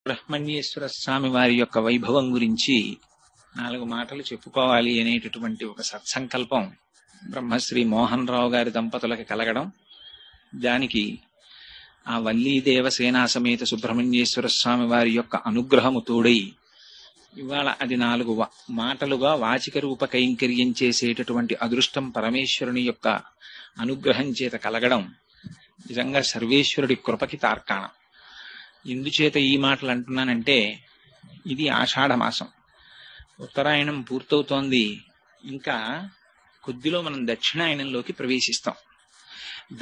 బ్రహ్మణ్యేశ్వర స్వామి వారి యొక్క వైభవం గురించి 4 మాటలు చెప్పుకోవాలి అనేటటువంటి ఒక సత్సంకల్పం బ్రహ్మశ్రీ మోహన్ రావు గారి దంపతులకు కలగడం, దానికి ఆ వల్లీ దేవసేనా సమేత సుబ్రహ్మణ్యేశ్వర స్వామి వారి యొక్క అనుగ్రహము తోడై ఇవాళ అది 4 మాటలుగా వాచిక రూప కైంకర్యం చేసేటటువంటి అదృష్టం పరమేశ్వరుని యొక్క అనుగ్రహం చేత కలగడం నిజంగా సర్వేశ్వరుడి కృపకి తార్కాణం. ఎందుచేత ఈ మాటలు అంటున్నానంటే, ఇది ఆషాఢ మాసం, ఉత్తరాయణం పూర్తవుతోంది, ఇంకా కొద్దిలో మనం దక్షిణాయనంలోకి ప్రవేశిస్తాం.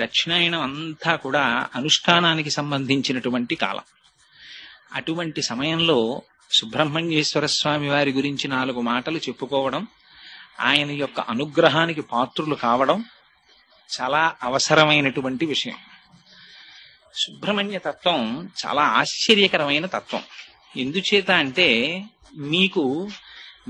దక్షిణాయనం అంతా కూడా అనుష్ఠానానికి సంబంధించినటువంటి కాలం. అటువంటి సమయంలో సుబ్రహ్మణ్యేశ్వర స్వామి వారి గురించి 4 మాటలు చెప్పుకోవడం, ఆయన యొక్క అనుగ్రహానికి పాత్రులు కావడం చాలా అవసరమైనటువంటి విషయం. సుబ్రహ్మణ్య తత్వం చాలా ఆశ్చర్యకరమైన తత్వం. ఎందుచేత అంటే, మీకు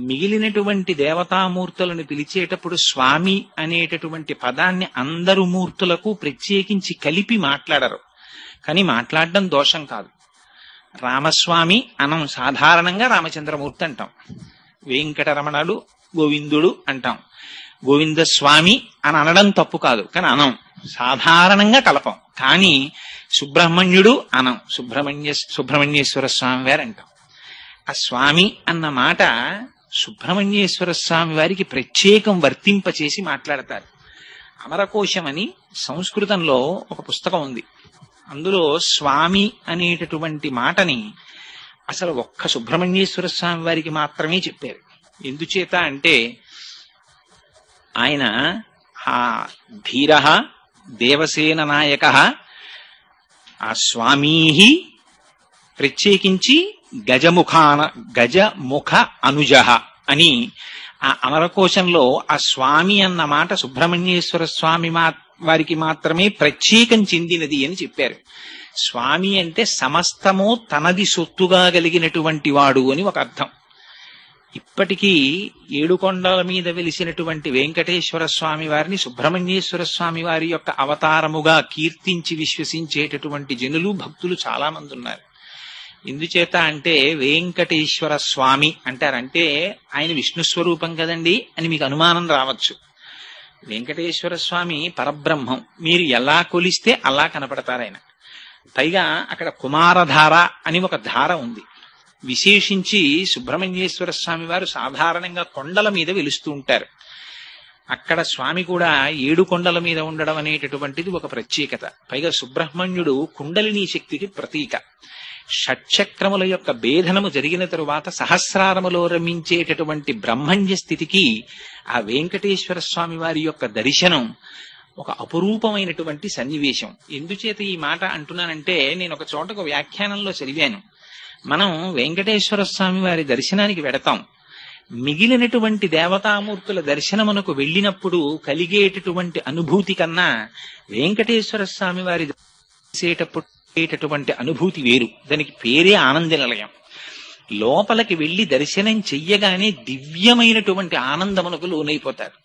మిగిలినటువంటి దేవతామూర్తులను పిలిచేటప్పుడు స్వామి అనేటటువంటి పదాన్ని అందరు మూర్తులకు ప్రత్యేకించి కలిపి మాట్లాడరు. కానీ మాట్లాడడం దోషం కాదు. రామస్వామి అనం, సాధారణంగా రామచంద్రమూర్తి అంటాం. వెంకటరమణుడు గోవిందుడు అంటాం. గోవిందస్వామి అని అనడం తప్పు కాదు, కానీ సాధారణంగా కలపం. కానీ సుబ్రహ్మణ్యుడు అనం, సుబ్రహ్మణ్యేశ్వర స్వామి వారు అంటాం. ఆ స్వామి అన్న మాట సుబ్రహ్మణ్యేశ్వర స్వామి వారికి ప్రత్యేకం వర్తింపచేసి మాట్లాడతారు. అమరకోశం అని సంస్కృతంలో ఒక పుస్తకం ఉంది. అందులో స్వామి అనేటటువంటి మాటని అసలు ఒక్క సుబ్రహ్మణ్యేశ్వర స్వామి వారికి మాత్రమే చెప్పారు. ఎందుచేత అంటే, ఆయన ఆ ధీర దేవసేన నాయక ఆ స్వామీ ప్రత్యేకించి గజముఖ అనుజ అని ఆ అమరకోశంలో ఆ స్వామి అన్న మాట సుబ్రహ్మణ్యేశ్వర స్వామి వారికి మాత్రమే ప్రత్యేకం చెందినది అని చెప్పారు. స్వామి అంటే సమస్తము తనది సొత్తుగా కలిగినటువంటి వాడు అని ఒక అర్థం. ఇప్పటికీ 7 కొండల మీద వెలిసినటువంటి వెంకటేశ్వర స్వామి వారిని సుబ్రహ్మణ్యేశ్వర స్వామి వారి యొక్క అవతారముగా కీర్తించి విశ్వసించేటటువంటి జనులు, భక్తులు చాలా మంది ఉన్నారు. ఎందుచేత అంటే, వెంకటేశ్వర స్వామి అంటారంటే ఆయన విష్ణు స్వరూపం కదండి అని మీకు అనుమానం రావచ్చు. వెంకటేశ్వర స్వామి పరబ్రహ్మం, మీరు ఎలా కొలిస్తే అలా కనపడతారు ఆయన. పైగా అక్కడ కుమారధార అని ఒక ధార ఉంది. విశేషించి సుబ్రహ్మణ్యేశ్వర స్వామి వారు సాధారణంగా కొండల మీద వెలుస్తూ ఉంటారు. అక్కడ స్వామి కూడా 7 కొండల మీద ఉండడం అనేటటువంటిది ఒక ప్రత్యేకత. పైగా సుబ్రహ్మణ్యుడు కుండలినీ శక్తికి ప్రతీక. షట్చక్రముల యొక్క భేదనము జరిగిన తరువాత సహస్రారములో రమించేటటువంటి బ్రహ్మణ్య స్థితికి ఆ వెంకటేశ్వర స్వామి వారి యొక్క దర్శనం ఒక అపురూపమైనటువంటి సన్నివేశం. ఎందుచేత ఈ మాట అంటున్నానంటే, నేను ఒక చోట ఒక వ్యాఖ్యానంలో చదివాను. మనం వెంకటేశ్వర స్వామి వారి దర్శనానికి వెడతాం. మిగిలినటువంటి దేవతామూర్తుల దర్శనమునకు వెళ్ళినప్పుడు కలిగేటటువంటి అనుభూతి కన్నా వెంకటేశ్వర స్వామి వారి చేసేటటువంటి అనుభూతి వేరు. దానికి పేరే ఆనంద నిలయం. లోపలికి వెళ్లి దర్శనం చెయ్యగానే దివ్యమైనటువంటి ఆనందమునకు లోనైపోతారు.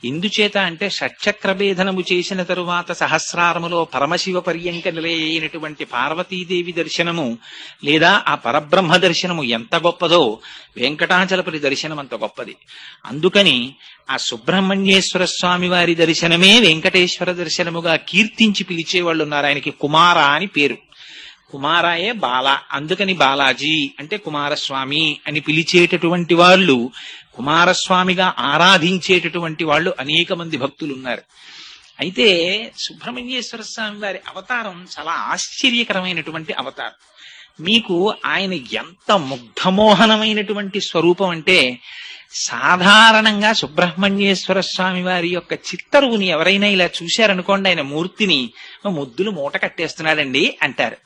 ఎందుచేత అంటే, షట్చక్ర భేదనము చేసిన తరువాత సహస్రారములో పరమశివ పర్యంక నిలయైనటువంటి పార్వతీదేవి దర్శనము లేదా ఆ పరబ్రహ్మ దర్శనము ఎంత గొప్పదో వెంకటాచలపతి దర్శనం అంత గొప్పది. అందుకని ఆ సుబ్రహ్మణ్యేశ్వర స్వామి వారి దర్శనమే వెంకటేశ్వర దర్శనముగా కీర్తించి పిలిచేవాళ్ళు ఉన్నారు. ఆయనకి కుమార అని పేరు. కుమారాయే బాల, అందుకని బాలాజీ అంటే కుమారస్వామి అని పిలిచేటటువంటి వాళ్ళు, కుమారస్వామిగా ఆరాధించేటటువంటి వాళ్ళు అనేక మంది భక్తులు ఉన్నారు. అయితే సుబ్రహ్మణ్యేశ్వర స్వామి వారి అవతారం చాలా ఆశ్చర్యకరమైనటువంటి అవతారం. మీకు ఆయన ఎంత ముగ్ధమోహనమైనటువంటి స్వరూపం అంటే, సాధారణంగా సుబ్రహ్మణ్యేశ్వర స్వామి వారి యొక్క చిత్తరువుని ఎవరైనా ఇలా చూశారనుకోండి, ఆయన మూర్తిని ముద్దులు మూట కట్టేస్తున్నాడండి అంటారు.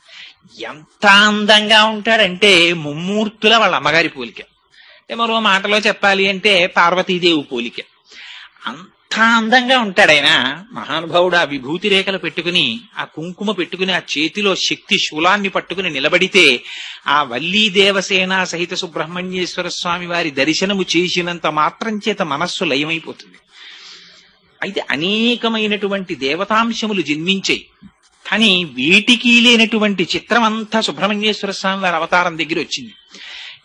ఎంత అందంగా ఉంటాడంటే ముమ్మూర్తుల వాళ్ళ అమ్మగారి పోలిక. అంటే మరో మాటలో చెప్పాలి అంటే పార్వతీదేవి పోలిక. అంత అందంగా ఉంటాడు ఆయన. మహానుభావుడు ఆ విభూతి రేఖలు పెట్టుకుని, ఆ కుంకుమ పెట్టుకుని, ఆ చేతిలో శక్తి శూలాన్ని పట్టుకుని నిలబడితే ఆ వల్లీ దేవసేన సహిత సుబ్రహ్మణ్యేశ్వర స్వామి వారి దర్శనము చేసినంత మాత్రం చేత మనస్సు లయమైపోతుంది. అయితే అనేకమైనటువంటి దేవతాంశములు జన్మించాయి. కానీ వీటికి లేనటువంటి చిత్రం అంతా సుబ్రహ్మణ్యేశ్వర స్వామి వారి అవతారం దగ్గర వచ్చింది.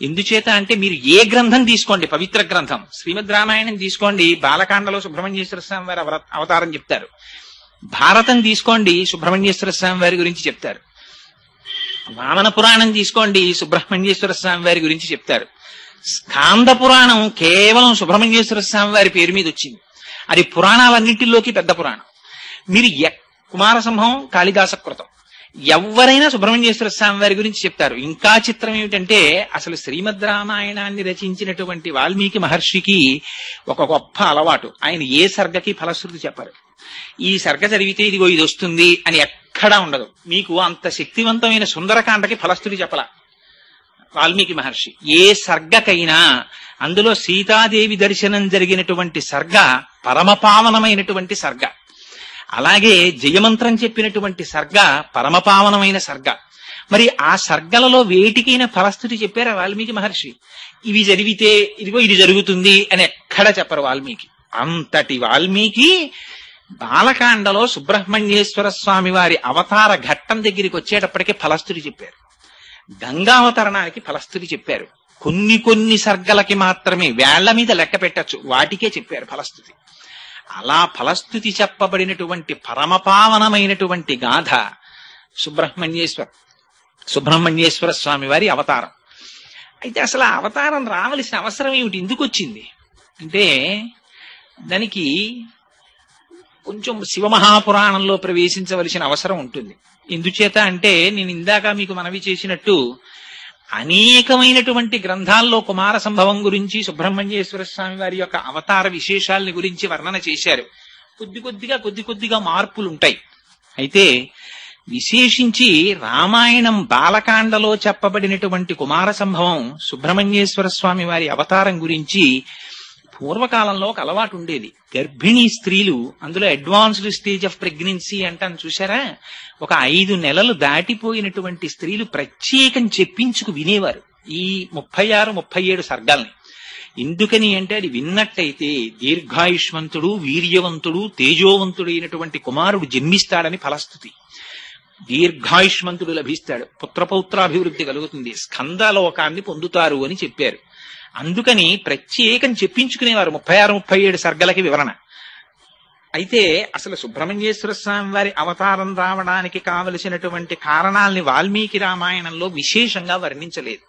ఎందుచేత అంటే మీరు ఏ గ్రంథం తీసుకోండి, పవిత్ర గ్రంథం శ్రీమద్ రామాయణం తీసుకోండి, బాలకాండలో సుబ్రహ్మణ్యేశ్వర స్వామి వారి అవతారం చెప్తారు. భారతం తీసుకోండి, సుబ్రహ్మణ్యేశ్వర స్వామి వారి గురించి చెప్తారు. వామన పురాణం తీసుకోండి, సుబ్రహ్మణ్యేశ్వర స్వామి వారి గురించి చెప్తారు. స్కాంద పురాణం కేవలం సుబ్రహ్మణ్యేశ్వర స్వామి వారి పేరు మీద వచ్చింది. అది పురాణాలన్నింటిలోకి పెద్ద పురాణం. మీరు కుమార సంభవం, కాళిదాస కృతం ఎవరైనా సుబ్రహ్మణ్యేశ్వర స్వామి వారి గురించి చెప్తారు. ఇంకా చిత్రం ఏమిటంటే అసలు శ్రీమద్ రామాయణాన్ని రచించినటువంటి వాల్మీకి మహర్షికి ఒక గొప్ప అలవాటు. ఆయన ఏ సర్గకి ఫలశ్రుతి చెప్పరు. ఈ సర్గ చదివితే ఇదిగో ఇది వస్తుంది అని ఎక్కడా ఉండదు. మీకు అంత శక్తివంతమైన సుందరకాండకి ఫలశ్రుతి చెప్పలా వాల్మీకి మహర్షి. ఏ సర్గకైనా అందులో సీతాదేవి దర్శనం జరిగినటువంటి సర్గ పరమపావనమైనటువంటి సర్గ. అలాగే జయమంత్రం చెప్పినటువంటి సర్గ పరమపావనమైన సర్గ. మరి ఆ సర్గలలో వేటికైనా ఫలశ్రుతి చెప్పారా వాల్మీకి మహర్షి? ఇవి జరిగితే ఇదిగో ఇది జరుగుతుంది అని ఎక్కడ చెప్పరు వాల్మీకి. అంతటి వాల్మీకి బాలకాండలో సుబ్రహ్మణ్యేశ్వర స్వామి వారి అవతార ఘట్టం దగ్గరికి వచ్చేటప్పటికే ఫలశ్రుతి చెప్పారు. గంగావతరణానికి ఫలశ్రుతి చెప్పారు. కొన్ని సర్గలకి మాత్రమే వేళ్ల మీద లెక్క పెట్టచ్చు, వాటికే చెప్పారు ఫలశ్రుతి. అలా ఫలశ్రుతి చెప్పబడినటువంటి పరమపావనమైనటువంటి గాథ సుబ్రహ్మణ్యేశ్వర స్వామి వారి అవతారం. అయితే అసలు ఆ అవతారం రావలసిన అవసరం ఏమిటి, ఎందుకు వచ్చింది అంటే దానికి కొంచెం శివమహాపురాణంలో ప్రవేశించవలసిన అవసరం ఉంటుంది. ఎందుచేత అంటే నేను ఇందాక మీకు మనవి చేసినట్టు అనేకమైనటువంటి గ్రంథాల్లో కుమార సంభవం గురించి, సుబ్రహ్మణ్యేశ్వర స్వామి వారి యొక్క అవతార విశేషాలని గురించి వర్ణన చేశారు. కొద్ది కొద్దిగా మార్పులు ఉంటాయి. అయితే విశేషించి రామాయణం బాలకాండలో చెప్పబడినటువంటి కుమార సంభవం సుబ్రహ్మణ్యేశ్వర స్వామి వారి అవతారం గురించి పూర్వకాలంలో ఒక అలవాటు ఉండేది. గర్భిణీ స్త్రీలు, అందులో అడ్వాన్స్డ్ స్టేజ్ ఆఫ్ ప్రెగ్నెన్సీ అంటాను చూసారా, ఒక 5 నెలలు దాటిపోయినటువంటి స్త్రీలు ప్రత్యేకం చెప్పించుకు వినేవారు ఈ 36-37 సర్గాల్ని. ఎందుకని అంటే అది విన్నట్టయితే దీర్ఘాయుష్మంతుడు, వీర్యవంతుడు, తేజోవంతుడైనటువంటి కుమారుడు జన్మిస్తాడని ఫలశ్రుతి. దీర్ఘాయుష్మంతుడు లభిస్తాడు, పుత్రపౌత్రాభివృద్ధి కలుగుతుంది, స్కందలోకాన్ని పొందుతారు అని చెప్పారు. అందుకని ప్రత్యేకం చెప్పించుకునేవారు 36-37 సర్గలకి వివరణ. అయితే అసలు సుబ్రహ్మణ్యేశ్వర స్వామి వారి అవతారం రావడానికి కావలసినటువంటి కారణాల్ని వాల్మీకి రామాయణంలో విశేషంగా వర్ణించలేదు.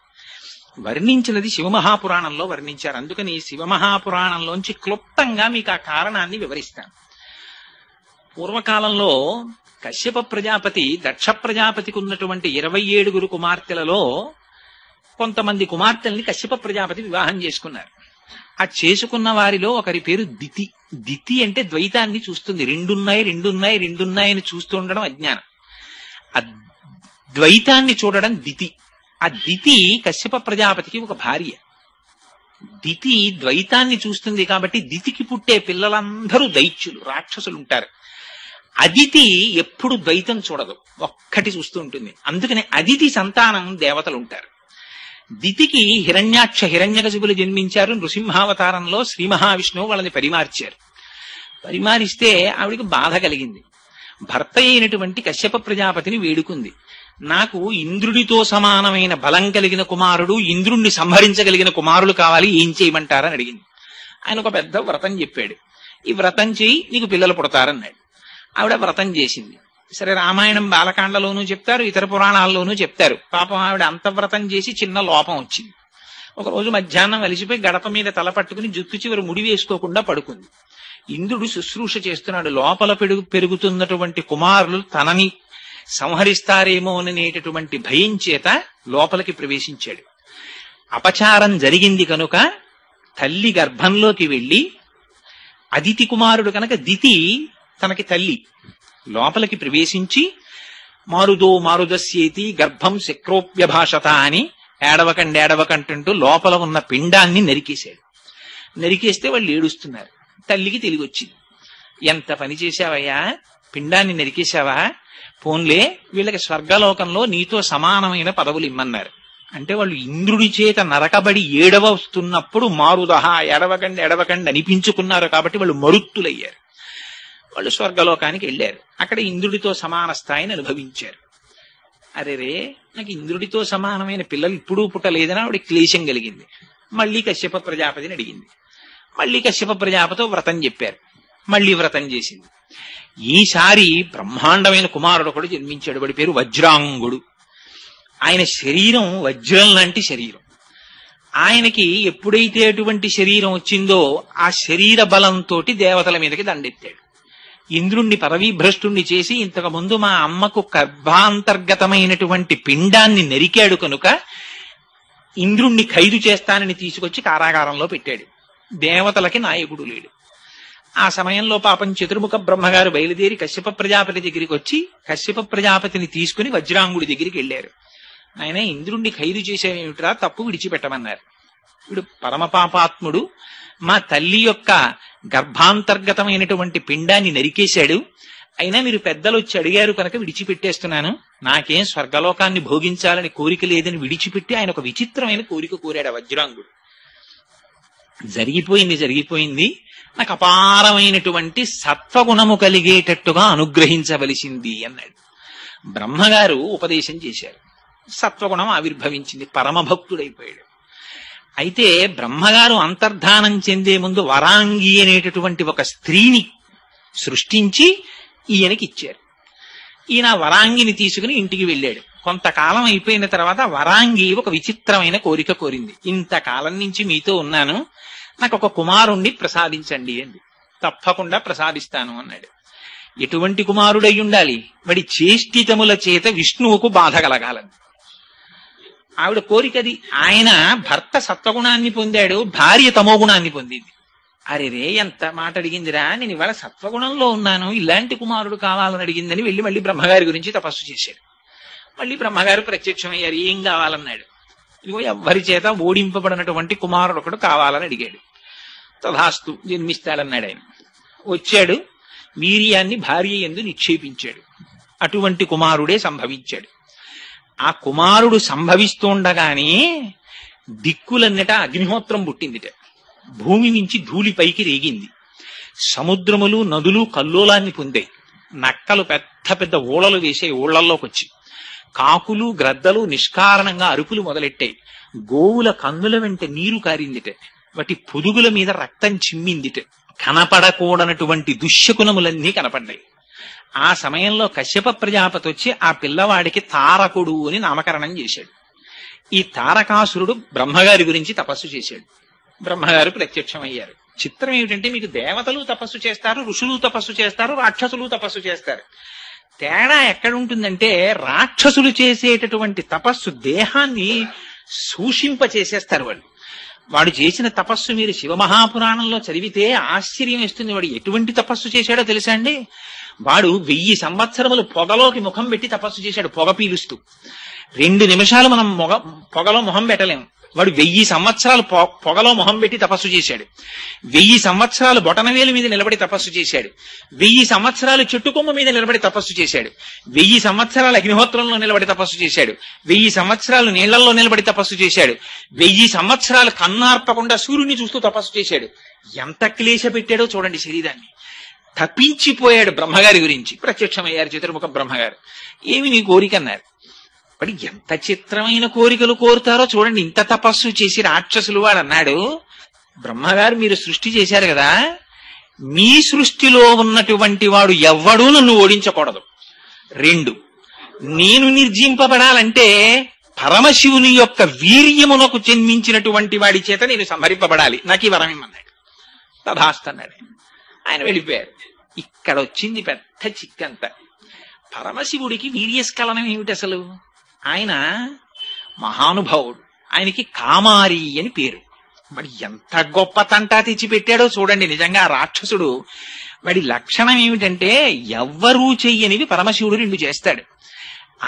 వర్ణించినది శివమహాపురాణంలో వర్ణించారు. అందుకని శివమహాపురాణంలోంచి క్లుప్తంగా మీకు ఆ కారణాన్ని వివరిస్తాను. పూర్వకాలంలో కశ్యప ప్రజాపతి దక్ష ప్రజాపతికి ఉన్నటువంటి 27 కుమార్తెలలో కొంతమంది కుమార్తెల్ని కశ్యప ప్రజాపతి వివాహం చేసుకున్నారు. ఆ చేసుకున్న వారిలో ఒకరి పేరు దితి. దితి అంటే ద్వైతాన్ని చూస్తుంది. రెండున్నాయి అని చూస్తూ ఉండడం అజ్ఞానం. ఆ ద్వైతాన్ని చూడడం దితి. ఆ దితి కశ్యప ప్రజాపతికి ఒక భార్య. దితి ద్వైతాన్ని చూస్తుంది కాబట్టి దితికి పుట్టే పిల్లలందరూ దైత్యులు, రాక్షసులు ఉంటారు. అదితి ఎప్పుడు ద్వైతం చూడదు, ఒక్కటి చూస్తూ ఉంటుంది. అందుకని అదితి సంతానం దేవతలు ఉంటారు. దితికి హిరణ్యకశిపులు జన్మించారు. నృసింహావతారంలో శ్రీ మహావిష్ణువు వాళ్ళని పరిమార్చారు. పరిమారిస్తే ఆవిడికి బాధ కలిగింది. భర్త అయినటువంటి కశ్యప ప్రజాపతిని వేడుకుంది. నాకు ఇంద్రుడితో సమానమైన బలం కలిగిన కుమారుడు, ఇంద్రుణ్ణి సంహరించగలిగిన కుమారులు కావాలి, ఏం చేయమంటారని అడిగింది. ఆయన ఒక పెద్ద వ్రతం చెప్పాడు. ఈ వ్రతం చేయి, నీకు పిల్లలు పుడతారన్నాడు. ఆవిడ వ్రతం చేసింది. సరే, రామాయణం బాలకాండలోనూ చెప్తారు, ఇతర పురాణాల్లోనూ చెప్తారు. పాపం ఆవిడ అంతవ్రతం చేసి చిన్న లోపం వచ్చింది. ఒకరోజు మధ్యాహ్నం అలిసిపోయి గడప మీద తల పట్టుకుని జుట్టు చివరి ముడి వేసుకోకుండా పడుకుంది. ఇంద్రుడు శుశ్రూష చేస్తున్నాడు. లోపల పెరుగుతున్నటువంటి కుమారులు తనని సంహరిస్తారేమోననేటటువంటి భయం చేత లోపలికి ప్రవేశించాడు. అపచారం జరిగింది కనుక తల్లి గర్భంలోకి వెళ్లి, అదితి కుమారుడు కనుక దితి తనకి తల్లి, లోపలికి ప్రవేశించి మారుదస్యేతి గర్భం శక్రోప్యభాషత అని ఏడవకంటంటూ లోపల ఉన్న పిండాన్ని నరికేశాడు. నరికేస్తే వాళ్ళు ఏడుస్తున్నారు. తల్లికి తెలివొచ్చింది. ఎంత పని చేశావయ్యా, పిండాన్ని నరికేశావా, పోన్లే వీళ్ళకి స్వర్గలోకంలో నీతో సమానమైన పదవులు ఇమ్మన్నారు. అంటే వాళ్ళు ఇంద్రుడి చేత నరకబడి ఏడవస్తున్నప్పుడు మారుదహ ఎడవకండి అనిపించుకున్నారు కాబట్టి వాళ్ళు మరుత్తులయ్యారు. వాళ్ళు స్వర్గలోకానికి వెళ్ళారు. అక్కడ ఇంద్రుడితో సమాన స్థాయిని అనుభవించారు. అరేరే, నాకు ఇంద్రుడితో సమానమైన పిల్లలు ఇప్పుడు పుట్టలేదని ఆవిడ క్లేశం కలిగింది. మళ్ళీ కశ్యప ప్రజాపతిని అడిగింది. మళ్ళీ కశ్యప ప్రజాపతితో వ్రతం చెప్పారు. మళ్ళీ వ్రతం చేసింది. ఈసారి బ్రహ్మాండమైన కుమారుడు ఒకడు జన్మించాడు. వాడి పేరు వజ్రాంగుడు. ఆయన శరీరం వజ్రం లాంటి శరీరం. ఆయనకి ఎప్పుడైతే అటువంటి శరీరం వచ్చిందో ఆ శరీర బలంతో దేవతల మీదకి దండెత్తాడు. ఇంద్రుణ్ణి పరవీభ్రష్టుణ్ణి చేసి ఇంతకు ముందు మా అమ్మకు గర్భాంతర్గతమైనటువంటి పిండాన్ని నరికాడు కనుక ఇంద్రుణ్ణి ఖైదు చేస్తానని తీసుకొచ్చి కారాగారంలో పెట్టాడు. దేవతలకి నాయకుడు లేడు. ఆ సమయంలో పాపం చతుర్ముఖ బ్రహ్మగారు బయలుదేరి కశ్యప ప్రజాపతి దగ్గరికి వచ్చి కశ్యప ప్రజాపతిని తీసుకుని వజ్రాంగుడి దగ్గరికి వెళ్ళారు. ఆయన ఇంద్రుణ్ణి ఖైదు చేసేమిట్రా, తప్పు విడిచిపెట్టమన్నారు. వీడు పరమపాపాత్ముడు, మా తల్లి యొక్క గర్భాంతర్గతమైనటువంటి పిండాన్ని నరికేశాడు. అయినా మీరు పెద్దలు వచ్చి అడిగారు కనుక విడిచిపెట్టేస్తున్నాను. నాకేం స్వర్గలోకాన్ని భోగించాలని కోరిక లేదని విడిచిపెట్టి ఆయన ఒక విచిత్రమైన కోరిక కోరాడు వజ్రాంగుడు. జరిగిపోయింది, నాకు అపారమైనటువంటి సత్వగుణము కలిగేటట్టుగా అనుగ్రహించవలసింది అన్నాడు. బ్రహ్మగారు ఉపదేశం చేశారు. సత్వగుణం ఆవిర్భవించింది. పరమభక్తుడైపోయాడు. అయితే బ్రహ్మగారు అంతర్ధానం చెందే ముందు వరాంగి అనేటటువంటి ఒక స్త్రీని సృష్టించి ఈయనకి ఇచ్చారు. ఈయన వరాంగిని తీసుకుని ఇంటికి వెళ్ళాడు. కొంతకాలం అయిపోయిన తర్వాత వరాంగి ఒక విచిత్రమైన కోరిక కోరింది. ఇంతకాలం నుంచి మీతో ఉన్నాను, నాకు ఒక కుమారుణ్ణి ప్రసాదించండి అంది. తప్పకుండా ప్రసాదిస్తాను అన్నాడు. ఎటువంటి కుమారుడై ఉండాలి? వాడి చేష్టితముల చేత విష్ణువుకు బాధ కలగాలని ఆవిడ కోరికది. ఆయన భర్త సత్వగుణాన్ని పొందాడు, భార్య తమోగుణాన్ని పొందింది. అరేరే, ఎంత మాట అడిగిందిరా, నేను ఇవాళ సత్వగుణంలో ఉన్నాను, ఇలాంటి కుమారుడు కావాలని అడిగిందని వెళ్ళి మళ్ళీ బ్రహ్మగారి గురించి తపస్సు చేశాడు. మళ్ళీ బ్రహ్మగారు ప్రత్యక్షమయ్యారు. ఏం కావాలన్నాడు. ఇదిగో ఎవ్వరి చేత ఓడింపబడినటువంటి కుమారుడు ఒకడు కావాలని అడిగాడు. తథాస్తు, జన్మిస్తాడన్నాడు. ఆయన వచ్చాడు, వీర్యాన్ని భార్య యందు నిక్షేపించాడు. అటువంటి కుమారుడే సంభవించాడు. ఆ కుమారుడు సంభవిస్తుండగానే దిక్కులన్నట అగ్నిహోత్రం పుట్టిందిట. భూమి నుంచి ధూళి పైకి రేగింది. సముద్రములు నదులు కల్లోలాన్ని పొందాయి. నక్కలు పెద్ద పెద్ద ఊళలు వేసే ఊళ్లల్లోకి వచ్చి కాకులు గ్రద్దలు నిష్కారణంగా అరుపులు మొదలెట్టాయి. గోవుల కన్నుల వెంట నీరు కారిందిట. వాటి పొదుగుల మీద రక్తం చిమ్మిందిట. కనపడకూడనటువంటి దుశ్శకునములన్నీ కనపడ్డాయి. ఆ సమయంలో కశ్యప ప్రజాపతి వచ్చి ఆ పిల్లవాడికి తారకుడు అని నామకరణం చేశాడు. ఈ తారకాసురుడు బ్రహ్మగారి గురించి తపస్సు చేశాడు. బ్రహ్మగారు ప్రత్యక్షమయ్యారు. చిత్రం ఏమిటంటే, మీకు దేవతలు తపస్సు చేస్తారు, ఋషులు తపస్సు చేస్తారు, రాక్షసులు తపస్సు చేస్తారు. తేడా ఎక్కడుంటుందంటే, రాక్షసులు చేసేటటువంటి తపస్సు దేహాన్ని సూషింప చేసేస్తారు. వాడు చేసిన తపస్సు మీరు శివమహాపురాణంలో చదివితే ఆశ్చర్యం వేస్తుంది. వాడు ఎటువంటి తపస్సు చేశాడో తెలుసా అండి? వాడు 1000 సంవత్సరములు పొగలోకి ముఖం పెట్టి తపస్సు చేశాడు. పొగ పీలుస్తూ 2 నిమిషాలు మనం పొగలో మొహం పెట్టలేము. వాడు 1000 సంవత్సరాలు పొగలో మొహం పెట్టి తపస్సు చేశాడు. 1000 సంవత్సరాలు బొటనవేలు మీద నిలబడి తపస్సు చేశాడు. 1000 సంవత్సరాలు చెట్టుకొమ్మ మీద నిలబడి తపస్సు చేశాడు. 1000 సంవత్సరాలు అగ్నిహోత్రంలో నిలబడి తపస్సు చేశాడు. 1000 సంవత్సరాలు నీళ్లలో నిలబడి తపస్సు చేశాడు. 1000 సంవత్సరాలు కన్నార్పకుండా సూర్యుని చూస్తూ తపస్సు చేశాడు. ఎంత క్లేశ పెట్టాడో చూడండి శరీరాన్ని. తప్పించిపోయాడు. బ్రహ్మగారి గురించి ప్రత్యక్షమయ్యారు చతుర్ముఖ బ్రహ్మగారు. ఏమి నీ కోరిక అన్నారు. వాడు ఎంత చిత్రమైన కోరికలు కోరుతారో చూడండి. ఇంత తపస్సు చేసి రాక్షసులు వాడు అన్నాడు, బ్రహ్మగారు మీరు సృష్టి చేశారు కదా, మీ సృష్టిలో ఉన్నటువంటి వాడు ఎవ్వడూ నన్ను ఓడించకూడదు. 2, నేను నిర్జింపబడాలంటే పరమశివుని యొక్క వీర్యమునకు జన్మించినటువంటి వాడి చేత నేను సంహరింపబడాలి. నాకు ఈ వరం ఇమ్మన్నాడు. తథాస్తన్నాడు. ఆయన వెళ్ళిపోయారు. ఇక్కడ వచ్చింది పెద్ద చిక్కంత. పరమశివుడికి వీర్యస్ఖలనం ఏమిటి అసలు? ఆయన మహానుభావుడు. ఆయనకి కామారి అని పేరు. మరి ఎంత గొప్ప తంటా తెచ్చిపెట్టాడో చూడండి. నిజంగా రాక్షసుడు వాడి లక్షణం ఏమిటంటే, ఎవ్వరూ చెయ్యనివి పరమశివుడు 2 చేస్తాడు.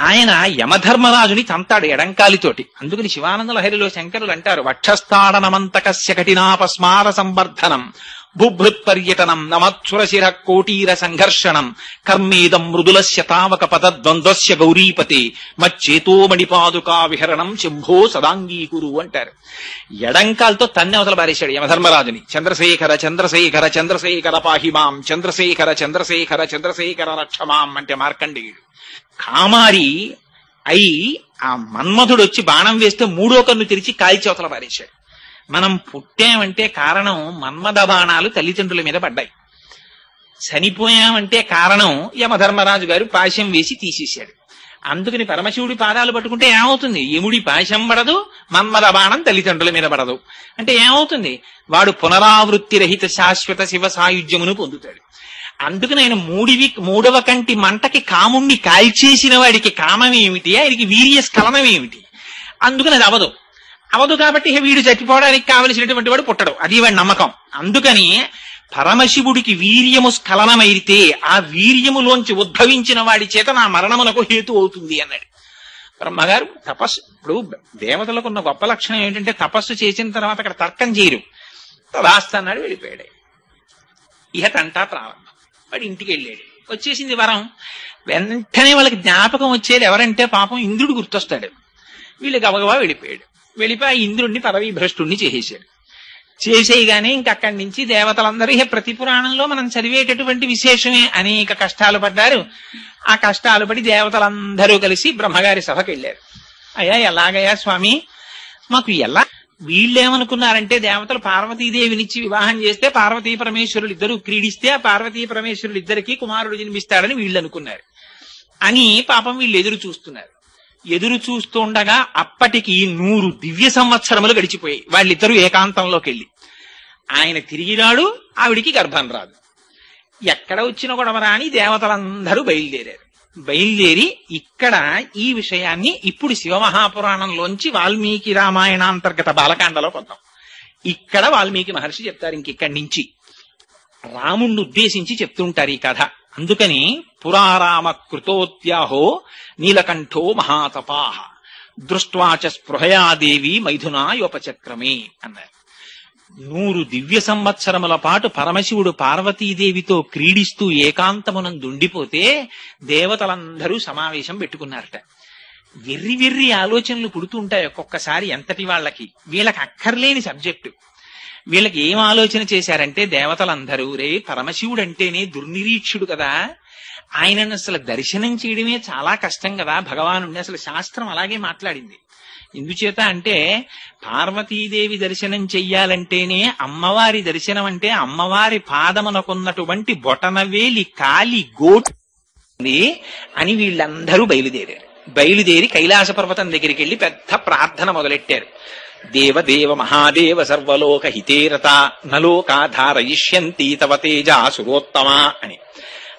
ఆయన యమధర్మరాజుని తంతాడు ఎడంకాలితోటి. అందుకని శివానంద లహరిలో శంకరులు అంటారు, వక్షస్థాడనమంతకస్య కఠినాపస్మార సంవర్ధనం బుభృత్ పర్యటనం నమత్సురశిర కోటీర సంఘర్షణం కర్మేదం మృదులస్య తావక పదద్వంద్వస్య గౌరీపతే మచ్చేతో మణిపాదుకా విహరణం శంభో సదాంగీకురు అంటారు. ఎడంకాలతో తన్ని అవతల బారేశాడు యమధర్మరాజుని. చంద్రశేఖర చంద్రశేఖర చంద్రశేఖర పాహిమాం చంద్రశేఖర చంద్రశేఖర చంద్రశేఖర రక్షమాం అంటే మార్కండేయుడు. కామారి అయి ఆ మన్మధుడు వచ్చి బాణం వేస్తే మూడో కన్ను తెరిచి కాల్చి అవతల పారేశాడు. మనం పుట్టామంటే కారణం మన్మథ బాణాలు తల్లిదండ్రుల మీద పడ్డాయి. చనిపోయామంటే కారణం యమధర్మరాజు గారు పాశం వేసి తీసేశాడు. అందుకని పరమశివుడి పాదాలు పట్టుకుంటే ఏమవుతుంది? యముడి పాశం పడదు, మన్మథ బాణం తల్లిదండ్రుల మీద పడదు. అంటే ఏమవుతుంది? వాడు పునరావృత్తి రహిత శాశ్వత శివ సాయుధ్యమును పొందుతాడు. అందుకని ఆయన మూడవ కంటి మంటకి కాముణ్ణి కాల్చేసిన వాడికి కామం ఏమిటి, ఆయనకి వీర్య స్ఖలనం ఏమిటి? అందుకని అది అవదు కాబట్టి వీడు చచ్చిపోవడానికి కావలసినటువంటి వాడు పుట్టడు. అది వాడి నమ్మకం. అందుకని పరమశివుడికి వీర్యము స్ఖలనమైతే ఆ వీర్యములోంచి ఉద్భవించిన వాడి చేత నా మరణమునకు హేతు అవుతుంది అన్నాడు బ్రహ్మగారు. తపస్సు ఇప్పుడు దేవతలకు ఉన్న గొప్ప లక్షణం ఏంటంటే తపస్సు చేసిన తర్వాత అక్కడ తర్కం చేయరు. తదాస్తన్నాడు, వెళ్ళిపోయాడు. ఇహతంటా ప్రారంభం. వాడు ఇంటికి వెళ్ళాడు. వచ్చేసింది వరం. వెంటనే వాళ్ళకి జ్ఞాపకం వచ్చేది ఎవరంటే పాపం ఇంద్రుడు గుర్తొస్తాడు. వీళ్ళు గబగబా వెళ్ళిపోయాడు. వెళ్ళిపోయి ఇంద్రుడిని పదవీ భ్రష్టుణ్ణి చేసేశాడు. చేసేయగానే ఇంకక్కడి నుంచి దేవతలందరూ ప్రతి పురాణంలో మనం చదివేటటువంటి విశేషమే. అనేక కష్టాలు పడ్డారు. ఆ కష్టాలు పడి దేవతలందరూ కలిసి బ్రహ్మగారి సభకి వెళ్ళారు. అయ్యా ఎలాగయ్యా స్వామి మాకు ఎలా? వీళ్ళేమనుకున్నారంటే దేవతలు పార్వతీదేవినిచ్చి వివాహం చేస్తే పార్వతీ పరమేశ్వరులు ఇద్దరు క్రీడిస్తే ఆ పార్వతీ పరమేశ్వరులు ఇద్దరికి కుమారుడు జన్మిస్తాడని వీళ్ళు అనుకున్నారు అని పాపం వీళ్ళు ఎదురు చూస్తున్నారు. ఎదురు చూస్తుండగా అప్పటికి 100 దివ్య సంవత్సరములు గడిచిపోయాయి. వాళ్ళిద్దరూ ఏకాంతంలోకి వెళ్ళి ఆయన తిరిగి రాడు, ఆవిడికి గర్భం రాదు. ఎక్కడ వచ్చిన గొడవరా అని దేవతలందరూ బయలుదేరారు. బయలుదేరి ఇక్కడ ఈ విషయాన్ని ఇప్పుడు శివమహాపురాణంలోంచి వాల్మీకి రామాయణాంతర్గత బాలకాండలో పొందాం. ఇక్కడ వాల్మీకి మహర్షి చెప్తారు. ఇంకిక్కడి నుంచి రాముణ్ణి ఉద్దేశించి చెప్తుంటారు ఈ కథ. అందుకని పురారామ కృతోత్యాహో నీలకంఠో మహాతపాహ దృష్ట్వాచ స్పృహయాదేవి మైథునాయోపచక్రమే అన్నారు. 100 దివ్య సంవత్సరముల పాటు పరమశివుడు పార్వతీదేవితో క్రీడిస్తూ ఏకాంతమునందుండిపోతే దేవతలందరూ సమావేశం పెట్టుకున్నారట. వెర్రి వెర్రి ఆలోచనలు పుడుతూ ఉంటాయి ఒక్కొక్కసారి. ఎంతటి వాళ్ళకి వీళ్ళకి అక్కర్లేని సబ్జెక్టు. వీళ్ళకి ఏం ఆలోచన చేశారంటే దేవతలందరూ రే పరమశివుడు అంటేనే దుర్నిరీక్షుడు కదా, ఆయనను అసలు దర్శనం చేయడమే చాలా కష్టం కదా భగవానుడిని. అసలు శాస్త్రం అలాగే మాట్లాడింది. ఎందుచేత అంటే పార్వతీదేవి దర్శనం చెయ్యాలంటేనే అమ్మవారి దర్శనం అంటే అమ్మవారి పాదమునకున్నటువంటి బొటనవేలి కాలి గోటు అని వీళ్ళందరూ బయలుదేరి కైలాస పర్వతం దగ్గరికి వెళ్లి పెద్ద ప్రార్థన మొదలెట్టారు. దేవదేవ మహాదేవ సర్వలోక హితేరత నలోకాధారయిష్యంతి తవ తేజ సురోత్తమా అని.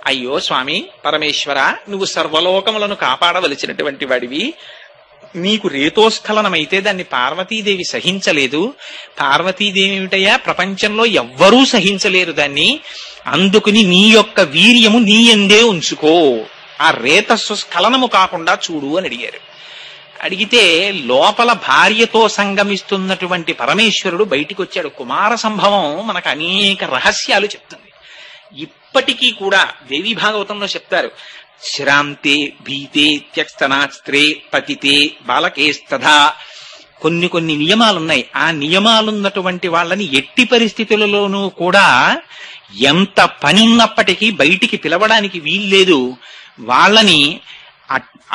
అయ్యో స్వామి పరమేశ్వర, నువ్వు సర్వలోకములను కాపాడవలసినటువంటి వాడివి. నీకు రేతోస్ఖలనమైతే దాన్ని పార్వతీదేవి సహించలేదు. పార్వతీదేవి ఏమిటయ్యా, ప్రపంచంలో ఎవ్వరూ సహించలేరు దాన్ని. అందుకుని నీ యొక్క వీర్యము నీ యందే ఉంచుకో, ఆ రేతస్సు స్ఖలనము కాకుండా చూడు అని అడిగారు. అడిగితే లోపల భార్యతో సంగమిస్తున్నటువంటి పరమేశ్వరుడు బయటికి వచ్చాడు. కుమార సంభవం మనకు అనేక రహస్యాలు చెప్తుంది. ఇప్పటికీ కూడా దేవీ భాగవతంలో చెప్తారు, శ్రాంతే భీతే త్యక్స్తనాస్త్రే పతితే బాలకేస్తథా. కొన్ని నియమాలున్నాయి. ఆ నియమాలున్నటువంటి వాళ్ళని ఎట్టి పరిస్థితులలోనూ కూడా ఎంత పని ఉన్నప్పటికీ బయటికి పిలవడానికి వీల్లేదు. వాళ్ళని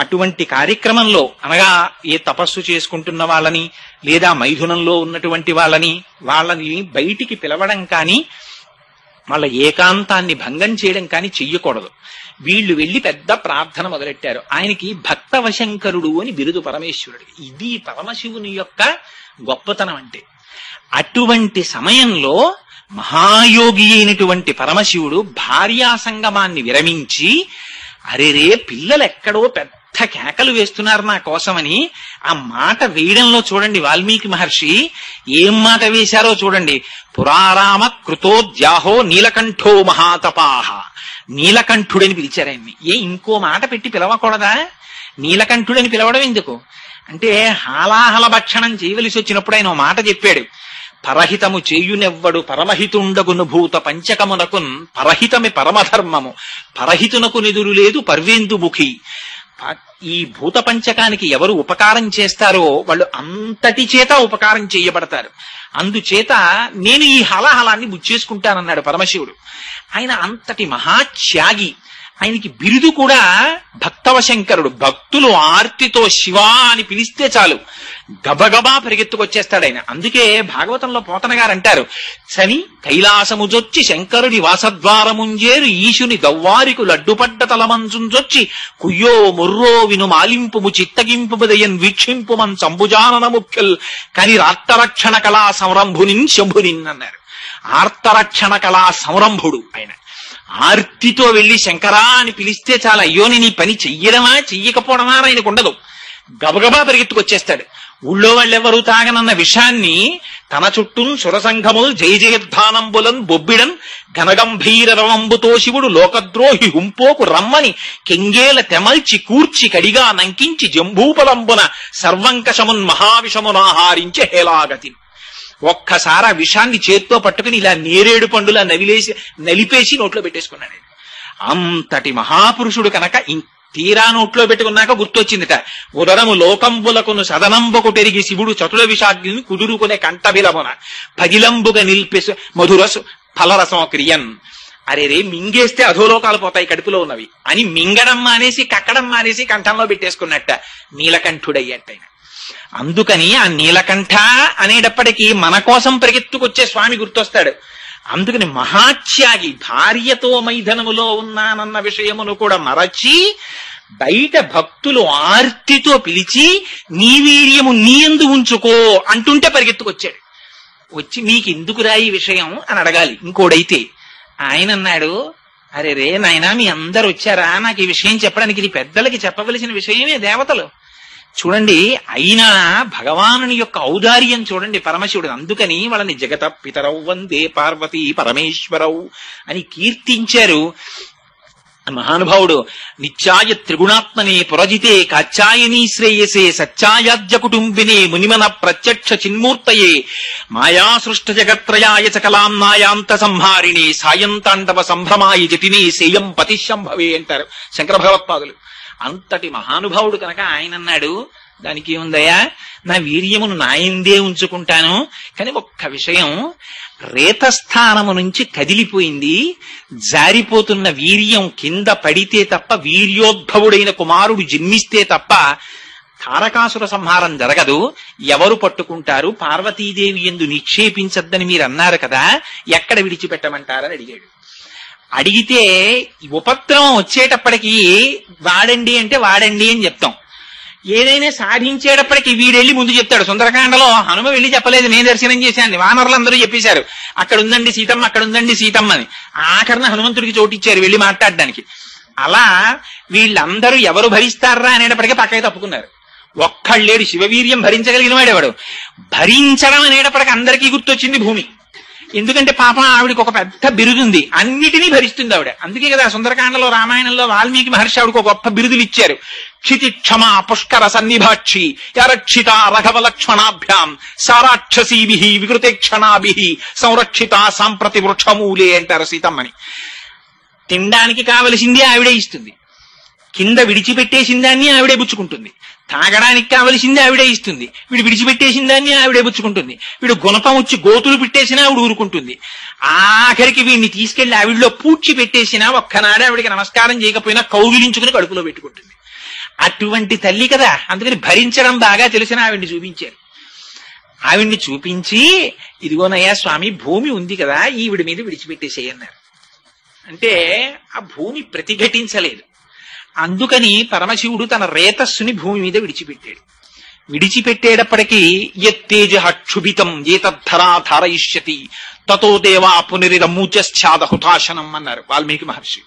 అటువంటి కార్యక్రమంలో అనగా ఏ తపస్సు చేసుకుంటున్న వాళ్ళని లేదా మైథునంలో ఉన్నటువంటి వాళ్ళని బయటికి పిలవడం కానీ వాళ్ళ ఏకాంతాన్ని భంగం చేయడం కానీ చెయ్యకూడదు. వీళ్ళు వెళ్లి పెద్ద ప్రార్థన మొదలెట్టారు. ఆయనకి భక్తవశంకరుడు అని బిరుదు పరమేశ్వరుడికి. ఇది పరమశివుని యొక్క గొప్పతనం అంటే. అటువంటి సమయంలో మహాయోగి అయినటువంటి పరమశివుడు భార్యా సంగమాన్ని విరమించి అరేరే పిల్లలు ఎక్కడో పెద్ద కేకలు వేస్తున్నారు నా కోసమని ఆ మాట వేయడంలో చూడండి వాల్మీకి మహర్షి ఏం మాట వేశారో చూడండి. పురారామ కృతోద్యాహో నీలకంఠో మహాతపాహ. నీలకంఠుడని పిలిచారు ఆయన్ని. ఇంకో మాట పెట్టి పిలవకూడదా? నీలకంఠుడని పిలవడం ఎందుకు అంటే హాలాహల భక్షణం చేయవలసి వచ్చినప్పుడు ఆయన మాట చెప్పాడు. పరహితము చేయునెవ్వడు పరమహితుండగును భూత పంచకమునకున్ పరహితమి పరమధర్మము పరహితునకు నిదురు లేదు పర్వేందుముఖి. ఈ భూత పంచకానికి ఎవరు ఉపకారం చేస్తారో వాళ్ళు అంతటి చేత ఉపకారం చేయబడతారు. అందుచేత నేను ఈ హలాహలాన్ని బుచ్చేసుకుంటానన్నాడు పరమశివుడు. ఆయన అంతటి మహాత్యాగి. ఆయనకి బిరుదు కూడా భక్తవశంకరుడు. భక్తులు ఆర్తితో శివా అని పిలిస్తే చాలు గబగబా పరిగెత్తుకొచ్చేస్తాడు ఆయన. అందుకే భాగవతంలో పోతన గారు అంటారు, చని కైలాసముజొచ్చి శంకరుడి వాసద్వారముంజేరు ఈశుని దవ్వారికు లడ్డుపడ్డ తలమంచుంజొచ్చి కుయ్యో ముర్రో విను మాలింపుము చిత్తగింపుదయన్ వీక్షింపుమన్ సంభుజానన ముఖ్యుల్ కని ఆర్తరక్షణ కళా సంరంభునిన్ శంభునిన్ అన్నారు. ఆర్తరక్షణ కళా సంరంభుడు ఆయన. ఆర్తితో వెళ్లి శంకరా అని పిలిస్తే చాలా, అయ్యో నేను ఈ పని చెయ్యడమా చెయ్యకపోవడమా ఆయనకు ఉండదు. గబగబా పరిగెత్తుకొచ్చేస్తాడు. ఊళ్ళో వాళ్ళెవరూ తాగనన్న విషయాన్ని తన చుట్టూ సురసంఘములు జయ జయధ్వానంబులన్ బొబ్బిడన్ ఘనగంభీర రవంబుతో శివుడు లోకద్రోహి హుంపోకు రమ్మని కెంగేల తెమల్చి కూర్చి కడిగా నంకించి జంబూపలంబున సర్వంకషమున్ మహావిషమునాహారించి హేలాగతి. ఒక్కసారి ఆ విషాన్ని చేత్తో పట్టుకుని ఇలా నేరేడు పండులా నలిపేసి నోట్లో పెట్టేసుకున్నాడు. అంతటి మహాపురుషుడు కనుక తీరా నోట్లో పెట్టుకున్నాక గుర్తొచ్చిందిట, ఉదరము లోకంబులకును సదనంబుకు పెరిగి శివుడు చతుల విషాగ్ని కుదురుకునే కంఠబిలమున పగిలంబుగా నిల్పేసు మధురసు ఫలరసం క్రియన్. అరే రే మింగేస్తే అధోలోకాలు పోతాయి కడుపులో ఉన్నవి అని మింగడం మానేసి కక్కడం మానేసి కంఠంలో పెట్టేసుకున్నట్ట నీలకంఠుడయ్యట్టయిన. అందుకని ఆ నీలకంఠ అనేటప్పటికీ మన కోసం పరిగెత్తుకొచ్చే స్వామి గుర్తొస్తాడు. అందుకని మహాత్యాగి. భార్యతో మైథనములో ఉన్నానన్న విషయమును కూడా మరచి బయట భక్తులు ఆర్తితో పిలిచి నీ వీర్యము నీయందు ఉంచుకో అంటుంటే పరిగెత్తుకొచ్చాడు. వచ్చి నీకెందుకురా ఈ విషయం అని అడగాలి ఇంకోడైతే. ఆయన అన్నాడు, అరే రే నాయనా మీ అందరు వచ్చారా, నాకు ఈ విషయం చెప్పడానికి, ఇది పెద్దలకి చెప్పవలసిన విషయమే. దేవతలు చూడండి, అయినా భగవానుని యొక్క ఔదార్యం చూడండి పరమశివుడు. అందుకని వాళ్ళని జగత పితరౌ వందే పార్వతీ పరమేశ్వరౌ అని కీర్తించారు మహానుభావుడు. నిత్యాయ త్రిగుణాత్మనే పురజితే కాచాయనీ శ్రేయసే సత్యాయాజ్య కుటుంబినే మునిమన ప్రత్యక్ష చిన్మూర్తయే మాయా సృష్ట జగత్రయాయ చకలాం నాయాంత సంహారిణే సాయంతాండవ సంభ్రమాయ జటినే సేయం పతిశంభవే అంటారు శంకర భగవత్పాదులు. అంతటి మహానుభావుడు కనుక ఆయన అన్నాడు, దానికి ఏముందయ్యా, నా వీర్యమును నాయందే ఉంచుకుంటాను. కానీ ఒక్క విషయం, రేతస్థానము నుంచి కదిలిపోయింది. జారిపోతున్న వీర్యం కింద పడితే తప్ప, వీర్యోద్భవుడైన కుమారుడు జన్మిస్తే తప్ప తారకాసుర సంహారం జరగదు. ఎవరు పట్టుకుంటారు? పార్వతీదేవి యందు నిక్షేపించద్దని మీరు అన్నారు కదా, ఎక్కడ విడిచిపెట్టమంటారని అడిగాడు. అడిగితే ఉపద్రవం వచ్చేటప్పటికి వాడండి అంటే వాడండి అని చెప్తాం. ఏదైనా సాధించేటప్పటికి వీడెళ్ళి ముందు చెప్తాడు. సుందరకాండలో హనుమ వెళ్ళి చెప్పలేదు, నేను దర్శనం చేశాను, వానరులందరూ చెప్పేశారు అక్కడ ఉందండి సీతమ్మ, అక్కడ ఉందండి సీతమ్మ అని. ఆఖరణ హనుమంతుడికి చోటిచ్చారు వెళ్ళి మాట్లాడడానికి. అలా వీళ్ళందరూ ఎవరు భరిస్తారా అనేటప్పటికీ పక్కకి తప్పుకున్నారు. ఒక్కళ్ళేడు శివవీర్యం భరించగలిగిన వాడేవాడు. భరించడం అనేటప్పటికి అందరికీ గుర్తొచ్చింది భూమి. ఎందుకంటే పాపం ఆవిడికి ఒక పెద్ద బిరుదుంది, అన్నిటినీ భరిస్తుంది ఆవిడ. అందుకే కదా సుందరకాండలో రామాయణంలో వాల్మీకి మహర్షి ఆవిడకు ఒక గొప్ప బిరుదులు ఇచ్చారు. క్షితి క్షమా పుష్కర సన్నిభాక్షి యరక్షిత రఘవ లక్ష్మణాభ్యాం సారాక్షసీభి వికృతేక్షణాభి సంరక్షిత సాంప్రతి వృక్షమూలే అంటారు సీతమ్మని. తినడానికి కావలసింది ఆవిడే ఇస్తుంది, కింద విడిచిపెట్టేసిన దాన్ని ఆవిడే పుచ్చుకుంటుంది, తాగడానికి కావలసింది ఆవిడే ఇస్తుంది, వీడు విడిచిపెట్టేసిన దాన్ని ఆవిడే పుచ్చుకుంటుంది, వీడు గుణపం వచ్చి గోతులు పెట్టేసినా ఆవిడ ఊరుకుంటుంది, ఆఖరికి వీడిని తీసుకెళ్లి ఆవిడలో పూడ్చి పెట్టేసినా ఒక్కనాడే ఆవిడికి నమస్కారం చేయకపోయినా కౌగిలించుకుని కడుపులో పెట్టుకుంటుంది. అటువంటి తల్లి కదా. అందుకని భరించడం బాగా తెలిసిన ఆవిడ్ని చూపించారు. ఆవిడ్ని చూపించి, ఇదిగోనయ్యా స్వామి భూమి ఉంది కదా, ఈవిడి మీద విడిచిపెట్టేసేయన్నారు. అంటే ఆ భూమి ప్రతిఘటించలేదు. అందుకని పరమశివుడు తన రేతస్సుని భూమి మీద విడిచిపెట్టాడు. విడిచిపెట్టేటప్పటికీ యత్తేజ క్షుభితం ఏతద్ధరా ధారయిష్యతి తతో దేవా పునరిరమూచశ్చాద హుతాశనం అన్నారు వాల్మీకి మహర్షి.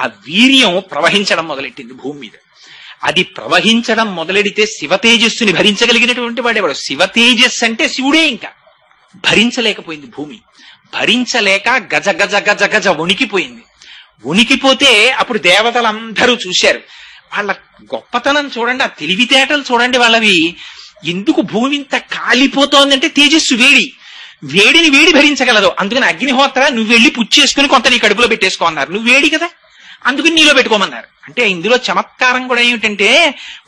ఆ వీర్యం ప్రవహించడం మొదలెట్టింది భూమి మీద. అది ప్రవహించడం మొదలెడితే శివతేజస్సుని భరించగలిగినటువంటి వాడేవాడు. శివతేజస్సు అంటే శివుడే. ఇంకా భరించలేకపోయింది భూమి. భరించలేక గజ గజ గజ గజ వణికిపోయింది. ఉనికిపోతే అప్పుడు దేవతలందరూ చూశారు. వాళ్ళ గొప్పతనం చూడండి, ఆ తెలివితేటలు చూడండి వాళ్ళవి. ఎందుకు భూమి ఇంత కాలిపోతోందంటే తేజస్సు వేడి. వేడిని వేడి భరించగలదు. అందుకని అగ్నిహోత్ర నువ్వు వెళ్ళి పుచ్చేసుకుని కొంత నీ కడుపులో పెట్టేసుకో అన్నారు. నువ్వు వేడి కదా, అందుకని నీలో పెట్టుకోమన్నారు. అంటే ఇందులో చమత్కారం కూడా ఏమిటంటే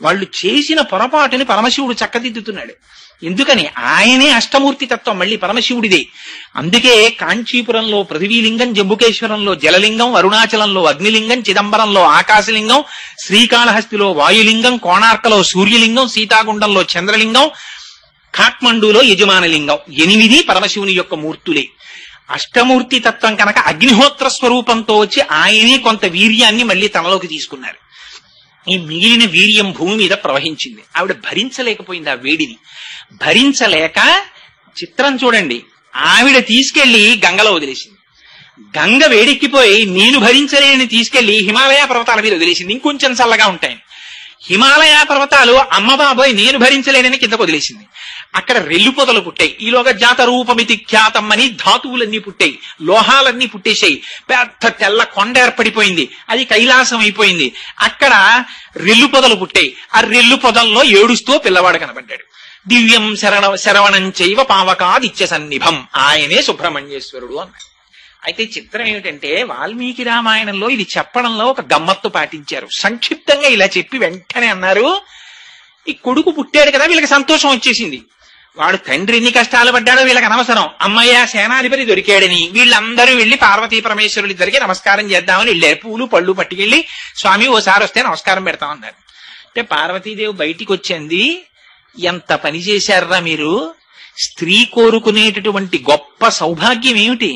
వాళ్ళు చేసిన పొరపాటుని పరమశివుడు చక్కదిద్దుతున్నాడు. ఎందుకని ఆయనే అష్టమూర్తి తత్వం మళ్ళీ పరమశివుడిదే. అందుకే కాంచీపురంలో పృథివీలింగం, జంబుకేశ్వరంలో జలలింగం, అరుణాచలంలో అగ్నిలింగం, చిదంబరంలో ఆకాశలింగం, శ్రీకాళహస్తిలో వాయులింగం, కోణార్కలో సూర్యలింగం, సీతాగుండంలో చంద్రలింగం, కాఠ్మండూలో యజమానలింగం. 8 పరమశివుని యొక్క మూర్తులే. అష్టమూర్తి తత్వం కనుక అగ్నిహోత్ర స్వరూపంతో వచ్చి ఆయనే కొంత వీర్యాన్ని మళ్ళీ తనలోకి తీసుకున్నారు. ఈ మిగిలిన వీర్యం భూమి మీద ప్రవహించింది. ఆవిడ భరించలేకపోయింది ఆ వేడిని. భరించలేక చిత్రం చూడండి, ఆవిడ తీసుకెళ్లి గంగలో వదిలేసింది. గంగ వేడెక్కిపోయి నేను భరించలేని తీసుకెళ్లి హిమాలయ పర్వతాల మీద వదిలేసింది, ఇంకొంచెం చల్లగా ఉంటాయని. హిమాలయ పర్వతాలు అమ్మ బాబోయ్ నేను భరించలేనని కిందకు వదిలేసింది. అక్కడ రెల్లు పొదలు పుట్టాయి. ఈలోగా జాత రూపమితి ఖ్యాతం అని ధాతువులన్నీ పుట్టాయి, లోహాలన్నీ పుట్టేశాయి. పెద్ద తెల్ల కొండ ఏర్పడిపోయింది, అది కైలాసం అయిపోయింది. అక్కడ రెల్లు పొదలు పుట్టాయి. ఆ రెల్లు పొదల్లో ఏడుస్తూ పిల్లవాడు కనబడ్డాడు. దివ్యం శరవణం చైవ పావకాదిత్య సన్నిభం, ఆయనే సుబ్రహ్మణ్యేశ్వరుడు అన్నాడు. అయితే చిత్రం ఏమిటంటే వాల్మీకి రామాయణంలో ఇది చెప్పడంలో ఒక గమ్మత్తు పాటించారు. సంక్షిప్తంగా ఇలా చెప్పి వెంటనే అన్నారు, ఈ కొడుకు పుట్టాడు కదా వీళ్ళకి సంతోషం వచ్చేసింది. వాడు తండ్రి ఎన్ని కష్టాలు పడ్డాడో వీళ్ళకి అనవసరం. అమ్మయ్య సేనాధిపతి దొరికాడని వీళ్ళందరూ వెళ్లి పార్వతీ పరమేశ్వరులు ఇద్దరికి నమస్కారం చేద్దామని వెళ్ళారు. పూలు పళ్ళు పట్టుకెళ్లి స్వామి ఓసారి వస్తే నమస్కారం పెడతామన్నారు. అంటే పార్వతీదేవి బయటికి వచ్చింది, ఎంత పని చేశారా మీరు? స్త్రీ కోరుకునేటటువంటి గొప్ప సౌభాగ్యం ఏమిటి?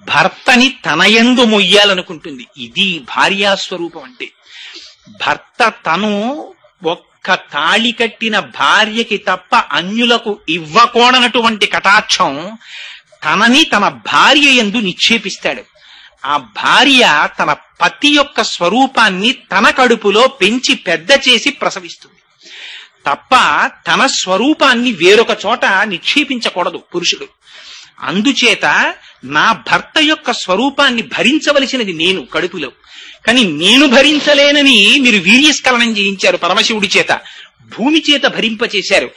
భర్తని తనయందు మొయ్యాలనుకుంటుంది. ఇది భార్యాస్వరూపం అంటే. భర్త తను ఒక్క తాళి కట్టిన భార్యకి తప్ప అన్యులకు ఇవ్వకూడనటువంటి కటాక్షం తనని తన భార్య యందు నిక్షేపిస్తాడు. ఆ భార్య తన పతి యొక్క స్వరూపాన్ని తన కడుపులో పెంచి పెద్ద చేసి ప్రసవిస్తుంది తప్ప తన స్వరూపాన్ని వేరొక చోట నిక్షేపించకూడదు పురుషుడు. అందుచేత నా భర్త యొక్క స్వరూపాన్ని భరించవలసినది నేను కడుపులో, కానీ నేను భరించలేనని మీరు వీర్యస్ఖలనం చేయించారు పరమశివుడి చేత, భూమి చేత భరింపచేశారు.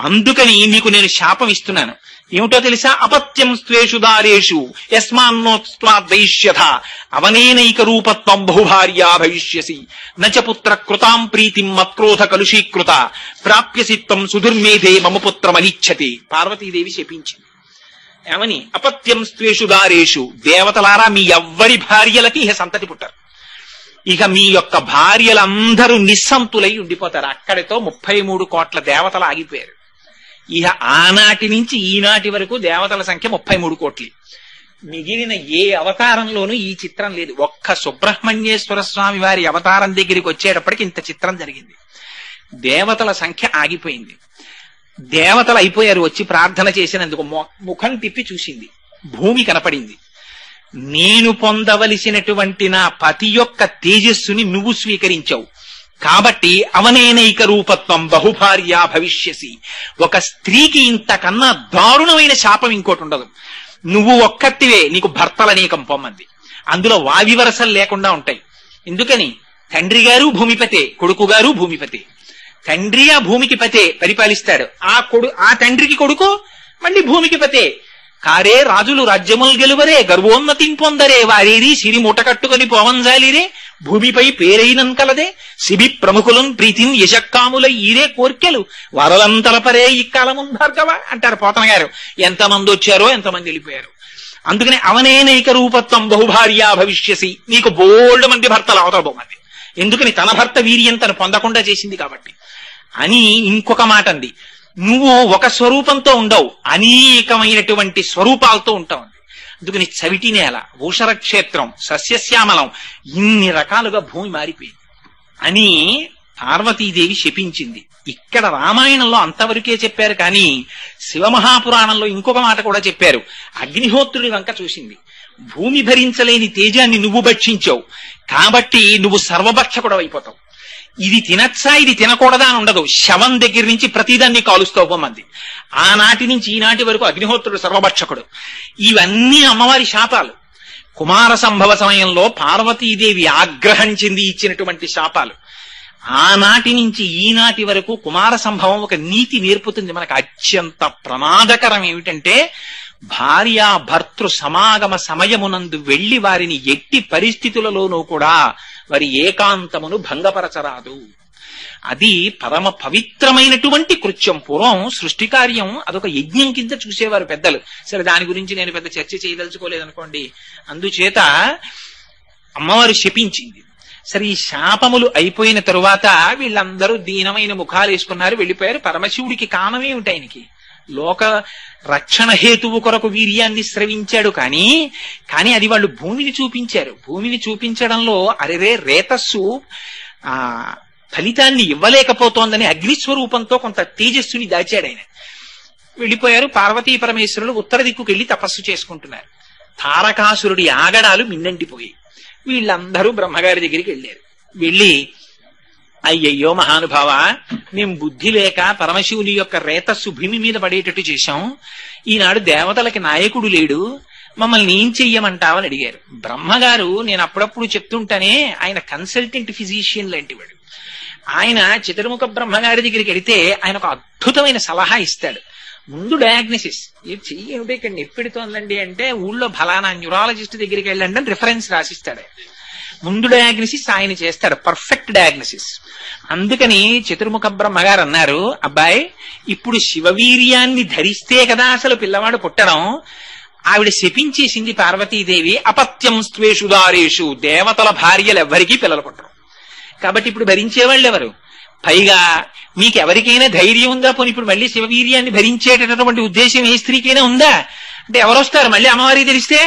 అందుకని మీకు నేను శాపం ఇస్తున్నాను. ఏమిటో తెలుసా? అపత్యం స్వేషు దారేషు యస్మాన్నోత్వాదయిష్యథ అవనేనైక రూపత్వం బహుభార్యా భవిష్యసి నచ పుత్ర కృతాం ప్రీతిం మత్క్రోధ కలుషీకృత ప్రాప్యసి త్వం సుదుర్మేధే మమ పుత్రమనిచ్చతి. పార్వతీదేవి శపించింది. ఏమని? అపత్యం స్వేషు దారేషు, దేవతలారా మీ ఎవ్వరి భార్యలకి ఇహ సంతతి పుట్టారు. ఇక మీ యొక్క భార్యలందరూ నిస్సంతులై ఉండిపోతారు. అక్కడితో 33 కోట్ల దేవతలు ఆగిపోయారు. ఇహ ఆనాటి నుంచి ఈనాటి వరకు దేవతల సంఖ్య 33 కోట్లు. మిగిలిన ఏ అవతారంలోనూ ఈ చిత్రం లేదు. ఒక్క సుబ్రహ్మణ్యేశ్వర స్వామి వారి అవతారం దగ్గరికి వచ్చేటప్పటికి ఇంత చిత్రం జరిగింది. దేవతల సంఖ్య ఆగిపోయింది. దేవతలు అయిపోయారు. వచ్చి ప్రార్థన చేసినందుకు ముఖం తిప్పి చూసింది, భూమి కనపడింది. నేను పొందవలసినటువంటి నా పతి యొక్క తేజస్సుని నువ్వు స్వీకరించావు కాబట్టి అవనేనైక రూపత్వం బహుభార్యా భవిష్యసి. ఒక స్త్రీకి ఇంతకన్నా దారుణమైన శాపం ఇంకోటి ఉండదు. నువ్వు ఒక్కటివే, నీకు భర్తలనేకం పొమ్మంది. అందులో వావివరసలు లేకుండా ఉంటాయి. ఎందుకని? తండ్రి గారు భూమిపతే, కొడుకు గారు భూమిపతే. తండ్రి ఆ భూమికి పతే పరిపాలిస్తాడు, ఆ తండ్రికి కొడుకు మళ్ళీ భూమికి పతే. కారే రాజులు రాజ్యములు గెలువరే గర్వోన్నతిం పొందరే వారేది సిరి మూట కట్టుకుని పోవంజాలిరే భూమిపై పేరైనం కలదే శిబి ప్రముఖులను ప్రీతిని యశక్కాములై ఈరే కోర్కెలు వరలంతలపరే ఇక్కాలమున్ భార్గవ అంటారు పోతన గారు. ఎంతమంది వచ్చారో ఎంతమంది వెళ్ళిపోయారు. అందుకని అవనేనైక రూపత్వం బహుభార్యా భవిష్యసి, నీకు బోల్డ్ మంది భర్తలు అవతల బొమ్మంది. ఎందుకని? తన భర్త వీర్యం తను పొందకుండా చేసింది కాబట్టి అని. ఇంకొక మాట అంది, నువ్వు ఒక స్వరూపంతో ఉండవు, అనేకమైనటువంటి స్వరూపాలతో ఉంటావు. అందుకని చవిటి నేల, ఊషర క్షేత్రం, సస్యశ్యామలం, ఇన్ని రకాలుగా భూమి మారిపోయింది అని పార్వతీదేవి శపించింది. ఇక్కడ రామాయణంలో అంతవరకే చెప్పారు, కానీ శివమహాపురాణంలో ఇంకొక మాట కూడా చెప్పారు. అగ్నిహోత్రుడి వంక చూసింది. భూమి భరించలేని తేజాన్ని నువ్వు భక్షించావు కాబట్టి నువ్వు సర్వభక్షకుడు అయిపోతావు. ఇది తినచ్చా ఇది తినకూడదా అని ఉండదు. శవం దగ్గర నుంచి ప్రతిదాన్ని కాలుస్తావు మంది. ఆనాటి నుంచి ఈనాటి వరకు అగ్నిహోత్రుడు సర్వభక్షకుడు. ఇవన్నీ అమ్మవారి శాపాలు. కుమార సంభవ సమయంలో పార్వతీదేవి ఆగ్రహం చెంది ఇచ్చినటువంటి శాపాలు. ఆనాటి నుంచి ఈనాటి వరకు కుమార సంభవం ఒక నీతి నేర్పుతుంది మనకు. అత్యంత ప్రమాదకరం ఏమిటంటే భార్య భర్తృ సమాగమ సమయమునందు వెళ్లి వారిని ఎట్టి పరిస్థితులలోనూ కూడా వారి ఏకాంతమును భంగపరచరాదు. అది పరమ పవిత్రమైనటువంటి కృత్యం. పూర్వం సృష్టి కార్యం అదొక యజ్ఞం కింద చూసేవారు పెద్దలు. సరే, దాని గురించి నేను పెద్ద చర్చ చేయదలుచుకోలేదనుకోండి. అందుచేత అమ్మవారు శపించింది. సరే, ఈ శాపములు అయిపోయిన తరువాత వీళ్ళందరూ దీనమైన ముఖాలు వేసుకున్నారు, వెళ్ళిపోయారు. పరమశివుడికి కామమేమిటి? ఆయనకి లోక రక్షణ హేతువు కొరకు వీర్యాన్ని స్రవించాడు. కానీ అది వాళ్ళు భూమిని చూపించారు. భూమిని చూపించడంలో అరెరే రేతస్సు ఫలితాన్ని ఇవ్వలేకపోతోందని అగ్నిస్వరూపంతో కొంత తేజస్సుని దాచాడు ఆయన. వెళ్ళిపోయారు. పార్వతీ పరమేశ్వరులు ఉత్తర దిక్కుకు వెళ్లి తపస్సు చేసుకుంటున్నారు. తారకాసురుడి ఆగడాలు మిన్నంటిపోయి వీళ్ళందరూ బ్రహ్మగారి దగ్గరికి వెళ్ళారు. వెళ్ళి, అయ్యయ్యో మహానుభావ, మేము బుద్ధి లేక పరమశివుని యొక్క రేతస్సు భూమి మీద పడేటట్టు చేశాం. ఈనాడు దేవతలకి నాయకుడు లేడు, మమ్మల్ని ఏం చెయ్యమంటావని అడిగారు. బ్రహ్మగారు, నేను అప్పుడప్పుడు చెప్తుంటానే, ఆయన కన్సల్టెంట్ ఫిజిషియన్ లాంటివాడు. ఆయన చతుర్ముఖ బ్రహ్మగారి దగ్గరికి వెళితే ఆయన ఒక అద్భుతమైన సలహా ఇస్తాడు. ముందు డయాగ్నోసిస్, ఇది చెయ్యి ఏమిటో ఇక్కడ నొప్పెడుతోందండి అంటే ఊళ్ళో ఫలానా న్యూరాలజిస్ట్ దగ్గరికి వెళ్ళండి అని రిఫరెన్స్ రాసిస్తాడు. ముందు డయాగ్నోసిస్ ఆయన చేస్తాడు, పర్ఫెక్ట్ డయాగ్నోసిస్. అందుకని చతుర్ముఖ బ్రహ్మగారు అన్నారు, అబ్బాయి, ఇప్పుడు శివవీర్యాన్ని ధరిస్తే కదా అసలు పిల్లవాడు పుట్టడం. ఆవిడ శపించేసింది పార్వతీదేవి, అపత్యం స్త్వేషు దారేషు, దేవతల భార్యలు ఎవ్వరికీ పిల్లలు పుట్టరు. కాబట్టి ఇప్పుడు భరించేవాళ్ళు ఎవరు? పైగా మీకెవరికైనా ధైర్యం ఉందా? పోనీ ఇప్పుడు మళ్ళీ శివవీర్యాన్ని భరించేటటువంటి ఉద్దేశం ఏ స్త్రీకైనా ఉందా? అంటే ఎవరు వస్తారు మళ్ళీ అమ్మవారి తెలిస్తే?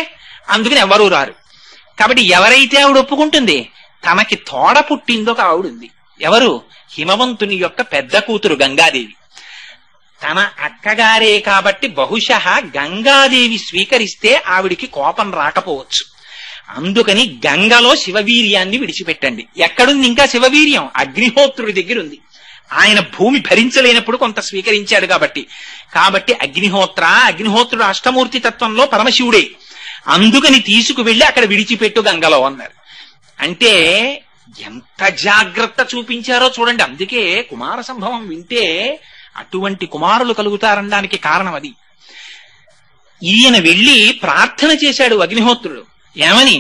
అందుకని ఎవరూ రారు. కాబట్టి ఎవరైతే ఆవిడ ఒప్పుకుంటుంది, తనకి తోడ పుట్టిందో ఒక ఆవిడుంది. ఎవరు? హిమవంతుని యొక్క పెద్ద కూతురు గంగాదేవి. తన అక్కగారే కాబట్టి బహుశః గంగాదేవి స్వీకరిస్తే ఆవిడికి కోపం రాకపోవచ్చు. అందుకని గంగలో శివవీర్యాన్ని విడిచిపెట్టండి. ఎక్కడుంది ఇంకా శివవీర్యం? అగ్నిహోత్రుడి దగ్గర ఉంది. ఆయన భూమి భరించలేనప్పుడు కొంత స్వీకరించాడు కాబట్టి అగ్నిహోత్రుడు అష్టమూర్తి తత్వంలో పరమశివుడే. అందుకని తీసుకువెళ్ళి అక్కడ విడిచిపెట్టు గంగలో అన్నారు. అంటే ఎంత జాగ్రత్త చూపించారో చూడండి. అందుకే కుమార సంభవం వింటే అటువంటి కుమారులు కలుగుతారనడానికి కారణం అది. ఈయన వెళ్ళి ప్రార్థన చేశాడు అగ్నిహోత్రుడు. ఏమని?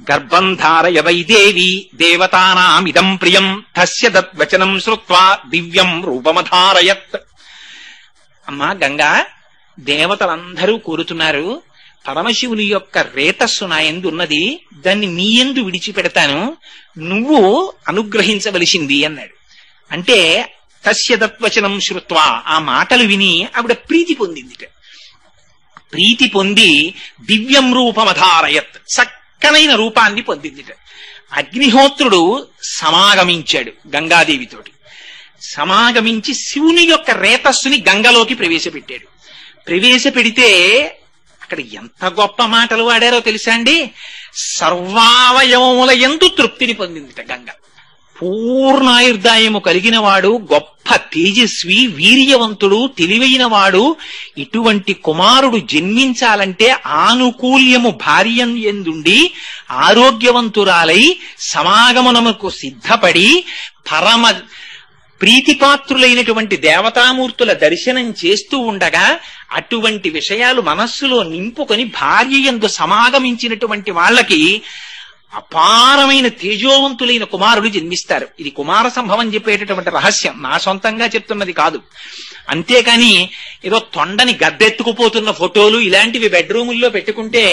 గర్భం ధారయ వైదేవి దేవతానామిదం ప్రియం తస్య దద్వచనం శ్రుత్వా దివ్యం రూపమధారయత్. అమ్మా గంగా, దేవతలందరూ కోరుతున్నారు, పరమశివుని యొక్క రేతస్సు నా యందు ఉన్నది, దాన్ని నీ యందు విడిచిపెడతాను, నువ్వు అనుగ్రహించవలసింది అన్నాడు. అంటే తస్య దద్వచనం శ్రుత్వా, ఆ మాటలు విని ఆవిడ ప్రీతి పొందింది. ప్రీతి పొంది దివ్యం రూపమధారయత్, చక్కనైన రూపాన్ని పొందింది. అగ్నిహోత్రుడు సమాగమించాడు గంగాదేవితోటి. సమాగమించి శివుని యొక్క రేతస్సుని గంగలోకి ప్రవేశపెట్టాడు. ప్రవేశపెడితే అక్కడ ఎంత గొప్ప మాటలు వాడారో తెలుసా అండి? సర్వావయవముల యందు తృప్తిని పొందిందిట గంగ. పూర్ణాయుర్దాయము కలిగిన వాడు, గొప్ప తేజస్వి, వీర్యవంతుడు, తెలివైన వాడు, ఇటువంటి కుమారుడు జన్మించాలంటే ఆనుకూల్యము భార్యం యందుండి ఆరోగ్యవంతురాలై సమాగమనముకు సిద్ధపడి పరమ ప్రీతిపాత్రులైనటువంటి దేవతామూర్తుల దర్శనం చేస్తూ ఉండగా అటువంటి విషయాలు మనస్సులో నింపుకొని భార్య యందు సమాగమించినటువంటి వాళ్ళకి అపారమైన తేజోవంతులైన కుమారులు జన్మిస్తారు. ఇది కుమార సంభవం చెప్పేటటువంటి రహస్యం, నా సొంతంగా చెప్తున్నది కాదు. అంతేకాని ఏదో తొండని గద్దెత్తుకుపోతున్న ఫోటోలు ఇలాంటివి బెడ్రూముల్లో పెట్టుకుంటే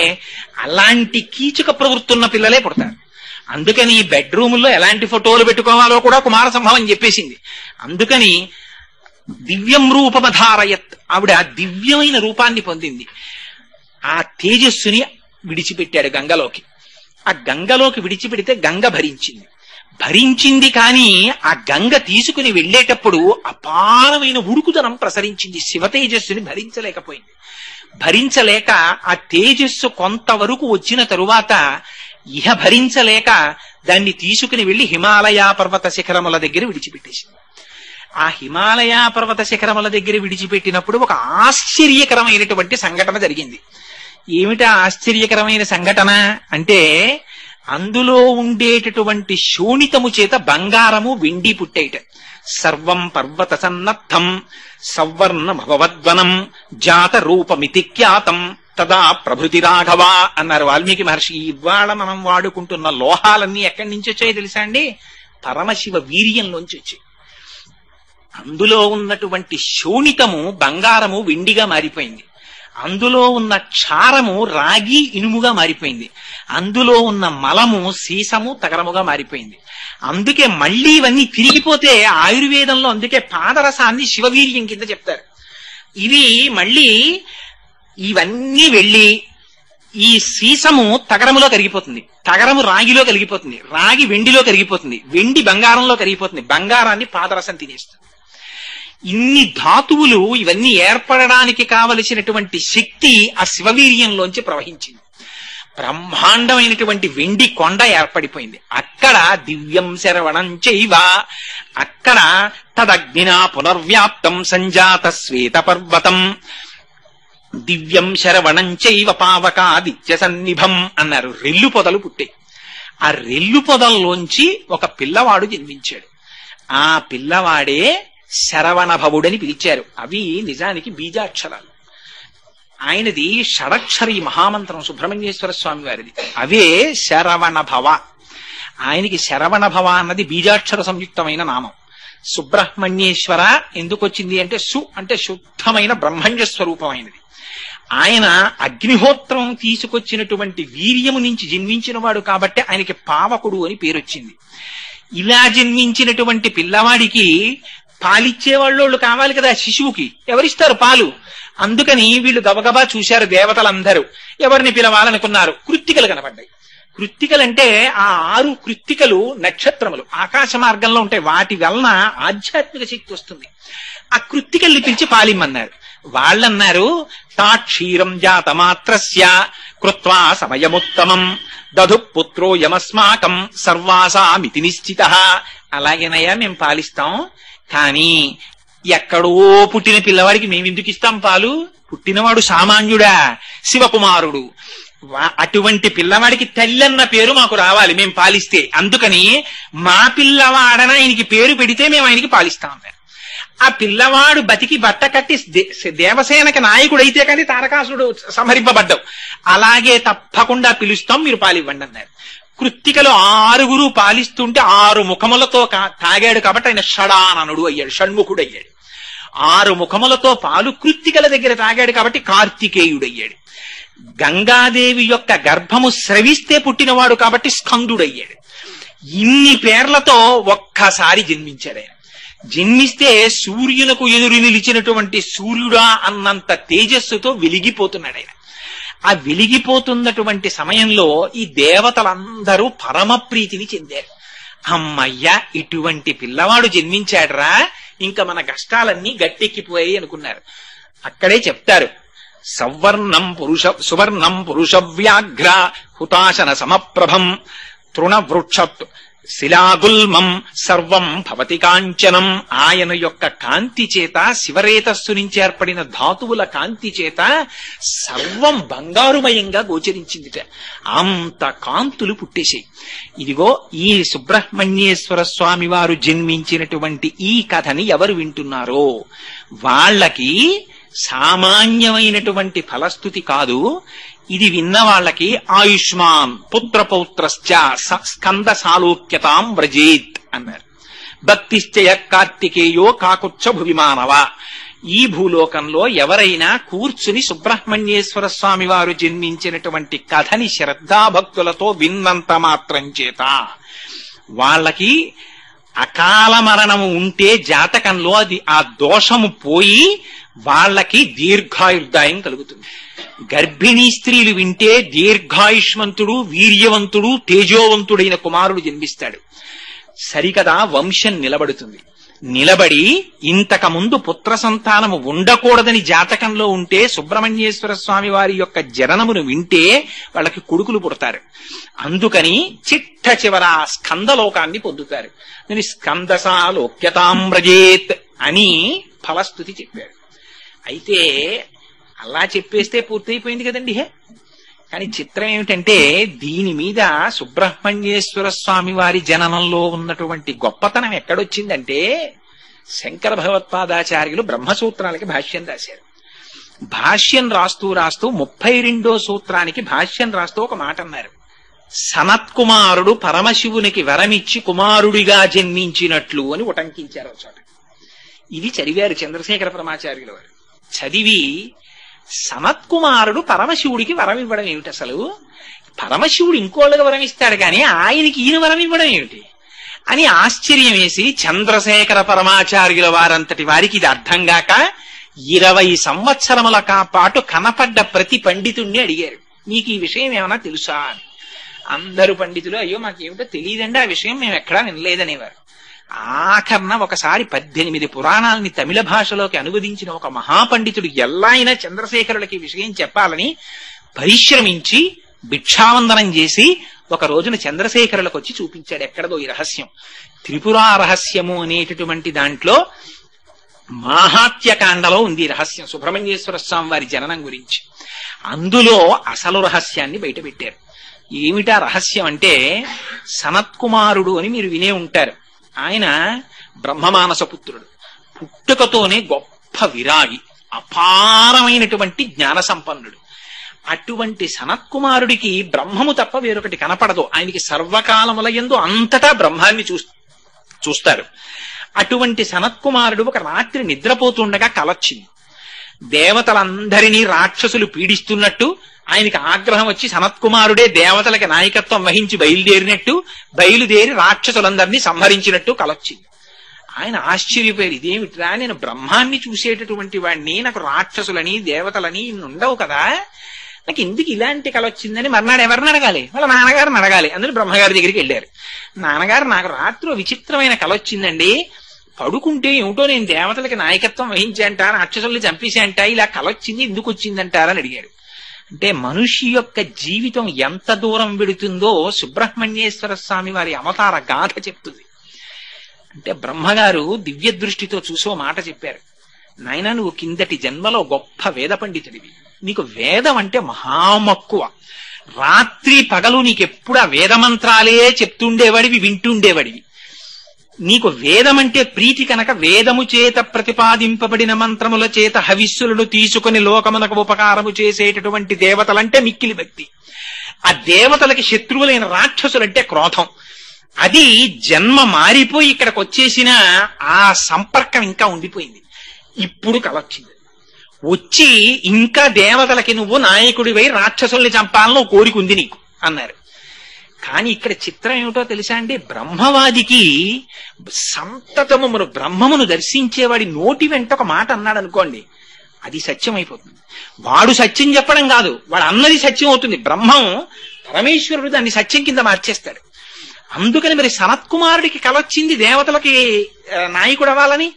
అలాంటి కీచక ప్రవృత్తున్న పిల్లలే పుడతారు. అందుకని బెడ్రూముల్లో ఎలాంటి ఫోటోలు పెట్టుకోవాలో కూడా కుమార సంభవం చెప్పేసింది. అందుకని దివ్యం రూపమధారయత్, ఆవిడ దివ్యమైన రూపాన్ని పొందింది. ఆ తేజస్సుని విడిచిపెట్టాడు గంగలోకి. ఆ గంగలోకి విడిచిపెడితే గంగ భరించింది కానీ ఆ గంగ తీసుకుని వెళ్లేటప్పుడు అపారమైన ఉడుకుదనం ప్రసరించింది. శివ తేజస్సుని భరించలేకపోయింది. భరించలేక ఆ తేజస్సు కొంతవరకు వచ్చిన తరువాత ఇహ భరించలేక దాన్ని తీసుకుని వెళ్లి హిమాలయ పర్వత శిఖరముల దగ్గర విడిచిపెట్టేసింది. ఆ హిమాలయ పర్వత శిఖరముల దగ్గర విడిచిపెట్టినప్పుడు ఒక ఆశ్చర్యకరమైనటువంటి సంఘటన జరిగింది. ఏమిటా ఆశ్చర్యకరమైన సంఘటన అంటే, అందులో ఉండేటటువంటి శోణితము చేత బంగారము వెండి పుట్టేట. సర్వం పర్వత సన్నద్ధం సవర్ణ భవద్వనం జాత రూపమితి ఖ్యాతం తదా ప్రభృతి రాఘవ అన్నారు వాల్మీకి మహర్షి. ఇవాళ మనం వాడుకుంటున్న లోహాలన్నీ ఎక్కడి నుంచి వచ్చాయో తెలుసా అండి? పరమశివ వీర్యంలోంచి వచ్చాయి. అందులో ఉన్నటువంటి శోణితము బంగారము వెండిగా మారిపోయింది. అందులో ఉన్న క్షారము రాగి ఇనుముగా మారిపోయింది. అందులో ఉన్న మలము సీసము తగరముగా మారిపోయింది. అందుకే మళ్ళీ ఇవన్నీ తిరిగిపోతే ఆయుర్వేదంలో అందుకే పాదరసాన్ని శివవీర్యం కింద చెప్తారు. ఇవి మళ్ళీ ఇవన్నీ వెళ్ళి ఈ సీసము తగరములో కరిగిపోతుంది, తగరము రాగిలో కరిగిపోతుంది, రాగి వెండిలో కరిగిపోతుంది, వెండి బంగారంలో కరిగిపోతుంది, బంగారాన్ని పాదరసం తినేస్తుంది. ఇన్ని ధాతువులు ఇవన్నీ ఏర్పడడానికి కావలసినటువంటి శక్తి ఆ శివవీర్యంలోంచి ప్రవహించింది. బ్రహ్మాండమైనటువంటి వెండి కొండ ఏర్పడిపోయింది. అక్కడ దివ్యం శరవణం చైవ, అక్కడ తదగ్నినా పునర్వ్యాప్తం సంజాత శ్వేత పర్వతం దివ్యం శరవణం చైవ పావకాదిత్య సన్నిభం అన్నారు. రెల్లు పొదలు పుట్టాయి. ఆ రెల్లు పొదల్లోంచి ఒక పిల్లవాడు జన్మించాడు. ఆ పిల్లవాడే శరవణ భవుడని పిలిచారు. అవి నిజానికి బీజాక్షరాలు. ఆయనది షడక్షరి మహామంత్రం సుబ్రహ్మణ్యేశ్వర స్వామి వారిది. అవే శరవణ భవ. ఆయనకి శరవణ భవ అన్నది బీజాక్షర సంయుక్తమైన నామం. సుబ్రహ్మణ్యేశ్వర ఎందుకు వచ్చింది అంటే సు అంటే శుద్ధమైన బ్రహ్మణ్య స్వరూపమైనది. ఆయన అగ్నిహోత్రం తీసుకొచ్చినటువంటి వీర్యము నుంచి జన్మించిన వాడు కాబట్టి ఆయనకి పావకుడు అని పేరొచ్చింది. ఇలా జన్మించినటువంటి పిల్లవాడికి పాలిచ్చేవాళ్ళు కావాలి కదా శిశువుకి. ఎవరిస్తారు పాలు? అందుకని వీళ్ళు గబగబా చూశారు దేవతలందరూ. ఎవరిని పిలవాలనుకున్నారు? కృత్తికలు కనపడ్డాయి. కృత్తికలంటే ఆ 6 కృత్తికలు నక్షత్రములు ఆకాశ మార్గంలో ఉంటాయి. వాటి వలన ఆధ్యాత్మిక శక్తి వస్తుంది. ఆ కృత్తికల్ని పిలిచి పాలిమ్మన్నారు. వాళ్ళన్నారు తా క్షీరం జాతమాత్రస్య కృత్వా సమయముత్తమం దధు పుత్రో యమస్మాకం సర్వాసామితి నిశ్చిత. అలాగేనయ్యా మేము పాలిస్తాం, కానీ ఎక్కడో పుట్టిన పిల్లవాడికి మేమెందుకు ఇస్తాం పాలు? పుట్టినవాడు సామాన్యుడా, శివకుమారుడు. అటువంటి పిల్లవాడికి తల్లన్న పేరు మాకు రావాలి మేము పాలిస్తే. అందుకని మా పిల్లవాడన ఆయనకి పేరు పెడితే మేము ఆయనకి పాలిస్తాం అన్నారు. ఆ పిల్లవాడు బతికి బట్ట కట్టి దేవసేనకి నాయకుడైతే కానీ తారకాసుడు సంహరింపబడ్డావు. అలాగే తప్పకుండా పిలుస్తాం, మీరు పాలివ్వండి అన్నారు. కృత్తికలు 6 పాలిస్తుంటే 6 ముఖములతో తాగాడు కాబట్టి ఆయన షడాననుడు అయ్యాడు, షణ్ముఖుడు అయ్యాడు. 6 ముఖములతో పాలు కృత్తికల దగ్గర తాగాడు కాబట్టి కార్తికేయుడయ్యాడు. గంగాదేవి యొక్క గర్భము స్రవిస్తే పుట్టినవాడు కాబట్టి స్కందుడయ్యాడు. ఇన్ని పేర్లతో ఒక్కసారి జన్మించాడు ఆయన. జన్మిస్తే సూర్యునకు ఎదురు నిలిచినటువంటి సూర్యుడా అన్నంత తేజస్సుతో వెలిగిపోతున్నాడు ఆయన. ఆ వెలిగిపోతున్నటువంటి సమయంలో ఈ దేవతలందరూ పరమ ప్రీతిని చెందారు. అమ్మయ్యా ఇటువంటి పిల్లవాడు జన్మించాడ్రా, ఇంకా మన కష్టాలన్నీ గట్టెక్కిపోయాయి అనుకున్నారు. అక్కడే చెప్తారు సువర్ణం పురుష వ్యాఘ్ర హుతాశన సమప్రభం తృణవృక్ష శిలాగుల్మం సర్వం భవతి కాంచనం. ఆయన యొక్క కాంతి చేత, శివరేతస్సు నుంచి ఏర్పడిన ధాతువుల కాంతి చేత సర్వం బంగారుమయంగా గోచరించిందిట. అంత కాంతులు పుట్టేశాయి. ఇదిగో ఈ సుబ్రహ్మణ్యేశ్వర స్వామి వారు జన్మించినటువంటి ఈ కథని ఎవరు వింటున్నారో వాళ్ళకి సామాన్యమైనటువంటి ఫలస్థుతి కాదు. ఇది విన్న వాళ్ళకి ఆయుష్మాన్ పుత్రపౌత్రశ్చ స్కంద సాలోక్యతాం వ్రజేత్ అన్నారు. భక్తిశ్చయ కార్తికేయో కాకుచ్చ భువిమానవ. ఈ భూలోకంలో ఎవరైనా కూర్చుని సుబ్రహ్మణ్యేశ్వర స్వామి వారు జన్మించినటువంటి కథని శ్రద్ధాభక్తులతో విన్నంత మాత్రం చేత వాళ్ళకి అకాల మరణము ఉంటే జాతకంలో అది ఆ దోషము పోయి వాళ్ళకి దీర్ఘాయుర్దాయం కలుగుతుంది. గర్భిణీ స్త్రీలు వింటే దీర్ఘాయుష్మంతుడు, వీర్యవంతుడు, తేజోవంతుడైన కుమారుడు జన్మిస్తాడు. సరికదా వంశం నిలబడుతుంది. నిలబడి ఇంతకు ముందు పుత్ర సంతానము ఉండకూడదని జాతకంలో ఉంటే సుబ్రహ్మణ్యేశ్వర స్వామి వారి యొక్క జననమును వింటే వాళ్ళకి కొడుకులు పుడతారు. అందుకని చిట్ట చివర స్కందలోకాన్ని పొందుతారు. నేను స్కందసాలోక్యతాం వ్రజేత్ అని ఫలస్థుతి చెప్పారు. అయితే అలా చెప్పేస్తే పూర్తయిపోయింది కదండి. కానీ చిత్రం ఏమిటంటే దీని మీద సుబ్రహ్మణ్యేశ్వర స్వామి వారి జననంలో ఉన్నటువంటి గొప్పతనం ఎక్కడొచ్చిందంటే శంకర భగవత్పాదాచార్యులు బ్రహ్మసూత్రాలకి భాష్యం రాశారు. భాష్యం రాస్తూ 32వ సూత్రానికి భాష్యం రాస్తూ ఒక మాట అన్నారు. సనత్కుమారుడు పరమశివునికి వరమిచ్చి కుమారుడిగా జన్మించినట్లు అని ఉటంకించారు చోట. ఇది చదివారు చంద్రశేఖర పరమాచార్యుల వారు. చదివి సనత్కుమారుడు పరమశివుడికి వరం ఇవ్వడం ఏమిటి, అసలు పరమశివుడు ఇంకోళ్ళకి వరం ఇస్తాడు కానీ ఆయనకి ఈయన వరం ఇవ్వడం ఏమిటి అని ఆశ్చర్యం వేసి చంద్రశేఖర పరమాచార్యుల వారంతటి వారికి ఇది అర్థం గాక 20 సంవత్సరముల పాటు కనపడ్డ ప్రతి పండితుణ్ణి అడిగారు, మీకు ఈ విషయం ఏమైనా తెలుసా అని. అందరు పండితులు అయ్యో మాకేమిటో తెలియదండి, ఆ విషయం మేము ఎక్కడా వినలేదనేవారు. ఆఖరణ ఒకసారి 18 పురాణాలని తమిళ భాషలోకి అనువదించిన ఒక మహాపండితుడు ఎలా అయినా చంద్రశేఖరులకి విషయం చెప్పాలని పరిశ్రమించి భిక్షావందనం చేసి ఒక రోజున చంద్రశేఖరులకు వచ్చి చూపించాడు ఎక్కడదో ఈ రహస్యం. త్రిపురా రహస్యము అనేటటువంటి దాంట్లో మాహాత్యకాండలో ఉంది రహస్యం, సుబ్రహ్మణ్యేశ్వర స్వామి వారి జననం గురించి. అందులో అసలు రహస్యాన్ని బయటపెట్టారు. ఏమిటా రహస్యం అంటే, సనత్కుమారుడు అని మీరు వినే ఉంటారు. ఆయన బ్రహ్మమానస పుత్రుడు, పుట్టుకతోనే గొప్ప విరాగి, అపారమైనటువంటి జ్ఞాన సంపన్నుడు. అటువంటి సనత్కుమారుడికి బ్రహ్మము తప్ప వేరొకటి కనపడదు. ఆయనకి సర్వకాలముల యందు అంతటా బ్రహ్మాన్ని చూస్తారు. అటువంటి సనత్కుమారుడు ఒక రాత్రి నిద్రపోతుండగా కలొచ్చింది. దేవతలందరినీ రాక్షసులు పీడిస్తున్నట్టు ఆయనకి ఆగ్రహం వచ్చి సనత్కుమారుడే దేవతలకి నాయకత్వం వహించి బయలుదేరి రాక్షసులందరినీ సంహరించినట్టు కలొచ్చింది. ఆయన ఆశ్చర్యపోయారు, ఇదేమిట్రా, నేను బ్రహ్మాన్ని చూసేటటువంటి వాడిని, నాకు రాక్షసులని దేవతలని ఉండవు కదా, నాకు ఎందుకు ఇలాంటి కళ వచ్చిందని మర్నాడు ఎవరిని అడగాలి, వాళ్ళ నాన్నగారిని అడగాలి. అందులో బ్రహ్మగారి దగ్గరికి వెళ్ళారు. నాన్నగారు, నాకు రాత్రి విచిత్రమైన కళ వచ్చిందండి, పడుకుంటే ఏమిటో నేను దేవతలకి నాయకత్వం వహించాంట, రాక్షసుల్ని చంపేశాంట, ఇలా కళ వచ్చింది, ఎందుకు వచ్చిందంటారని అడిగాడు. అంటే మనిషి యొక్క జీవితం ఎంత దూరం వెడుతుందో సుబ్రహ్మణ్యేశ్వర స్వామి వారి అవతార గాథ చెప్తుంది. అంటే బ్రహ్మగారు దివ్య దృష్టితో చూసో మాట చెప్పారు, నాయన నువ్వు కిందటి జన్మలో గొప్ప వేద పండితుడివి, నీకు వేదం అంటే మహామక్కువ, రాత్రి పగలు నీకెప్పుడు ఆ వేదమంత్రాలే చెప్తుండేవాడివి, వింటుండేవాడివి. నీకు వేదమంటే ప్రీతి కనుక వేదము చేత ప్రతిపాదింపబడిన మంత్రముల చేత హవిస్సులను తీసుకుని లోకమునకు ఉపకారము చేసేటటువంటి దేవతలంటే మిక్కిలి భక్తి. ఆ దేవతలకి శత్రువులైన రాక్షసులంటే క్రోధం. అది జన్మ మారిపోయి ఇక్కడికి వచ్చేసిన ఆ సంపర్కం ఇంకా ఉండిపోయింది. ఇప్పుడు కలొచ్చింది, వచ్చి ఇంకా దేవతలకి నువ్వు నాయకుడివై రాక్షసుల్ని చంపాలని కోరికుంది నీకు అన్నారు. కానీ ఇక్కడ చిత్రం ఏమిటో తెలుసా అండి, బ్రహ్మవాదికి సంతతము బ్రహ్మమును దర్శించేవాడి నోటి వెంట ఒక మాట అన్నాడు అనుకోండి, అది సత్యం అయిపోతుంది. వాడు సత్యం చెప్పడం కాదు, వాడు అన్నది సత్యం అవుతుంది. బ్రహ్మం పరమేశ్వరుడు దాన్ని సత్యం కింద మార్చేస్తాడు. అందుకని మరి సనత్కుమారుడికి కలొచ్చింది దేవతలకి నాయకుడు అవ్వాలని,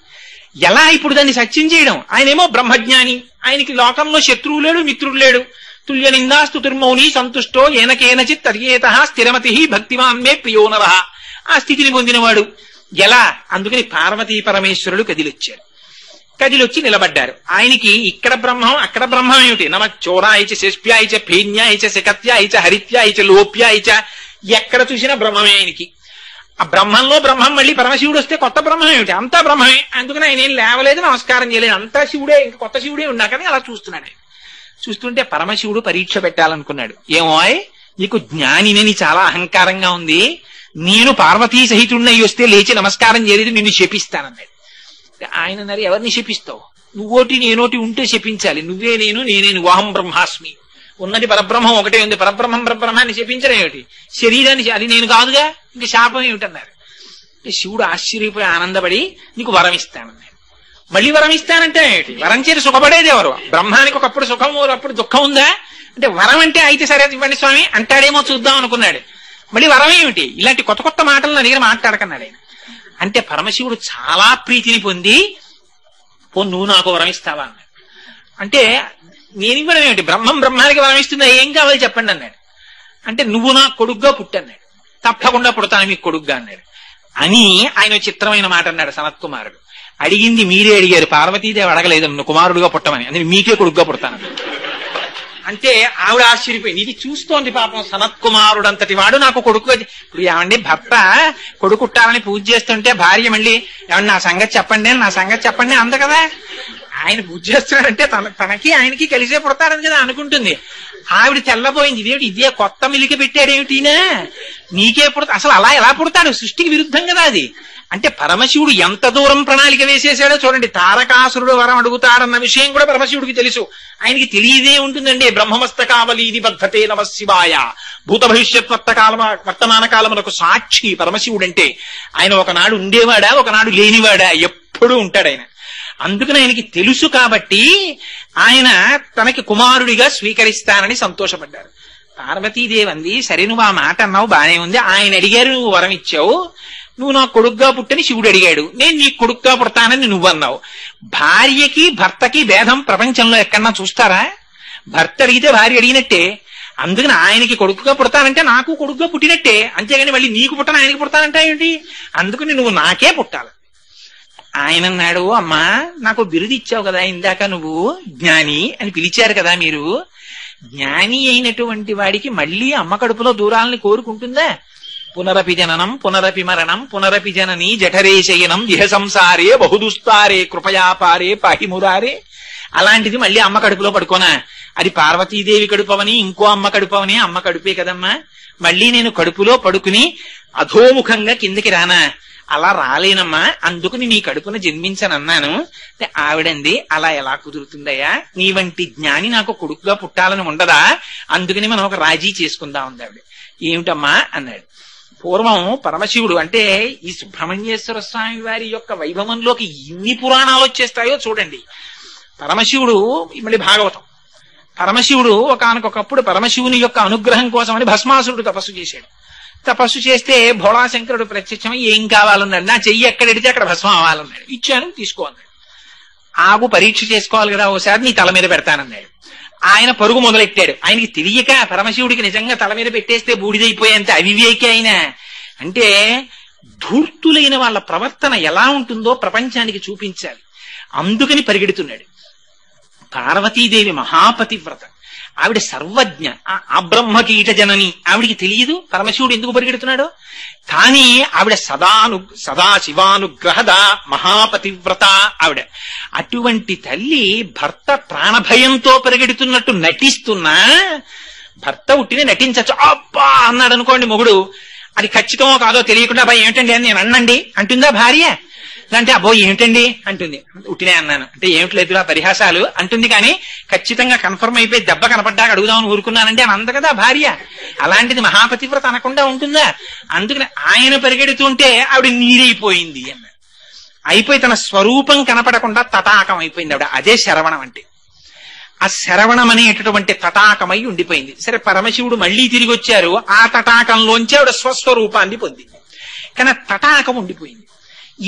ఎలా ఇప్పుడు దాన్ని సత్యం చేయడం? ఆయనేమో బ్రహ్మజ్ఞాని, ఆయనకి లోకంలో శత్రువు లేడు, మిత్రుడు లేడు. తుల్య నిందాస్తు తుర్మౌని సంతుష్టో ఏనకేనచిత్ తర్యేత స్థిరమతి భక్తిమాన్ మే ప్రియో నరః. ఆ స్థితిని పొందినవాడు ఎలా? అందుకని పార్వతీ పరమేశ్వరుడు కదిలొచ్చారు. కదిలొచ్చి నిలబడ్డారు. ఆయనకి ఇక్కడ బ్రహ్మం అక్కడ బ్రహ్మం ఏమిటి? నమ చోరాయిచ శిష్ప్యాయిచ ఫేన్యాయిచ శకత్యాయిచ హరిత్యాయిచ లోప్యాయిచ, ఎక్కడ చూసినా బ్రహ్మమే ఆయనకి. ఆ బ్రహ్మంలో బ్రహ్మం మళ్ళీ పరమశివుడు వస్తే కొత్త బ్రహ్మం ఏమిటి? అంతా బ్రహ్మమే. అందుకని ఆయన ఏం లేవలేదు, నమస్కారం చేయలేదు, అంతా శివుడే, ఇంకా కొత్త శివుడే ఉన్నా కానీ అలా చూస్తున్నాడు. చూస్తుంటే పరమశివుడు పరీక్ష పెట్టాలనుకున్నాడు. ఏమో నీకు జ్ఞానిని చాలా అహంకారంగా ఉంది, నేను పార్వతీ సహితుడినై వస్తే లేచి నమస్కారం చేయలేదు, నిన్ను శపిస్తానన్నాడు. ఆయన అన్నారు, ఎవరిని శపిస్తావు? నువ్వోటి నేనోటి ఉంటే శపించాలి, నువ్వే నేను నేనే నువ్వహం బ్రహ్మాస్మి, ఉన్నది పరబ్రహ్మం ఒకటే ఉంది, పరబ్రహ్మం పరబ్రహ్మాన్ని శపించడం ఏమిటి? శరీరాన్ని అది నేను కాదుగా, ఇంక శాపం ఏమిటన్నారు. శివుడు ఆశ్చర్యపోయి ఆనందపడి నీకు వరం ఇస్తానన్నాడు. మళ్ళీ వరం ఇస్తానంటే ఏమిటి? వరం చేసి సుఖపడేది ఎవరు? బ్రహ్మానికి ఒకప్పుడు సుఖం అప్పుడు దుఃఖం ఉందా అంటే, వరం అంటే అయితే సరే ఇవ్వండి స్వామి అంటాడేమో చూద్దాం అనుకున్నాడు. మళ్ళీ వరం ఏమిటి? ఇలాంటి కొత్త కొత్త మాటలు నా దగ్గర మాట్లాడకన్నాడు ఆయన. అంటే పరమశివుడు చాలా ప్రీతిని పొంది, నువ్వు నాకు వరం ఇస్తావా అన్నాడు. అంటే నేను ఇవ్వడం ఏమిటి? బ్రహ్మానికి వరం ఇస్తుందా, ఏం కావాలి చెప్పండి అన్నాడు. అంటే నువ్వు నా కొడుగ్గా పుట్టన్నాడు. తప్పకుండా పుడతాను మీకు కొడుగ్గా అన్నాడు. అని ఆయన చిత్రమైన మాట అన్నాడు సనత్కుమారుడు. అడిగింది మీరే అడిగారు, పార్వతీదేవి అడగలేదు నన్ను కుమారుడుగా పుట్టమని, అందుకే మీకే కొడుగ్గా పుడతాను. అంటే ఆవిడ ఆశ్చర్యపోయింది. ఇది చూస్తోంది పాపం సనత్కుమారుడు అంతటి వాడు నాకు కొడుకు. ఇప్పుడు ఏమండి, భర్త కొడుకుట్టాలని పూజ చేస్తుంటే భార్య మళ్ళీ ఏమన్నా నా సంగతి చెప్పండి అంద కదా. ఆయన పూజ చేస్తున్నాడంటే తనకి ఆయనకి కలిసే పుడతాడని కదా అనుకుంటుంది. ఆవిడ తెల్లబోయింది, ఇదే కొత్త మిలిక పెట్టాడేమిటినా, నీకే పుడతా, అసలు అలా ఎలా పుడతాడు, సృష్టికి విరుద్ధం కదా అది. అంటే పరమశివుడు ఎంత దూరం ప్రణాళిక వేసేసాడో చూడండి. తారకాసురుడు వరం అడుగుతాడన్న విషయం కూడా పరమశివుడికి తెలుసు. ఆయనకి తెలియదే ఉంటుందండి. బ్రహ్మమస్తకావలీది బద్ధతే నమ శివాయ, భూత భవిష్యత్ వర్తమాన కాలములకు సాక్షి పరమశివుడంటే. ఆయన ఒకనాడు ఉండేవాడా, ఒకనాడు లేనివాడా, ఎప్పుడూ ఉంటాడు ఆయన. అందుకని ఆయనకి తెలుసు కాబట్టి ఆయన తనకి కుమారుడిగా స్వీకరిస్తానని సంతోషపడ్డారు. పార్వతీదేవి అంది, సరే నువ్వు ఆ మాట అన్నావు బానే ఉంది, ఆయన అడిగారు నువ్వు వరం ఇచ్చావు, నువ్వు నాకు కొడుగ్గా పుట్టని శివుడు అడిగాడు, నేను నీకు కొడుగ్గా పుడతానని నువ్వు అన్నావు. భార్యకి భర్తకి భేదం ప్రపంచంలో ఎక్కడన్నా చూస్తారా? భర్త అడిగితే భార్య అడిగినట్టే. అందుకని ఆయనకి కొడుకుగా పుడతానంటే నాకు కొడుకుగా పుట్టినట్టే, అంతేగాని మళ్ళీ నీకు పుట్టను ఆయనకి పుడతానంటే ఏంటి? అందుకని నువ్వు నాకే పుట్టాలి. ఆయన అన్నాడు, అమ్మా నాకు బిరుదు ఇచ్చావు కదా ఇందాక, నువ్వు జ్ఞాని అని పిలిచారు కదా మీరు, జ్ఞాని అయినటువంటి వాడికి మళ్ళీ అమ్మ కడుపులో దూరాలని కోరుకుంటుందా? పునరపి జననం పునరపి మరణం పునరపి జనని జఠరే శయనం ఇహ సంసారే బహుదుస్తారే కృపయాపారే పాహిమురారే. అలాంటిది మళ్ళీ అమ్మ కడుపులో పడుకోనా? అది పార్వతీదేవి కడుపవని ఇంకో అమ్మ కడుపవని, అమ్మ కడుపే కదమ్మా. మళ్ళీ నేను కడుపులో పడుకుని అధోముఖంగా కిందకి రానా? అలా రాలేనమ్మా, అందుకని నీ కడుపున జన్మించనన్నాను. ఆవిడంది, అలా ఎలా కుదురుతుందయ్యా, నీ వంటి జ్ఞాని నాకు కొడుకుగా పుట్టాలని ఉండదా? అందుకని మనం ఒక రాజీ చేసుకుందాం ఉంది ఆవిడ. ఏమిటమ్మా అన్నాడు. పూర్వం పరమశివుడు అంటే ఈ సుబ్రహ్మణ్యేశ్వర స్వామి వారి యొక్క వైభవంలోకి ఎన్ని పురాణాలు వచ్చేస్తాయో చూడండి. పరమశివుడు మళ్ళీ భాగవతం. పరమశివుడు ఒకానొకప్పుడు పరమశివుని యొక్క అనుగ్రహం కోసమని భస్మాసురుడు తపస్సు చేశాడు. తపస్సు చేస్తే భోళాశంకరుడు ప్రత్యక్షమై ఏం కావాలన్నాడు, నా చెయ్యి ఎక్కడెడితే అక్కడ భస్మం అవ్వాలన్నాడు. ఇచ్చాను, తీసుకో అన్నాడు. ఆగు, పరీక్ష చేసుకోవాలి కదా, ఓసారి నీ తల మీద పెడతానన్నాడు. ఆయన పరుగు మొదలెట్టాడు. ఆయనకి తెలియక పరమశివుడికి నిజంగా తల మీద పెట్టేస్తే బూడిదైపోయేంత అవివేకి ఆయన. అంటే ధూర్తులైన వాళ్ళ ప్రవర్తన ఎలా ఉంటుందో ప్రపంచానికి చూపించాలి, అందుకని పరిగెడుతున్నాడు. పార్వతీదేవి మహాపతివ్రత, ఆవిడ సర్వజ్ఞ, ఆ బ్రహ్మకీట జనని. ఆవిడికి తెలియదు పరమశివుడు ఎందుకు పరిగెడుతున్నాడో. కానీ ఆవిడ సదా శివానుగ్రహద మహాపతివ్రత ఆవిడ. అటువంటి తల్లి భర్త ప్రాణభయంతో పరిగెడుతున్నట్టు నటిస్తున్నా, భర్త ఉట్టినే నటించచ్చు. అబ్బా అన్నాడు అనుకోండి మొగుడు, అది ఖచ్చితమో కాదో తెలియకుండా అబ్బాయి ఏమిటండి అని నేను అన్నండి అంటుందా భార్య? అంటే అబ్బో ఏమిటండి అంటుంది. ఉట్టినే అన్నాను అంటే ఏమిటి లేదు ఆ పరిహాసాలు అంటుంది. కానీ ఖచ్చితంగా కన్ఫర్మ్ అయిపోయి దెబ్బ కనపడ్డాక అడుగుదామని ఊరుకున్నానంటే అని అంద కదా భార్య. అలాంటిది మహాపతివ్రత అనకుండా ఉంటుందా? అందుకని ఆయన పరిగెడుతుంటే ఆవిడ నీరైపోయింది అన్న, అయిపోయి తన స్వరూపం కనపడకుండా తటాకం అయిపోయింది ఆవిడ. అదే శరవణం అంటే. ఆ శరవణం అనేటటువంటి తటాకమై ఉండిపోయింది. సరే, పరమశివుడు మళ్లీ తిరిగి వచ్చారు, ఆ తటాకంలోంచి ఆవిడ స్వస్వరూపాన్ని పొందింది. కానీ తటాకం ఉండిపోయింది.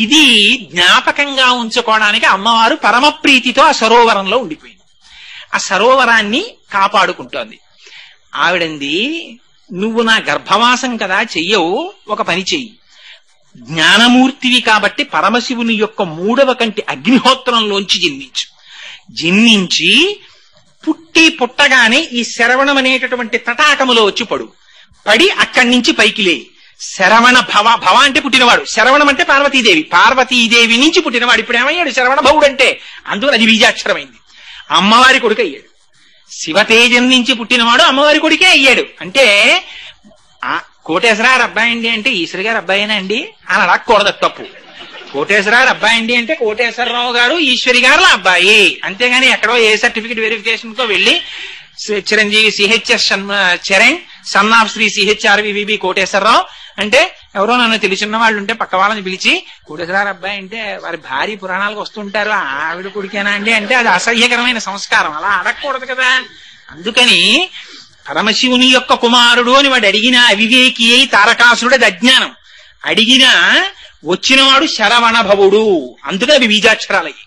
ఇది జ్ఞాపకంగా ఉంచుకోవడానికి అమ్మవారు పరమప్రీతితో ఆ సరోవరంలో ఉండిపోయింది. ఆ సరోవరాన్ని కాపాడుకుంటోంది. ఆవిడంది, నువ్వు నా గర్భవాసం కదా చెయ్యవు, ఒక పని చెయ్యి. జ్ఞానమూర్తివి కాబట్టి పరమశివుని యొక్క 3వ కంటి అగ్నిహోత్రంలోంచి జన్మించి పుట్టగానే ఈ శరవణం అనేటటువంటి తటాకములో వచ్చి పడి అక్కడి నుంచి పైకి లే. శరవణ భవ అంటే పుట్టినవాడు, శరవణం అంటే పార్వతీదేవి నుంచి పుట్టినవాడు. ఇప్పుడు ఏమయ్యాడు? శరవణ భవుడు అంటే. అందుకని అది బీజాక్షరమైంది. అమ్మవారి కొడుకు అయ్యాడు. శివతేజం నుంచి పుట్టినవాడు అమ్మవారి కొడుకే అయ్యాడు. అంటే కోటేశ్వరారు అబ్బాయి అండి అంటే ఈశ్వరి గారు అబ్బాయినా అండి అని అడగకూడదు, తప్పు. కోటేశ్వరారు అబ్బాయి అండి అంటే కోటేశ్వరరావు గారు ఈశ్వరి గారుల అబ్బాయి, అంతేగాని ఎక్కడో ఏ సర్టిఫికెట్ వెరిఫికేషన్ తో వెళ్లి Chiranjeevi CHS Charan son of Shri CHRVB Koteswararao అంటే ఎవరో నన్ను తెలిసిన వాళ్ళు ఉంటే పక్క వాళ్ళని పిలిచి కోటేశ్వరారు అబ్బాయి అంటే వారి భారీ పురాణాలకు వస్తుంటారు, ఆవిడ కొడుకేనా అండి అంటే అది అసహ్యకరమైన సంస్కారం, అలా అడగకూడదు కదా. అందుకని పరమశివుని యొక్క కుమారుడు అని వాడు అడిగిన అవివేకి అయి తారకాసురుడు, అది అజ్ఞానం. అడిగినా వచ్చినవాడు శరవణ భవుడు, అందుకని అవి బీజాక్షరాలయ్యి.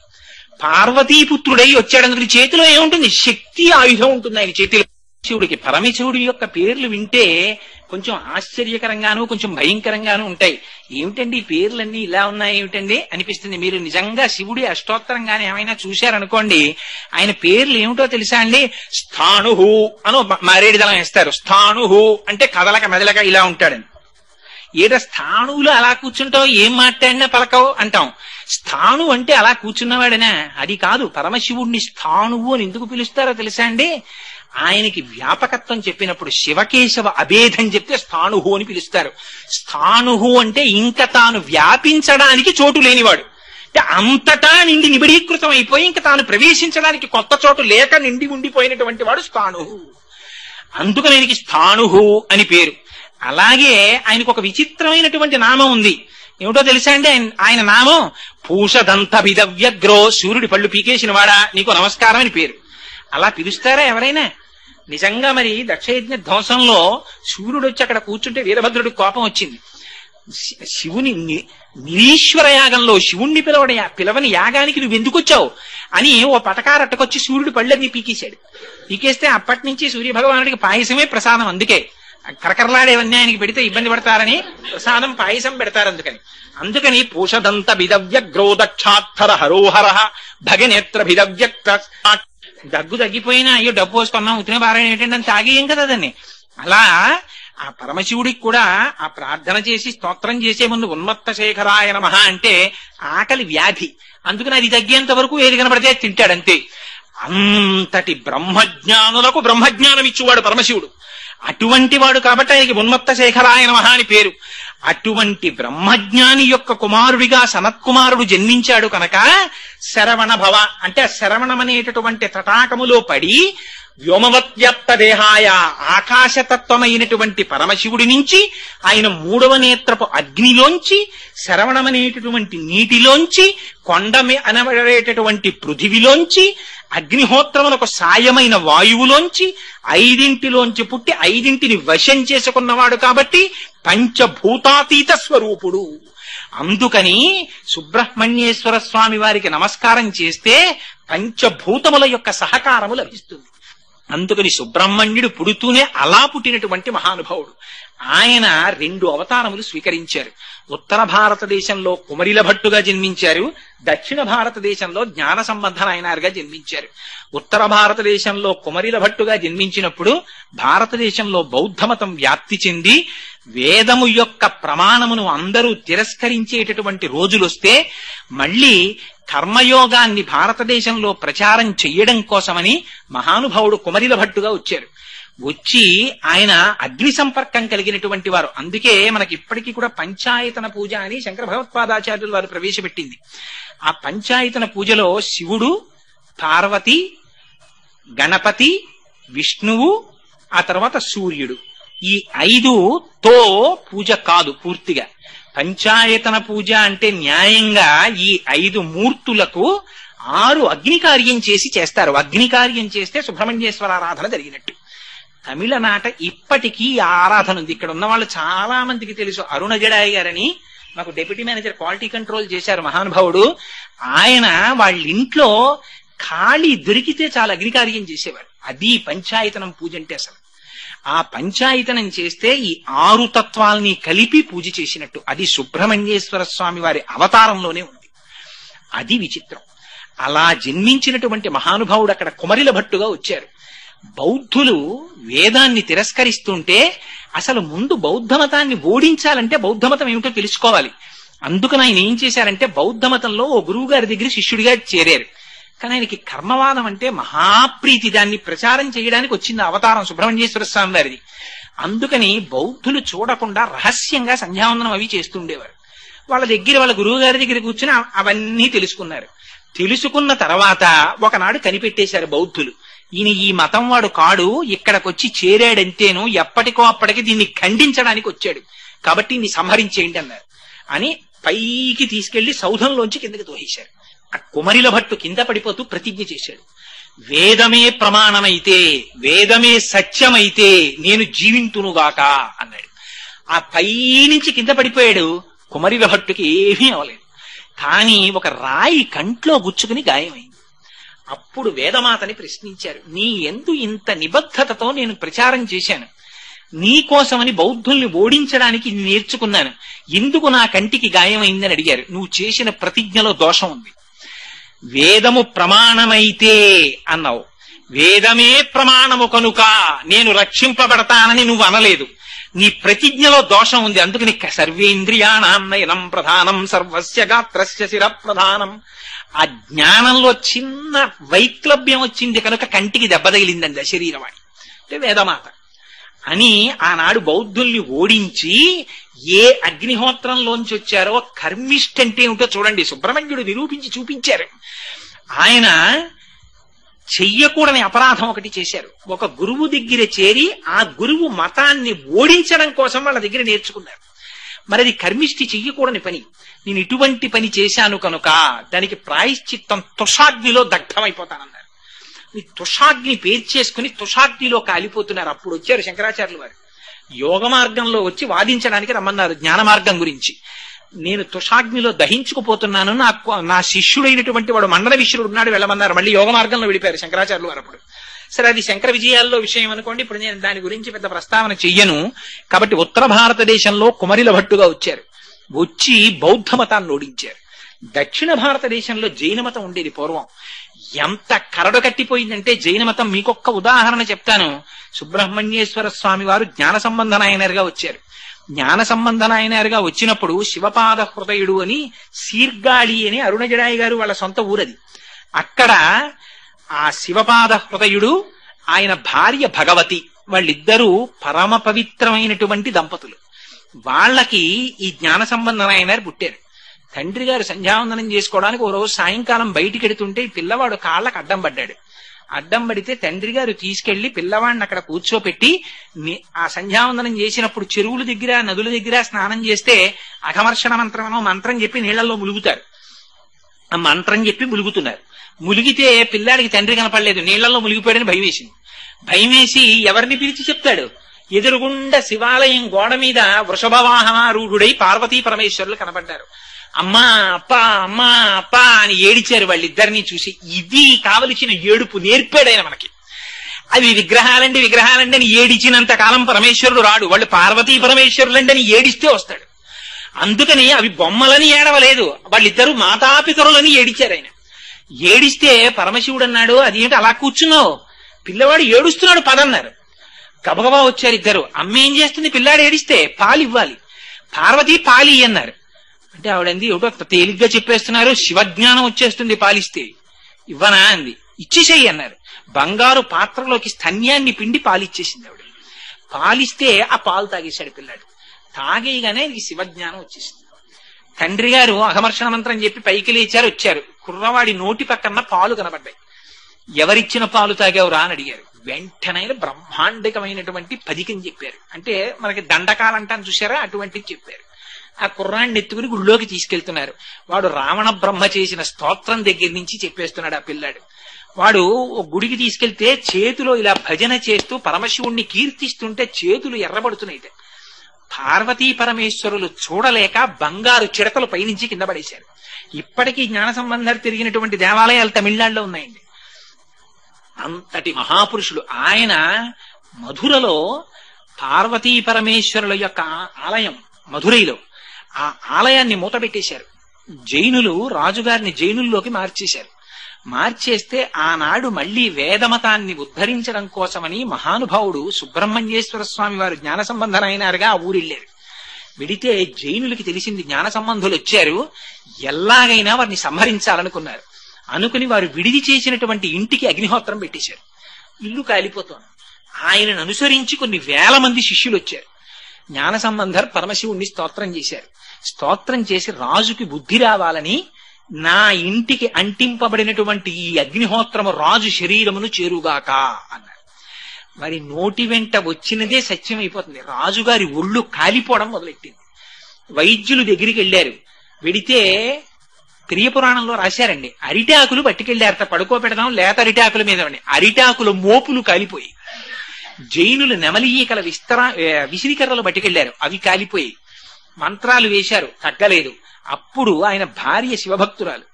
పార్వతీపుత్రుడై వచ్చాడు, అందుకని చేతిలో ఏముంటుంది? శక్తి ఆయుధం ఉంటుంది ఆయన చేతిలో. శివుడికి పరమశివుడి యొక్క పేర్లు వింటే కొంచెం ఆశ్చర్యకరంగాను కొంచెం భయంకరంగాను ఉంటాయి. ఏమిటండి ఈ పేర్లన్నీ ఇలా ఉన్నాయి ఏమిటండి అనిపిస్తుంది. మీరు నిజంగా శివుడి అష్టోత్తరంగానే ఏమైనా చూశారనుకోండి, ఆయన పేర్లు ఏమిటో తెలుసా అండి? స్థాణుహు అను మారేడు దళం వేస్తారు. స్థాణుహు అంటే కదలక మెదలక ఇలా ఉంటాడని. ఏదో స్థాణువులు అలా కూర్చుంటావు, ఏం మాట్లాడినా పలకవు అంటాం. స్థాణు అంటే అలా కూర్చున్నవాడనా? అది కాదు. పరమశివుణ్ణి స్థాణువు అని ఎందుకు పిలుస్తారో తెలుసా అండి? ఆయనకి వ్యాపకత్వం చెప్పినప్పుడు శివకేశవ అభేదం చెప్తే స్థాణుహు అని పిలుస్తారు. స్థాణుహు అంటే ఇంకా తాను వ్యాపించడానికి చోటు లేనివాడు. అంటే అంతటా నిండి నిబిడీకృతం అయిపోయి ఇంకా తాను ప్రవేశించడానికి కొత్త చోటు లేక నిండి ఉండిపోయినటువంటి వాడు స్థాణుహు. అందుకని ఆయనకి స్థాణుహు అని పేరు. అలాగే ఆయనకు ఒక విచిత్రమైనటువంటి నామం ఉంది. ఏమిటో తెలుసా అండి ఆయన నామం? పూషదంత విదవ్యగ్రో, సూర్యుడి పళ్ళు పీకేసిన వాడా నీకు నమస్కారం అని పేరు. అలా పిలుస్తారా ఎవరైనా? నిజంగా మరి దక్షయజ్ఞ ధ్వంసంలో సూర్యుడు వచ్చి అక్కడ కూర్చుంటే వీరభద్రుడికి కోపం వచ్చింది. శివుని నిరీశ్వర యాగంలో శివుణ్ణి పిలవని యాగానికి నువ్వు ఎందుకు వచ్చావు అని ఓ పటకారట్టకొచ్చి సూర్యుడు పళ్ళని పీకేశాడు. పీకేస్తే అప్పటి నుంచి సూర్యభగవానుడికి పాయసమే ప్రసాదం. అందుకే కరకరలాడేవన్నీ ఆయనకి పెడితే ఇబ్బంది పడతారని ప్రసాదం పాయసం పెడతారు. అందుకని పూషదంత భిదవ్యగ్రో దక్షాత్తర హరోహర భగనేత్ర భిదవ్యక్త. దగ్గు తగ్గిపోయినా అయ్యో డబ్బు పోసుకున్నాం ఉత్తిన పారాయణ ఏంటంటే అని తాగేయం కదా దాన్ని. అలా ఆ పరమశివుడికి కూడా ఆ ప్రార్థన చేసి స్తోత్రం చేసే ముందు ఉన్మత్త శేఖరాయ నమః అంటే ఆకలి వ్యాధి. అందుకని అది తగ్గేంత వరకు ఏది కనబడితే తింటాడంతే. అంతటి బ్రహ్మజ్ఞానులకు బ్రహ్మజ్ఞానం ఇచ్చేవాడు పరమశివుడు. అటువంటి వాడు కాబట్టి ఆయనకి ఉన్మత్త శేఖరాయ నమః అని పేరు. అటువంటి బ్రహ్మజ్ఞాని యొక్క కుమారుడిగా సనత్కుమారుడు జన్మించాడు కనుక శరవణ భవ అంటే శరవణం అనేటటువంటి తటాకములో పడి వ్యోమవత్వ్యాప్త దేహాయ ఆకాశతత్వమైనటువంటి పరమశివుడి నుంచి ఆయన మూడవ నేత్రపు అగ్నిలోంచి శరవణమనేటటువంటి నీటిలోంచి కొండ అనబడేటటువంటి పృథివిలోంచి అగ్నిహోత్రములకు సాయమైన వాయువులోంచి ఐదింటిలోంచి పుట్టి ఐదింటిని వశం చేసుకున్నవాడు కాబట్టి పంచభూతాతీత స్వరూపుడు. అందుకని సుబ్రహ్మణ్యేశ్వర స్వామి వారికి నమస్కారం చేస్తే పంచభూతముల యొక్క సహకారము లభిస్తుంది. అందుకని సుబ్రహ్మణ్యుడు పుడుతూనే అలా పుట్టినటువంటి మహానుభావుడు. ఆయన 2 అవతారములు స్వీకరించారు. ఉత్తర భారతదేశంలో కుమరిల భట్టుగా జన్మించారు. దక్షిణ భారతదేశంలో జ్ఞాన సంబంధ నాయనారుగా జన్మించారు. ఉత్తర భారతదేశంలో కుమరిల భట్టుగా జన్మించినప్పుడు భారతదేశంలో బౌద్ధమతం వ్యాప్తి చెంది వేదము యొక్క ప్రమాణమును అందరూ తిరస్కరించేటటువంటి రోజులొస్తే మళ్ళీ కర్మయోగాన్ని భారతదేశంలో ప్రచారం చెయ్యడం కోసమని మహానుభావుడు కుమరిల భట్టుగా వచ్చారు. వచ్చి ఆయన అగ్ని సంపర్కం కలిగినటువంటి వారు. అందుకే మనకి ఇప్పటికీ కూడా పంచాయతన పూజ అని శంకర భగవత్పాదాచార్యులు వారు ప్రవేశపెట్టింది. ఆ పంచాయతన పూజలో శివుడు, పార్వతి, గణపతి, విష్ణువు, ఆ తర్వాత సూర్యుడు, ఈ 5తో పూజ కాదు పూర్తిగా. పంచాయతన పూజ అంటే న్యాయంగా ఈ 5 మూర్తులకు 6 అగ్నికార్యం చేసి చేస్తారు. అగ్నికార్యం చేస్తే సుబ్రహ్మణ్యేశ్వర ఆరాధన జరిగినట్టు. తమిళనాట ఇప్పటికీ ఆ ఆరాధన ఉంది. ఇక్కడ ఉన్న వాళ్ళు చాలా మందికి తెలుసు. అరుణ జడాయి గారని మాకు డెప్యూటీ మేనేజర్ క్వాలిటీ కంట్రోల్ చేశారు మహానుభావుడు. ఆయన వాళ్ళ ఇంట్లో ఖాళీ దొరికితే చాలా అగ్నికార్యం చేసేవారు. అది పంచాయతనం పూజ అంటే. అసలు ఆ పంచాయతనం చేస్తే ఈ 6 తత్వాల్ని కలిపి పూజ చేసినట్టు. అది సుబ్రహ్మణ్యేశ్వర స్వామి వారి అవతారంలోనే ఉంది. అది విచిత్రం. అలా జన్మించినటువంటి మహానుభావుడు అక్కడ కుమరిల భట్టుగా వచ్చారు. బౌద్ధులు వేదాన్ని తిరస్కరిస్తుంటే అసలు ముందు బౌద్ధమతాన్ని ఓడించాలంటే బౌద్ధమతం ఏమిటో తెలుసుకోవాలి. అందుకని ఆయన ఏం చేశారంటే బౌద్ధమతంలో ఓ గురువు గారి దగ్గర శిష్యుడిగా చేరారు. కానీ ఆయనకి కర్మవాదం అంటే మహాప్రీతి. దాన్ని ప్రచారం చేయడానికి వచ్చింది అవతారం సుబ్రహ్మణ్యేశ్వర స్వామి వారిది. అందుకని బౌద్ధులు చూడకుండా రహస్యంగా సంధ్యావందనం అవి చేస్తుండేవారు. వాళ్ళ గురువు గారి దగ్గర కూర్చుని అవన్నీ తెలుసుకున్నారు. తెలుసుకున్న తర్వాత ఒకనాడు కనిపెట్టేశారు బౌద్ధులు, ఈయన ఈ మతం వాడు కాడు, ఇక్కడికొచ్చి చేరాడంతేను ఎప్పటికో అప్పటికి దీన్ని ఖండించడానికి వచ్చాడు, కాబట్టి దీన్ని సంహరించేయండి అన్నారు. అని పైకి తీసుకెళ్లి సౌధంలోంచి కిందకి తోసేశారు. ఆ కుమరిల భట్టు కింద పడిపోతూ ప్రతిజ్ఞ చేశాడు, వేదమే ప్రమాణమైతే, వేదమే సత్యమైతే నేను జీవింతునుగాక అన్నాడు. ఆ పైనుంచి కింద పడిపోయాడు. కుమరిల భట్టుకి ఏమీ అవలేదు. కానీ ఒక రాయి కంట్లో గుచ్చుకుని గాయమైంది. అప్పుడు వేదమాతని ప్రశ్నించారు, నీ యందు ఇంత నిబద్ధతతో నేను ప్రచారం చేశాను, నీ కోసమని బౌద్ధుల్ని ఓడించడానికి నేర్చుకున్నాను, ఎందుకు నా కంటికి గాయమైందని అడిగారు. నువ్వు చేసిన ప్రతిజ్ఞలో దోషం ఉంది. వేదము ప్రమాణమైతే అన్నావు, వేదమే ప్రమాణము కనుక నేను రక్షింపబడతానని నువ్వు అనలేదు. నీ ప్రతిజ్ఞలో దోషం ఉంది, అందుకని సర్వేంద్రియాణం నయనం ప్రధానం సర్వస్య గాత్రస్య శిర ప్రధానం. ఆ జ్ఞానంలో చిన్న వైక్లభ్యం వచ్చింది కనుక కంటికి దెబ్బ తగిలిందండి శరీరవాణి అంటే వేదమాత అని. ఆనాడు బౌద్ధుల్ని ఓడించి ఏ అగ్నిహోత్రంలోంచి వచ్చారో కర్మిష్ఠ అంటే ఏమిటో చూడండి సుబ్రహ్మణ్యుడు నిరూపించి చూపించారు. ఆయన చెయ్యకూడని అపరాధం ఒకటి చేశారు. ఒక గురువు దగ్గర చేరి ఆ గురువు మతాన్ని ఓడించడం కోసం వాళ్ళ దగ్గర నేర్చుకున్నారు. మరి అది కర్మిష్ఠి చెయ్యకూడని పని. నేను ఇటువంటి పని చేశాను కనుక దానికి ప్రాయశ్చిత్తం తుషాగ్నిలో దగ్ధమైపోతానన్నారు. ఈ తుషాగ్ని పేర్చేసుకుని తుషాగ్నిలో కాలిపోతున్నారు. అప్పుడు వచ్చారు శంకరాచార్యులు వారు. యోగ మార్గంలో వచ్చి వాదించడానికి రమ్మన్నారు జ్ఞాన మార్గం గురించి. నేను తుషాగ్నిలో దహించుకుపోతున్నాను, నా శిష్యుడైనటువంటి వాడు మండల విశ్రుడు ఉన్నాడు వెళ్ళమన్నారు. మళ్ళీ యోగ మార్గంలో విడిపారు శంకరాచార్యులు వారు. అప్పుడు సరే అది శంకర విజయాల్లో విషయం అనుకోండి, ఇప్పుడు నేను దాని గురించి పెద్ద ప్రస్తావన చెయ్యను. కాబట్టి ఉత్తర భారతదేశంలో కుమరిల భట్టుగా వచ్చారు, వచ్చి బౌద్ధ మతాన్ని ఓడించారు. దక్షిణ భారతదేశంలో జైన మతం ఉండేది పూర్వం. ఎంత కరడు కట్టిపోయిందంటే జైన మతం, మీకొక్క ఉదాహరణ చెప్తాను. సుబ్రహ్మణ్యేశ్వర స్వామి వారు జ్ఞాన సంబంధ నాయనరుగా వచ్చారు. జ్ఞాన సంబంధ నాయనరుగా వచ్చినప్పుడు శివపాద హృదయుడు అని సీర్గాళి అని అరుణజడాయి గారు వాళ్ళ సొంత ఊరది. అక్కడ ఆ శివపాద హృదయుడు ఆయన భార్య భగవతి వాళ్ళిద్దరూ పరమ పవిత్రమైనటువంటి దంపతులు. వాళ్ళకి ఈ జ్ఞాన సంబంధ నాయనరు పుట్టారు. తండ్రి గారు సంధ్యావందనం చేసుకోవడానికి ఓ రోజు సాయంకాలం బయటికి ఎడుతుంటే పిల్లవాడు కాళ్ళకు అడ్డం పడ్డాడు. అడ్డం పడితే తండ్రి గారు తీసుకెళ్లి పిల్లవాడిని అక్కడ కూర్చోపెట్టి ఆ సంధ్యావందనం చేసినప్పుడు చెరువుల దగ్గర నదుల దగ్గర స్నానం చేస్తే అఘమర్షణ మంత్రమనో మంత్రం చెప్పి నీళ్లలో ములుగుతారు. ఆ మంత్రం చెప్పి ములుగుతున్నారు. ములిగితే పిల్లాడికి తండ్రి కనపడలేదు, నీళ్లలో ములిగిపోయాడని భయం వేసింది. భయం వేసి ఎవరిని పిలిచి చెప్తాడు? ఎదురుగుండా శివాలయం గోడ మీద వృషభవాహనారూఢుడై పార్వతీ పరమేశ్వరులు కనపడ్డారు. అమ్మా అప్పా అమ్మా అప్పా అని ఏడిచారు వాళ్ళిద్దరినీ చూసి. ఇది కావలసిన ఏడుపు నేర్పాడైన మనకి. అవి విగ్రహాలండి అని ఏడిచినంత కాలం పరమేశ్వరుడు రాడు. వాళ్ళు పార్వతీ పరమేశ్వరులండి అని ఏడిస్తే వస్తాడు. అందుకని అవి బొమ్మలని ఏడవలేదు, వాళ్ళిద్దరూ మాతాపితరులని ఏడిచారు. ఆయన ఏడిస్తే పరమశివుడు అన్నాడు, అదేంటి అలా కూర్చున్నావు, పిల్లవాడు ఏడుస్తున్నాడు పదన్నారు. గబగబా వచ్చారు ఇద్దరు. అమ్మ ఏం చేస్తుంది, పిల్లాడు ఏడిస్తే పాలు ఇవ్వాలి, పార్వతి పాలి అన్నారు. అంటే ఆవిడంది ఏమిటో తేలిగ్గా చెప్పేస్తున్నారు, శివజ్ఞానం వచ్చేస్తుంది పాలిస్తే. ఇవ్వనా అంది. ఇచ్చేసేయి అన్నారు. బంగారు పాత్రలోకి స్తన్యాన్ని పిండి పాలిచ్చేసింది ఆవిడ. పాలిస్తే ఆ పాలు తాగేశాడు పిల్లాడు. తాగేయగానే ఇది శివజ్ఞానం వచ్చేసింది. తండ్రి గారు అఘమర్షణ మంత్రం చెప్పి పైకి లేచారు, వచ్చారు. కుర్రవాడి నోటి పక్కన పాలు కనబడ్డాయి. ఎవరిచ్చిన పాలు తాగావురా అని అడిగారు. వెంటనే బ్రహ్మాండికమైనటువంటి పదికని చెప్పారు. అంటే మనకి దండకాలంటాను చూసారా, అటువంటిది చెప్పారు. ఆ కుర్రాన్ని ఎత్తుకుని గుడిలోకి తీసుకెళ్తున్నారు. వాడు రావణ బ్రహ్మ చేసిన స్తోత్రం దగ్గర నుంచి చెప్పేస్తున్నాడు ఆ పిల్లాడు. వాడు గుడికి తీసుకెళ్తే చేతిలో ఇలా భజన చేస్తూ పరమశివుణ్ణి కీర్తిస్తుంటే చేతులు ఎర్రబడుతున్నాయి. పార్వతీ పరమేశ్వరులు చూడలేక బంగారు చిడతలు పైనుంచి కింద పడేశారు. ఇప్పటికీ జ్ఞాన సంబంధాలు తిరిగినటువంటి దేవాలయాలు తమిళనాడులో ఉన్నాయండి. అంతటి మహాపురుషులు ఆయన. మధురలో పార్వతీ పరమేశ్వరుల యొక్క ఆలయం మధురైలో, ఆ ఆలయాన్ని మూతపెట్టేశారు. జైనులు రాజుగారిని జైనుల్లోకి మార్చేశారు. మార్చేస్తే ఆనాడు మళ్లీ వేదమతాన్ని ఉద్ధరించడం కోసమని మహానుభావుడు సుబ్రహ్మణ్యేశ్వర స్వామి వారు జ్ఞాన సంబంధనైనారుగా ఆ ఊరిళ్లారు. విడితే జైనులకి తెలిసింది జ్ఞాన సంబంధులు వచ్చారు, ఎలాగైనా వారిని సంహరించాలనుకున్నారు. అనుకుని వారు విడిది చేసినటువంటి ఇంటికి అగ్నిహోత్రం పెట్టేశారు. ఇల్లు కాలిపోతోంది. ఆయనను అనుసరించి కొన్ని వేల మంది శిష్యులు వచ్చారు. జ్ఞాన సంబంధర్ పరమశివుణ్ణి స్తోత్రం చేశారు. స్తోత్రం చేసి రాజుకి బుద్ధి రావాలని నా ఇంటికి అంటింపబడినటువంటి ఈ అగ్నిహోత్రము రాజు శరీరమును చేరుగాక అన్నారు. వారి నోటి వెంట వచ్చినదే సత్యం అయిపోతుంది. రాజుగారి ఒళ్ళు కాలిపోవడం మొదలెట్టింది. వైద్యులు దగ్గరికి వెళ్ళారు. వెడితే ప్రియపురాణంలో రాశారండి, అరిటాకులు పట్టుకెళ్లారట, పడుకోబెడదాం లేత అరిటాకుల మీద. అరిటాకుల మోపులు కాలిపోయి. జైనులు నెమలీకల విసిరికర్రలు పట్టుకెళ్లారు, అవి కాలిపోయి. మంత్రాలు వేశారు, తగ్గలేదు. అప్పుడు ఆయన భార్య శివభక్తురాలు.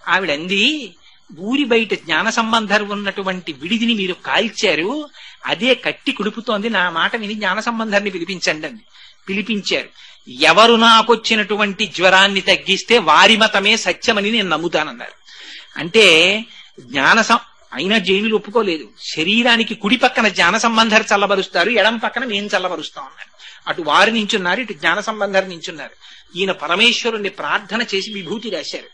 ఆవిడంది, ఊరి బయట జ్ఞాన సంబంధం ఉన్నటువంటి విడిదిని మీరు కాల్చారు, అదే కట్టి కుడుపుతోంది, నా మాట విని జ్ఞాన సంబంధాన్ని పిలిపించండి అంది. పిలిపించారు. ఎవరు నాకొచ్చినటువంటి జ్వరాన్ని తగ్గిస్తే వారి మతమే సత్యమని నేను నమ్ముతానన్నారు. అంటే అయినా జైనులు ఒప్పుకోలేదు. శరీరానికి కుడి పక్కన జ్ఞాన సంబంధాలు చల్లబరుస్తారు, ఎడం పక్కన మేము చల్లబరుస్తాం అన్నారు. అటు వారు నించున్నారు, ఇటు జ్ఞాన సంబంధర్ నించున్నారు. ఈయన పరమేశ్వరుణ్ణి ప్రార్థన చేసి విభూతి రాశారు.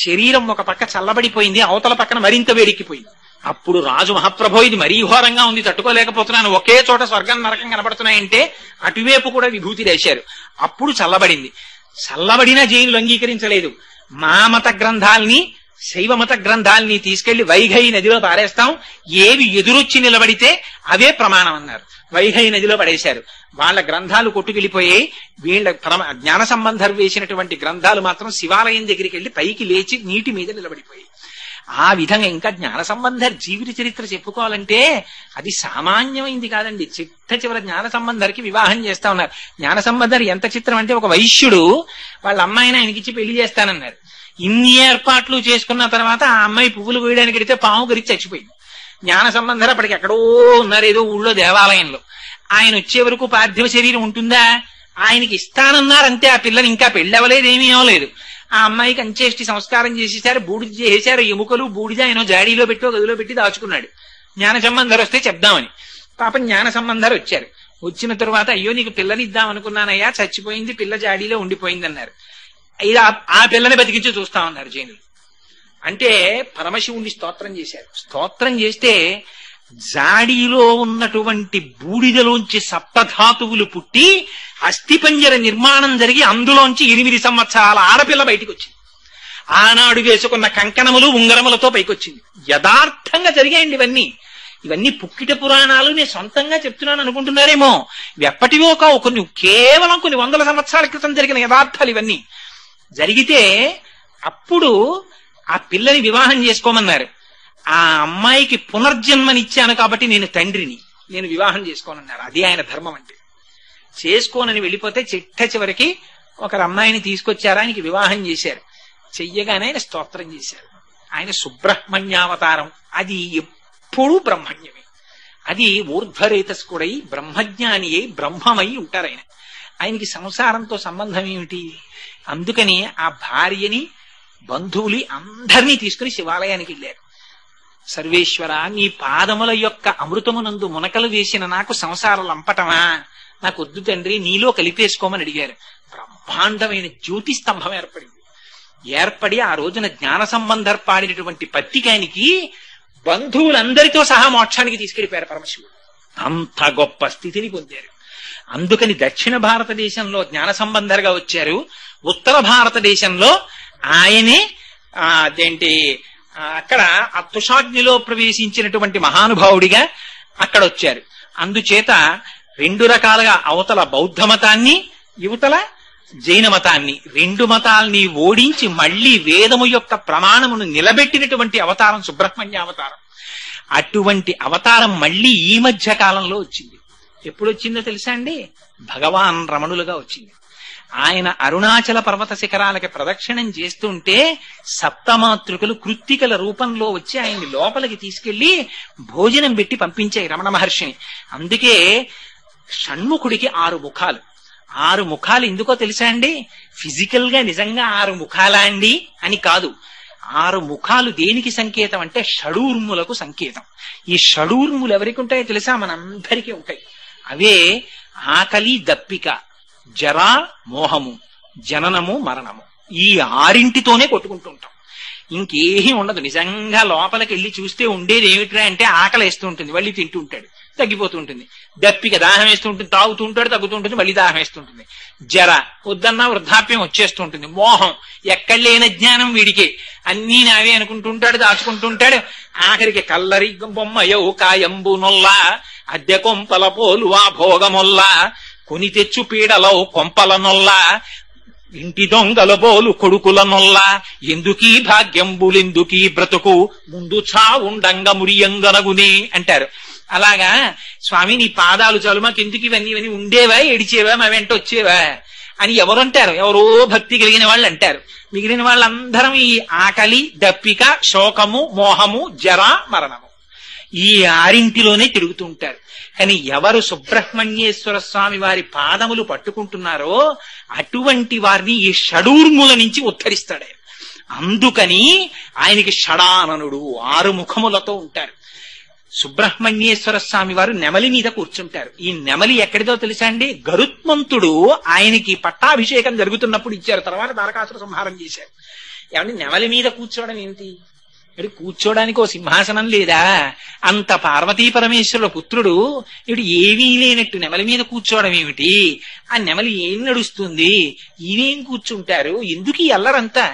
శరీరం ఒక పక్క చల్లబడిపోయింది, అవతల పక్కన మరింత వేడెక్కిపోయింది. అప్పుడు రాజు, మహాప్రభో ఇది మరీ ఘోరంగా ఉంది, తట్టుకోలేకపోతున్నాను, ఒకే చోట స్వర్గం నరకం కనబడుతున్నాయంటే అటువైపు కూడా విభూతి రాశారు. అప్పుడు చల్లబడింది. చల్లబడినా జైనులు అంగీకరించలేదు. మా మత గ్రంథాల్ని, శైవ మత గ్రంథాల్ని తీసుకెళ్లి వైఘై నదిలో పారేస్తాం, ఏవి ఎదురొచ్చి నిలబడితే అవే ప్రమాణం అన్నారు. వైఘై నదిలో పడేశారు. వాళ్ళ గ్రంథాలు కొట్టుకెళ్లిపోయాయి. వీళ్ళ జ్ఞాన సంబంధర్ వేసినటువంటి గ్రంథాలు మాత్రం శివాలయం దగ్గరికి వెళ్లి పైకి లేచి నీటి మీద నిలబడిపోయాయి. ఆ విధంగా ఇంకా జ్ఞాన సంబంధర్ జీవిత చరిత్ర చెప్పుకోవాలంటే అది సామాన్యమైంది కాదండి. చివరి జ్ఞాన సంబంధర్కి వివాహం చేస్తా ఉన్నారు. జ్ఞాన సంబంధర్ ఎంత చిత్రం అంటే, ఒక వైశ్యుడు వాళ్ళ అమ్మాయిని ఆయనకిచ్చి పెళ్లి చేస్తానన్నారు. ఇన్ని ఏర్పాట్లు చేసుకున్న తర్వాత ఆ అమ్మాయి పువ్వులు వేయడానికి వెడితే పాము గరికి చచ్చిపోయింది. జ్ఞాన సంబంధర్ అప్పటికి ఎక్కడో ఉన్నారు, ఏదో ఊళ్ళో దేవాలయంలో. ఆయన వచ్చే వరకు పార్థివ శరీరం ఉంటుందా? ఆయనకి ఇస్తానన్నారంతే. ఆ పిల్లని ఇంకా పెళ్ళవలేదు, ఏమీ అవ్వలేదు. ఆ అమ్మాయికి అంచేష్టి సంస్కారం చేసేసారు, బూడిద చేసేశారు. ఎముకలు బూడిద ఆయన జాడీలో పెట్టి గదిలో పెట్టి దాచుకున్నాడు. జ్ఞాన సంబంధర్ వస్తే చెప్దామని. పాపం జ్ఞాన సంబంధర్ వచ్చారు. వచ్చిన తరువాత, అయ్యో నీకు పిల్లని ఇద్దాం అనుకున్నానయ్యా, చచ్చిపోయింది, పిల్ల జాడీలో ఉండిపోయింది అన్నారు. ఆ పిల్లని బతికించి చూస్తామన్నారు జైనులు. అంటే పరమశివుణ్ణి స్తోత్రం చేశారు. స్తోత్రం చేస్తే జాడీలో ఉన్నటువంటి బూడిదలోంచి సప్తధాతువులు పుట్టి అస్థిపంజర నిర్మాణం జరిగి అందులోంచి 8 సంవత్సరాల ఆడపిల్ల బయటికి వచ్చింది. ఆనాడు వేసుకున్న కంకణములు ఉంగరములతో పైకొచ్చింది. యథార్థంగా జరిగాయండి ఇవన్నీ. ఇవన్నీ పుక్కిట పురాణాలు నేను సొంతంగా చెప్తున్నాను అనుకుంటున్నారేమో. ఎప్పటివో కావు, కేవలం కొన్ని వందల సంవత్సరాల క్రితం జరిగిన యథార్థాలు ఇవన్నీ. జరిగితే అప్పుడు ఆ పిల్లని వివాహం చేసుకోమన్నారు. ఆ అమ్మాయికి పునర్జన్మనిచ్చాను కాబట్టి నేను తండ్రిని, నేను వివాహం చేసుకోనన్నారు. అది ఆయన ధర్మం అంటే. చేసుకోనని వెళ్ళిపోతే చివరికి ఒకరు అమ్మాయిని తీసుకొచ్చారు, ఆయనకి వివాహం చేశారు. చెయ్యగానే ఆయన స్తోత్రం చేశారు. ఆయన సుబ్రహ్మణ్యావతారం. అది ఎప్పుడూ బ్రహ్మణ్యమే. అది ఊర్ధ్వరేతస్కుడై బ్రహ్మజ్ఞాని అయి బ్రహ్మమై ఉంటారు ఆయన. ఆయనకి సంసారంతో సంబంధం ఏమిటి? అందుకని ఆ భార్యని, బంధువులు అందరినీ తీసుకుని శివాలయానికి వెళ్ళారు. సర్వేశ్వర, నీ పాదముల యొక్క అమృతమునందు మునకలు వేసిన నాకు సంసార లంపటమా? నాకు వద్దు తండ్రి, నీలో కలిపేసుకోమని అడిగారు. బ్రహ్మాండమైన జ్యోతి స్తంభం ఏర్పడి ఆ రోజున జ్ఞాన సంబంధర్ పాడినటువంటి పత్రికానికి బంధువులందరితో సహా మోక్షానికి తీసుకెళ్లిపోయారు పరమశివుడు. అంత గొప్ప స్థితిని పొందారు. అందుకని దక్షిణ భారతదేశంలో జ్ఞాన సంబంధర్గా వచ్చారు. ఉత్తర భారతదేశంలో ఆయనే అక్కడ తుషాగ్నిలో ప్రవేశించినటువంటి మహానుభావుడిగా అక్కడ వచ్చారు. అందుచేత 2 రకాలుగా, అవతల బౌద్ధ మతాన్ని, యువతల జైన మతాన్ని, 2 మతాల్ని ఓడించి మళ్లీ వేదము యొక్క ప్రమాణమును నిలబెట్టినటువంటి అవతారం సుబ్రహ్మణ్య అవతారం. అటువంటి అవతారం మళ్లీ ఈ మధ్య కాలంలో వచ్చింది. ఎప్పుడు వచ్చిందో తెలుసా అండి? భగవాన్ రమణులుగా వచ్చింది. ఆయన అరుణాచల పర్వత శిఖరాలకి ప్రదక్షిణం చేస్తుంటే సప్తమాతృకలు కృత్తికల రూపంలో వచ్చి ఆయన్ని లోపలికి తీసుకెళ్లి భోజనం పెట్టి పంపించాయి రమణ మహర్షిని. అందుకే షణ్ముఖుడికి 6 ముఖాలు. 6 ముఖాలు ఎందుకో తెలుసా అండి? ఫిజికల్ గా నిజంగా 6 ముఖాలా అండి అని కాదు. 6 ముఖాలు దేనికి సంకేతం అంటే షడూర్ములకు సంకేతం. ఈ షడూర్ములు ఎవరికి ఉంటాయో తెలుసా? మనందరికీ ఉంటాయి. అవే ఆకలి, దప్పిక, జరా, మోహము, జననము, మరణము. ఈ 6 కొట్టుకుంటూ ఉంటాం. ఇంకేమీ ఉండదు. నిజంగా లోపలికి వెళ్ళి చూస్తే ఉండేది ఏమిట్రా అంటే ఆకలి వేస్తూ ఉంటుంది, మళ్ళీ తింటూ ఉంటాడు, తగ్గిపోతూ ఉంటుంది. దప్పిక, దాహం వేస్తూ ఉంటుంది, తాగుతూ ఉంటాడు, తగ్గుతూ ఉంటుంది, మళ్ళీ దాహం వేస్తుంటుంది. జర, వద్దన్నా వృద్ధాప్యం వచ్చేస్తూ ఉంటుంది. మోహం, ఎక్కడ లేని జ్ఞానం వీడికే, అన్నీ నావే అనుకుంటుంటాడు, దాచుకుంటుంటాడు. ఆఖరికి కల్లరి బొమ్మయో కాయంబు నొల్లా, అద్దె కొంపల పోలువా భోగమొల్లా, కొని తెచ్చు పీడలో కొంపల నొల్లా, ఇంటి దొంగల బోలు కొడుకుల నొల్లా, ఎందుకీ భాగ్యంబులెందుకీ బ్రతుకు, ముందు చావుండంగ మురియంగనగుని అంటారు. అలాగా స్వామి నీ పాదాలు చాలు, మాకెందుకు ఇవన్నీ ఉండేవా, ఏడిచేవా, మా వెంట వచ్చేవా అని ఎవరంటారు? ఎవరో భక్తి కలిగిన వాళ్ళు అంటారు. మిగిలిన వాళ్ళందరం ఈ ఆకలి, దప్పిక, శోకము, మోహము, జర, మరణము ఈ 6 తిరుగుతూ ఉంటారు. కానీ ఎవరు సుబ్రహ్మణ్యేశ్వర స్వామి వారి పాదములు పట్టుకుంటున్నారో అటువంటి వారిని ఈ షడూర్ముల నుంచి ఉద్ధరిస్తాడు. అందుకని ఆయనకి షడాననుడు, 6 ముఖములతో ఉంటారు. సుబ్రహ్మణ్యేశ్వర స్వామి వారు నెమలి మీద కూర్చుంటారు. ఈ నెమలి ఎక్కడిదో తెలుసా అండి? గరుత్మంతుడు ఆయనకి పట్టాభిషేకం జరుగుతున్నప్పుడు ఇచ్చారు, తర్వాత తారకాసుర సంహారం చేశారు. ఏమంటే నెమలి మీద కూర్చోవడం ఏమిటి? ఇటు కూర్చోడానికి ఓ సింహాసనం లేదా? అంత పార్వతీ పరమేశ్వరుల పుత్రుడు ఇటు ఏమీ లేనట్టు నెమలి మీద కూర్చోవడం ఏమిటి? ఆ నెమలి ఏం నడుస్తుంది? ఈయనేం కూర్చుంటారు? ఎందుకు ఈ అల్లరంతా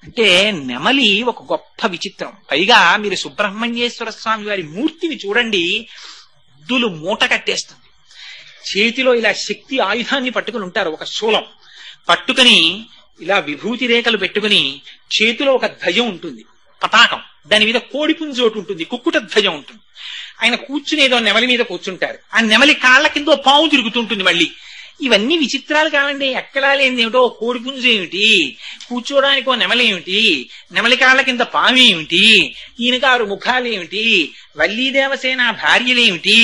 అంటే నెమలి ఒక గొప్ప విచిత్రం. పైగా మీరు సుబ్రహ్మణ్యేశ్వర స్వామి వారి మూర్తిని చూడండి, దులు మూట కట్టేస్తుంది. చేతిలో ఇలా శక్తి ఆయుధాన్ని పట్టుకుని ఉంటారు, ఒక శూలం పట్టుకుని ఇలా విభూతి రేఖలు పెట్టుకుని, చేతిలో ఒక ధ్వజం ఉంటుంది, పతాకం, దాని మీద కోడిపుంజు ఒకటి ఉంటుంది, కుక్కుట ధ్వజం ఉంటుంది. ఆయన కూర్చునేదో నెమలి మీద కూర్చుంటారు. ఆ నెమలి కాళ్ళ కింద పాము తిరుగుతుంటుంది. మళ్ళీ ఇవన్నీ విచిత్రాలు కావండి. ఎక్కడా లేనిది ఏమిటో కోడిపుంజు ఏమిటి, కూర్చోడానికి ఓ నెమలి ఏమిటి, నెమలి కాళ్ళ కింద పాము ఏమిటి, ఈయనకి 6 ముఖాలు ఏమిటి, వల్లీదేవసేన భార్యలేమిటి,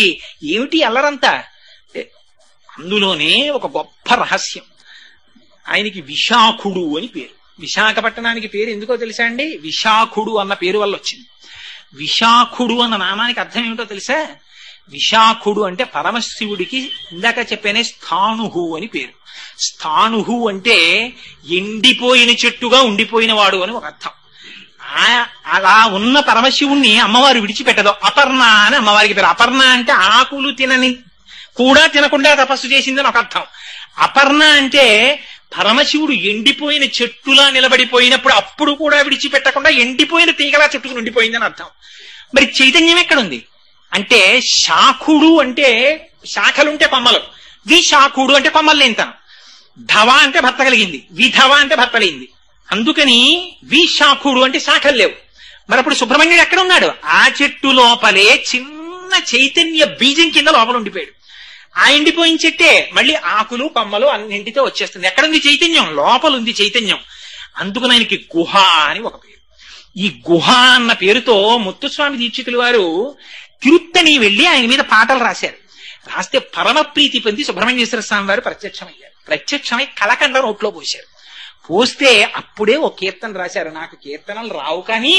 ఏమిటి అల్లరంతా? అందులోనే ఒక గొప్ప రహస్యం. ఆయనకి విశాఖుడు అని పేరు. విశాఖపట్టణానికి పేరు ఎందుకో తెలుసా అండి? విశాఖుడు అన్న పేరు వల్ల వచ్చింది. విశాఖుడు అన్న నామానికి అర్థం ఏమిటో తెలుసా? విశాఖుడు అంటే పరమశివుడికి ఇందాక చెప్పానే స్థాణుహు అని పేరు. స్థాణుహు అంటే ఎండిపోయిన చెట్టుగా ఉండిపోయిన వాడు అని ఒక అర్థం. అలా ఉన్న పరమశివుణ్ణి అమ్మవారు విడిచిపెట్టదు. అపర్ణ అని అమ్మవారికి పేరు. అపర్ణ అంటే ఆకులు కూడా తినకుండా తపస్సు చేసిందని ఒక అర్థం. అపర్ణ అంటే పరమశివుడు ఎండిపోయిన చెట్టులా నిలబడిపోయినప్పుడు అప్పుడు కూడా విడిచిపెట్టకుండా ఎండిపోయిన తీగలా చెట్టుకు ఉండిపోయిందని అర్థం. మరి చైతన్యం ఎక్కడుంది అంటే శాఖుడు అంటే శాఖలుంటే కొమ్మలు, విశాఖుడు అంటే కొమ్మలు లేనితనం, ధవ అంటే భర్త కలిగింది, విధవ అంటే భర్త లేనిది. అందుకని విశాఖుడు అంటే శాఖలు లేవు. మరి అప్పుడు సుబ్రహ్మణ్యుడు ఎక్కడ ఉన్నాడు? ఆ చెట్టు లోపలే చిన్న చైతన్య బీజం కింద లోపల ఉండిపోయాడు. ఆ ఎండిపోయిన చెట్టే మళ్ళీ ఆకులు కొమ్మలు అన్నింటితో వచ్చేస్తుంది. ఎక్కడుంది చైతన్యం? లోపల ఉంది చైతన్యం. అందుకని ఆయనకి గుహ అని ఒక పేరు. ఈ గుహ అన్న పేరుతో ముత్తుస్వామి దీక్షితులు వారు తిరుత్తని వెళ్లి ఆయన మీద పాటలు రాశారు. రాస్తే పరమ ప్రీతి పొంది సుబ్రహ్మణ్యేశ్వర స్వామి వారు ప్రత్యక్షమయ్యారు. ప్రత్యక్షమై కలకండ నోట్లో పోశారు. పోస్తే అప్పుడే ఓ కీర్తన రాశారు. నాకు కీర్తనలు రావు, కానీ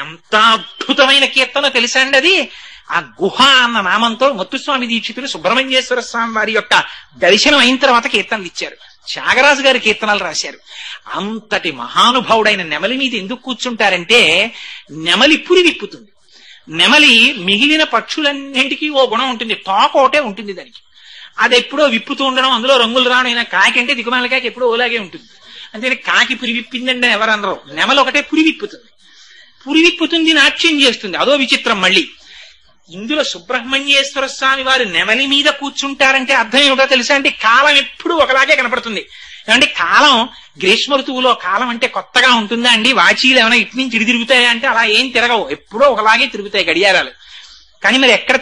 ఎంత అద్భుతమైన కీర్తన తెలుసా అండి అది. ఆ గుహ అన్న నామంతో ముత్తుస్వామి దీక్షితులు సుబ్రహ్మణ్యేశ్వర స్వామి వారి యొక్క దర్శనం అయిన తర్వాత కీర్తనలు ఇచ్చారు. త్యాగరాజు గారి కీర్తనలు రాశారు. అంతటి మహానుభావుడైన నెమలి మీద ఎందుకు కూర్చుంటారంటే నెమలి పురి విప్పుతుంది. నెమలి మిగిలిన పక్షులన్నింటికీ ఓ గుణం ఉంటుంది, తోక ఒకటే ఉంటుంది దానికి. అది ఎప్పుడో విప్పుతూ ఉండడం, అందులో రంగులు రావడం. అయినా కాకి అంటే దిగుమాల కాకి ఎప్పుడో ఓలాగే ఉంటుంది. అంతే కాకి పురి విప్పిందంటే ఎవరనరు. నెమలి ఒకటే పురి విప్పుతుంది. పురి విప్పుతుంది, నాట్యం చేస్తుంది. అదో విచిత్రం. మళ్ళీ ఇందులో సుబ్రహ్మణ్యేశ్వర స్వామి వారు నెమలి మీద కూర్చుంటారంటే అర్థం ఏమిటో తెలుసా అంటే కాలం ఎప్పుడు ఒకలాగే కనపడుతుంది. ఏమంటే కాలం గ్రీష్మ ఋతువులో కాలం అంటే కొత్తగా ఉంటుందా అండి? వాచీలు ఏమైనా ఇటు నుంచి ఇటు తిరుగుతాయా అంటే అలా ఏం తిరగవు, ఎప్పుడో ఒకలాగే తిరుగుతాయి గడియారాలు. కానీ మరి ఎక్కడ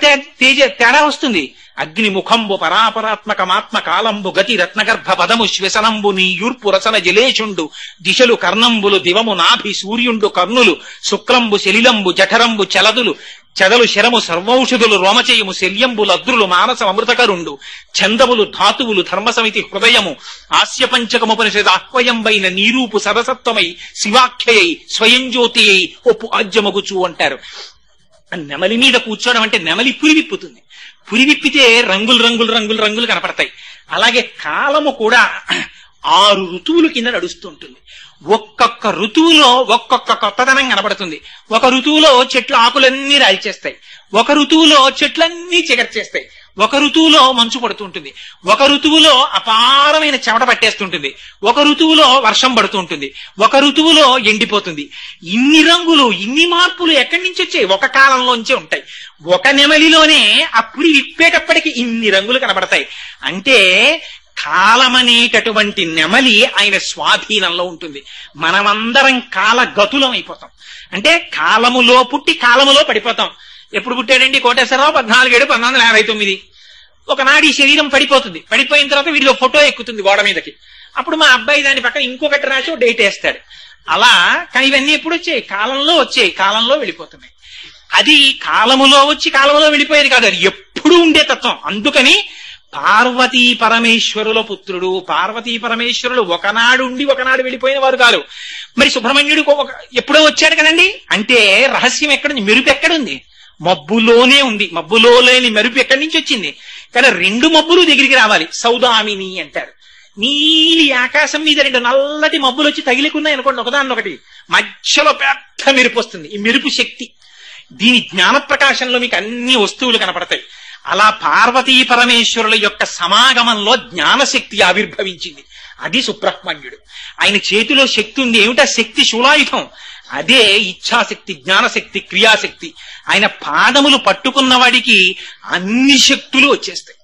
తేడా వస్తుంది? అగ్ని ముఖంబు పరాపరాత్మకమాత్మ కాలంబు గతి రత్నగర్భ పదము శ్వసనంబు నీ యూర్పు రసన జలేషుండు దిశలు కర్ణంబులు దివము నాభి సూర్యుండు కర్ణులు శుక్లంబు శలిలంబు జఠరంబు చలదులు చెదలు శరము సర్వౌషధులు రోమచయము శల్యంబులు అద్రులు మానసం అమృతకరుండు ఛందములు ధాతువులు ధర్మసమితి హృదయము ఆస్యపంచకముపనిషద్ ఆహ్వయంబైన నీరూపు సరసత్వమై శివాఖ్యయై స్వయం జ్యోతియై ఒప్పు ఆజ్యమగుచు అంటారు. నెమలి మీద కూర్చోవడం అంటే నెమలి పురివిప్పుతుంది. పురివిప్పితే రంగులు రంగులు రంగులు రంగులు కనపడతాయి. అలాగే కాలము కూడా 6 ఋతువుల కింద నడుస్తూ ఉంటుంది. ఒక్కొక్క ఋతువులో ఒక్కొక్క కొత్తదనం కనబడుతుంది. ఒక ఋతువులో చెట్లు ఆకులన్నీ రాల్చేస్తాయి, ఒక ఋతువులో చెట్లన్నీ చిగర్చేస్తాయి, ఒక ఋతువులో మంచు పడుతుంటుంది, ఒక ఋతువులో అపారమైన చెమట పట్టేస్తుంటుంది, ఒక ఋతువులో వర్షం పడుతూ ఉంటుంది, ఒక ఋతువులో ఎండిపోతుంది. ఇన్ని రంగులు, ఇన్ని మార్పులు ఎక్కడి నుంచి వచ్చాయి? ఒక కాలంలోంచే ఉంటాయి. ఒక నెమలిలోనే అప్పుడు విప్పేటప్పటికి ఇన్ని రంగులు కనబడతాయి. అంటే కాలమనేటటువంటి నెమలి ఆయన స్వాధీనంలో ఉంటుంది. మనమందరం కాలగతులం అయిపోతాం. అంటే కాలములో పుట్టి కాలములో పడిపోతాం. ఎప్పుడు పుట్టాడండి కోటేశ్వరరావు? 14/7/1959. ఒకనాడు ఈ శరీరం పడిపోతుంది. పడిపోయిన తర్వాత వీడిలో ఫోటో ఎక్కుతుంది గోడ మీదకి. అప్పుడు మా అబ్బాయి దాని పక్కన ఇంకొకటి రాసి డేట్ వేస్తాడు. అలా. కానీ ఇవన్నీ ఎప్పుడు వచ్చాయి? కాలంలో వచ్చాయి, కాలంలో వెళ్ళిపోతున్నాయి. అది కాలములో వచ్చి కాలములో వెళ్ళిపోయేది కాదు, అది ఎప్పుడు ఉండే తత్వం. అందుకని పార్వతీ పరమేశ్వరుల పుత్రుడు. పార్వతీ పరమేశ్వరులు ఒకనాడు ఉండి ఒకనాడు వెళ్ళిపోయిన వారు కాదు. మరి సుబ్రహ్మణ్యుడు ఎప్పుడో వచ్చాడు కదండి. అంటే రహస్యం ఎక్కడుంది? మెరుపు ఎక్కడుంది? మబ్బులోనే ఉంది. మబ్బులో లేని మెరుపు ఎక్కడి నుంచి వచ్చింది? కానీ రెండు మబ్బులు దగ్గరికి రావాలి, సౌదామిని అంటారు. నీలి ఆకాశం మీద రెండు నల్లటి మబ్బులు వచ్చి తగిలికున్నాయి అనుకోండి, ఒకదాన్నొకటి, మధ్యలో పెద్ద మెరుపు వస్తుంది. ఈ మెరుపు శక్తి, దీని జ్ఞాన ప్రకాశంలో మీకు అన్ని వస్తువులు కనపడతాయి. అలా పార్వతీ పరమేశ్వరుల యొక్క సమాగమంలో జ్ఞానశక్తి ఆవిర్భవించింది. అది సుబ్రహ్మణ్యుడు. ఆయన చేతిలో శక్తి ఉంది. ఏమిటా శక్తి? శూలాయుధం. అదే ఇచ్ఛాశక్తి, జ్ఞానశక్తి, క్రియాశక్తి. ఆయన పాదములు పట్టుకున్న వాడికి అన్ని శక్తులు వచ్చేస్తాయి.